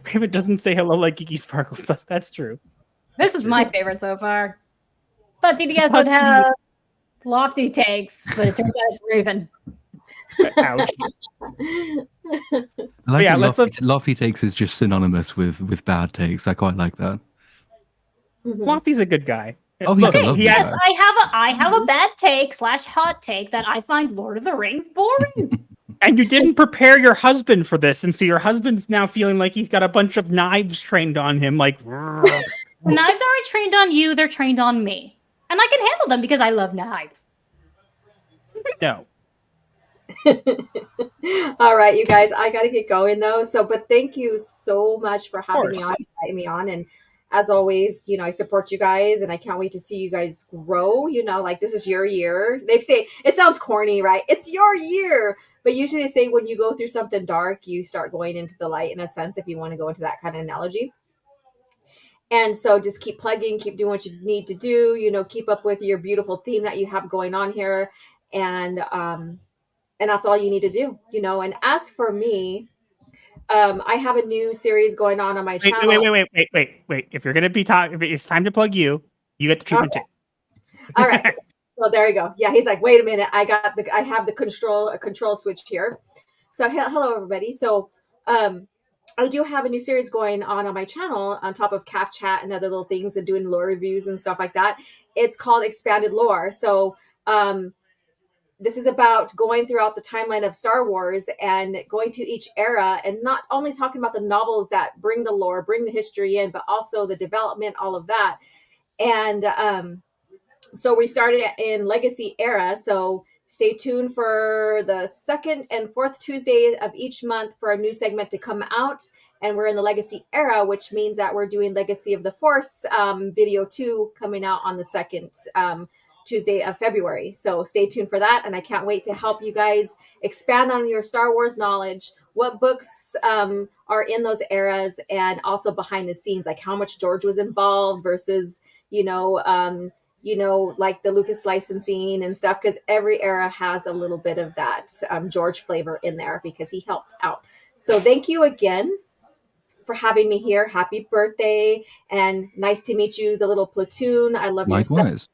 Raven doesn't say hello like Geeky Sparkles does. That's true. This is my favorite so far. But TDS would have lofty takes, but it turns out it's Raven. Ouch. I like lofty takes is just synonymous with bad takes. I quite like that. Lofty's a good guy. Oh, he's a lovely guy. I have a bad take / hot take that I find Lord of the Rings boring. And you didn't prepare your husband for this, and so your husband's now feeling like he's got a bunch of knives trained on him, like. The knives aren't trained on you; they're trained on me, and I can handle them because I love knives. No. All right, you guys, I gotta get going though. But thank you so much for having me on, inviting me on, and as always, I support you guys, and I can't wait to see you guys grow. Like this is your year. They say it sounds corny, right? It's your year, but usually they say when you go through something dark, you start going into the light, in a sense, if you want to go into that kind of analogy. And so just keep plugging, keep doing what you need to do. Keep up with your beautiful theme that you have going on here, and that's all you need to do. And as for me, I have a new series going on my channel. Wait. If you're gonna be if it's time to plug you, you get the treatment too. All right. So there you go. Yeah, he's like, wait a minute, I have the control switch here. So hello everybody. So I do have a new series going on my channel on top of Calf Chat and other little things and doing lore reviews and stuff like that. It's called Expanded Lore. So this is about going throughout the timeline of Star Wars and going to each era and not only talking about the novels that bring the lore, bring the history in, but also the development, all of that. And so we started in Legacy Era. So stay tuned for the 2nd and 4th Tuesday of each month for a new segment to come out. And we're in the Legacy Era, which means that we're doing Legacy of the Force video 2 coming out on the 2nd Tuesday of February. So stay tuned for that. And I can't wait to help you guys expand on your Star Wars knowledge, what books are in those eras, and also behind the scenes, like how much George was involved versus, like the Lucas licensing and stuff, because every era has a little bit of that George flavor in there because he helped out. So thank you again for having me here. Happy birthday, and nice to meet you, the little platoon. I love your Likewise.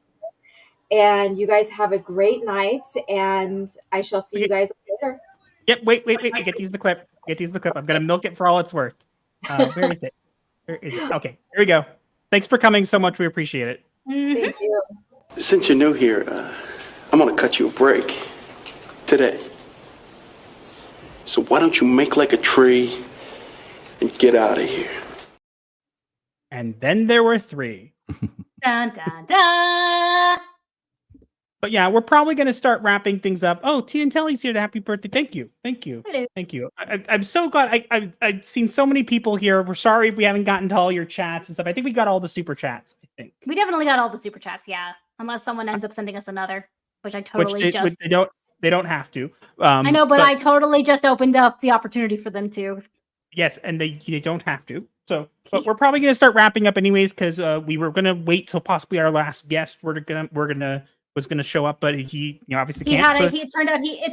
and you guys have a great night, and I shall see you guys later. Yep. Wait. Get to use the clip. I'm gonna milk it for all it's worth. Where is it? Okay, here we go. Thanks for coming so much. We appreciate it. Thank you. Since you're new here, I'm gonna cut you a break today. So why don't you make like a tree and get out of here? And then there were 3. Dun, dun, dun. But yeah, we're probably going to start wrapping things up. Oh, T and Telly's here. Happy birthday. Thank you. Hello. Thank you. I'm so glad. I've seen so many people here. We're sorry if we haven't gotten to all your chats and stuff. I think we got all the super chats, I think. We definitely got all the super chats, yeah. Unless someone ends up sending us another, which I totally they don't have to. I know, but I totally just opened up the opportunity for them to. Yes, and they don't have to. So, but we're probably going to start wrapping up anyways, because we were going to wait till possibly our last guest was going to show up, but he obviously can't. It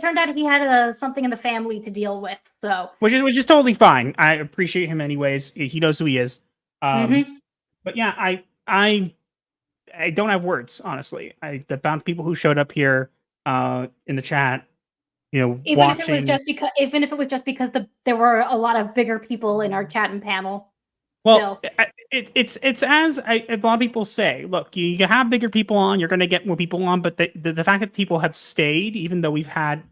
turned out he had something in the family to deal with. So which is totally fine. I appreciate him anyways. He knows who he is. But yeah, I don't have words, honestly. The amount of people who showed up here in the chat, even if it was just because there were a lot of bigger people in our chat and panel. Well, it's as a lot of people say. Look, you have bigger people on, you're going to get more people on, but the fact that people have stayed, even though we've had,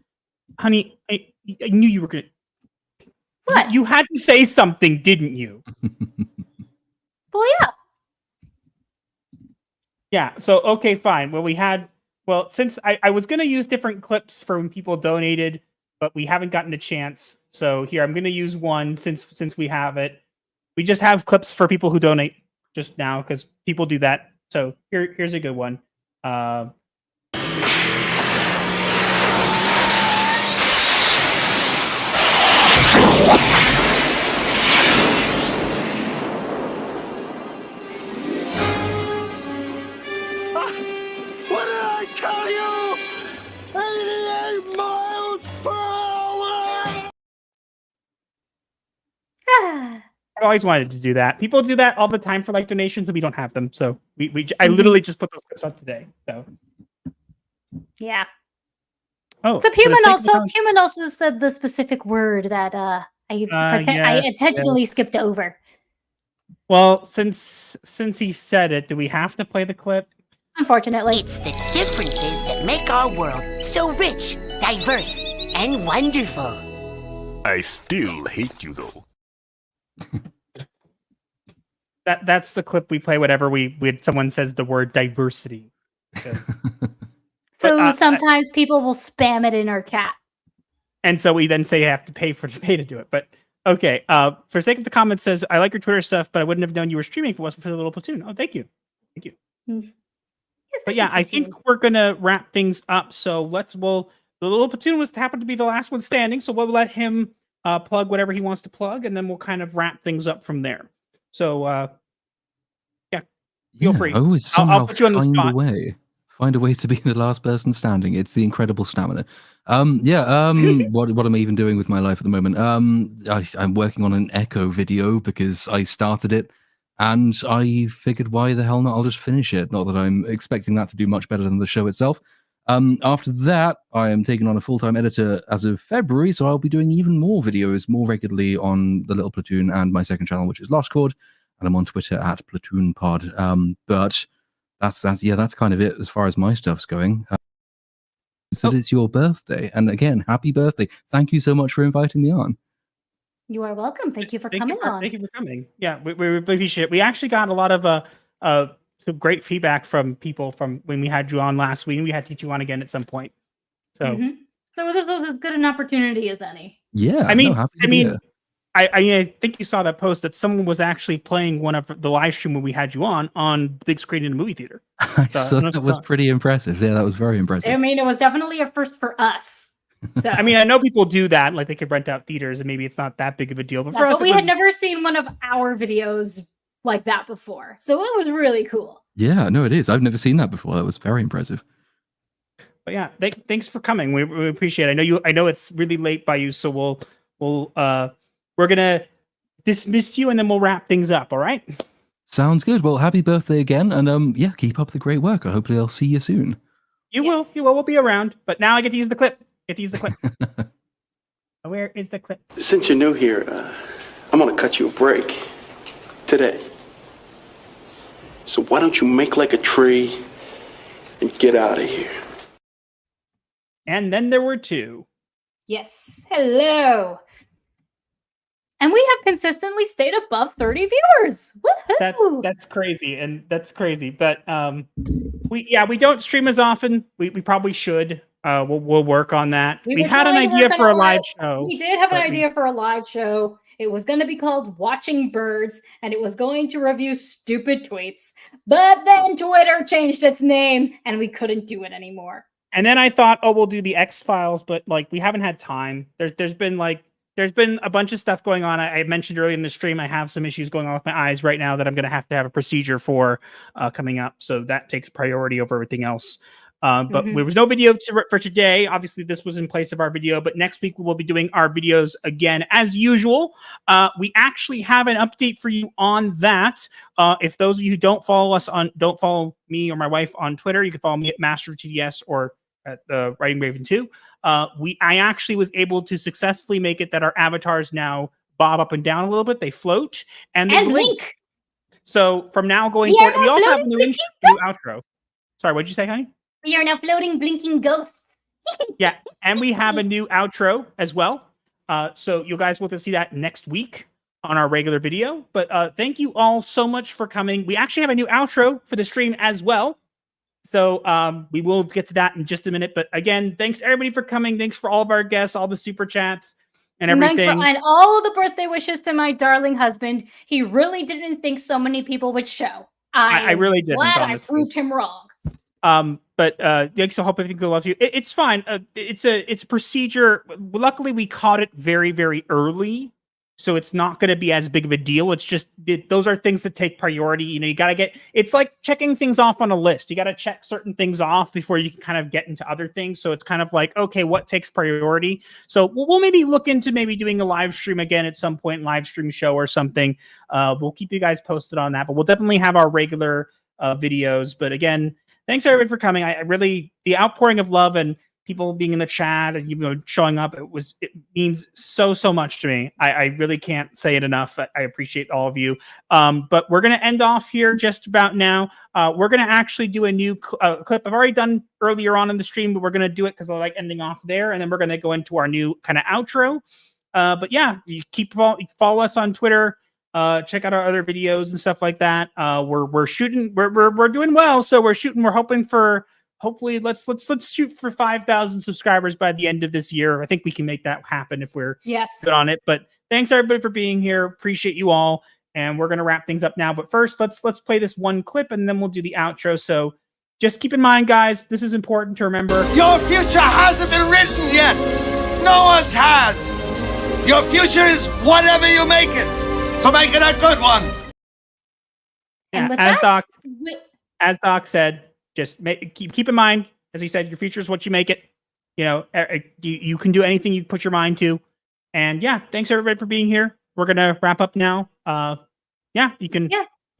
honey, I knew you were going to. What? You had to say something, didn't you? Well, yeah. Yeah. So okay, fine. Well, since I was going to use different clips for when people donated, but we haven't gotten a chance. So here I'm going to use one since we have it. We just have clips for people who donate just now because people do that. So here's a good one. What did I tell you? 88 miles per hour! I always wanted to do that. People do that all the time for like donations, and we don't have them. So I literally just put those clips up today. So yeah. Oh, so Human also said the specific word that I intentionally skipped over. Well, since he said it, do we have to play the clip? Unfortunately, it's the differences that make our world so rich, diverse, and wonderful. I still hate you though. That's the clip we play whenever someone says the word diversity. So sometimes people will spam it in our chat. And so we then say you have to pay to do it. But okay, for sake of the comment says, I like your Twitter stuff, but I wouldn't have known you were streaming if it wasn't for the little platoon. Oh, thank you. Yes, but yeah, I think we're gonna wrap things up. So the little platoon happened to be the last one standing, so we'll let him plug whatever he wants to plug, and then we'll kind of wrap things up from there. So feel free. Oh, I'll put you on the spot. Find a way to be the last person standing. It's the incredible stamina. What am I even doing with my life at the moment? I'm working on an Echo video because I started it And I figured, why the hell not? I'll just finish it. Not that I'm expecting that to do much better than the show itself. After that, I am taking on a full-time editor as of February, so I'll be doing even more videos more regularly on the Little Platoon and my second channel, which is Lost Chord, and I'm on Twitter at PlatoonPod. But that's kind of it as far as my stuff's going. So it's your birthday, and again, happy birthday! Thank you so much for inviting me on. You are welcome. Thank you for coming on. Thank you for coming. Yeah, we appreciate it. We actually got a lot of some great feedback from people from when we had you on last week, and we had to get you on again at some point. So, So this was as good an opportunity as any. Yeah, I mean, I think you saw that post that someone was actually playing one of the live stream when we had you on big screen in a movie theater. So that was pretty impressive. Yeah, that was very impressive. I mean, it was definitely a first for us. So I mean, I know people do that, like they could rent out theaters, and maybe it's not that big of a deal. But for us, we had never seen one of our videos like that before, so it was really cool. Yeah, no, it is. I've never seen that before. That was very impressive. But yeah, thanks for coming. We appreciate it. I know it's really late by you, so we're gonna dismiss you, and then we'll wrap things up. All right. Sounds good. Well, happy birthday again, and yeah, keep up the great work. Hopefully, I'll see you soon. You will. We'll be around. But now I get to use the clip. Where is the clip? Since you're new here, I'm gonna cut you a break today. So why don't you make like a tree and get out of here? And then there were two. Yes. Hello. And we have consistently stayed above 30 viewers. Woohoo! That's crazy, and that's crazy. But we don't stream as often. We probably should. We'll work on that. We had an idea for a live show. We did have an idea for a live show. It was going to be called Watching Birds, and it was going to review stupid tweets. But then Twitter changed its name, and we couldn't do it anymore. And then I thought, we'll do the X-Files, but like we haven't had time. There's been a bunch of stuff going on. I mentioned earlier in the stream, I have some issues going on with my eyes right now that I'm going to have a procedure for coming up. So that takes priority over everything else. But there was no video for today. Obviously, this was in place of our video. But next week, we will be doing our videos again as usual. We actually have an update for you on that. If those of you who don't follow me or my wife on Twitter, you can follow me at MasteroftheTDS or at WritingRaven 2. I actually was able to successfully make it that our avatars now bob up and down a little bit. They float and they blink. So from now going forward, we also have a new outro. Sorry, what'd you say, honey? We are now floating, blinking ghosts. Yeah, and we have a new outro as well. So you guys will get to see that next week on our regular video. But thank you all so much for coming. We actually have a new outro for the stream as well. So we will get to that in just a minute. But again, thanks everybody for coming. Thanks for all of our guests, all the super chats and everything. And all of the birthday wishes to my darling husband. He really didn't think so many people would show. I really didn't. Glad I proved him wrong. But thanks. I hope everything loves you. It's fine. It's a procedure. Luckily, we caught it very, very early. So it's not going to be as big of a deal. It's just, those are things that take priority. You got to it's like checking things off on a list. You got to check certain things off before you can kind of get into other things. So it's kind of like, okay, what takes priority? So we'll maybe look into maybe doing a live stream again at some point, live stream show or something. We'll keep you guys posted on that, but we'll definitely have our regular videos. But again, thanks everybody for coming. The outpouring of love and people being in the chat and showing up, it means so much to me. I really can't say it enough. I appreciate all of you. But we're gonna end off here just about now. We're gonna actually do a new clip I've already done earlier on in the stream, but we're gonna do it because I like ending off there, and then we're gonna go into our new kind of outro. But yeah, you follow us on Twitter. Check out our other videos and stuff like that. We're shooting. We're doing well. So we're hoping for. Hopefully, let's shoot for 5,000 subscribers by the end of this year. I think we can make that happen if we're good on it. But thanks everybody for being here. Appreciate you all. And we're gonna wrap things up now. But first, let's play this one clip and then we'll do the outro. So just keep in mind, guys, this is important to remember. Your future hasn't been written yet. No one's has. Your future is whatever you make it. So make it a good one. Yeah, as Doc said. Just keep in mind, as he said, your future is what you make it. You can do anything you put your mind to. And yeah, thanks everybody for being here. We're gonna wrap up now. We'll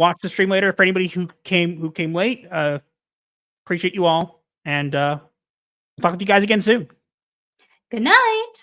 watch the stream later. For anybody who came late, appreciate you all, and we'll talk to you guys again soon. Good night.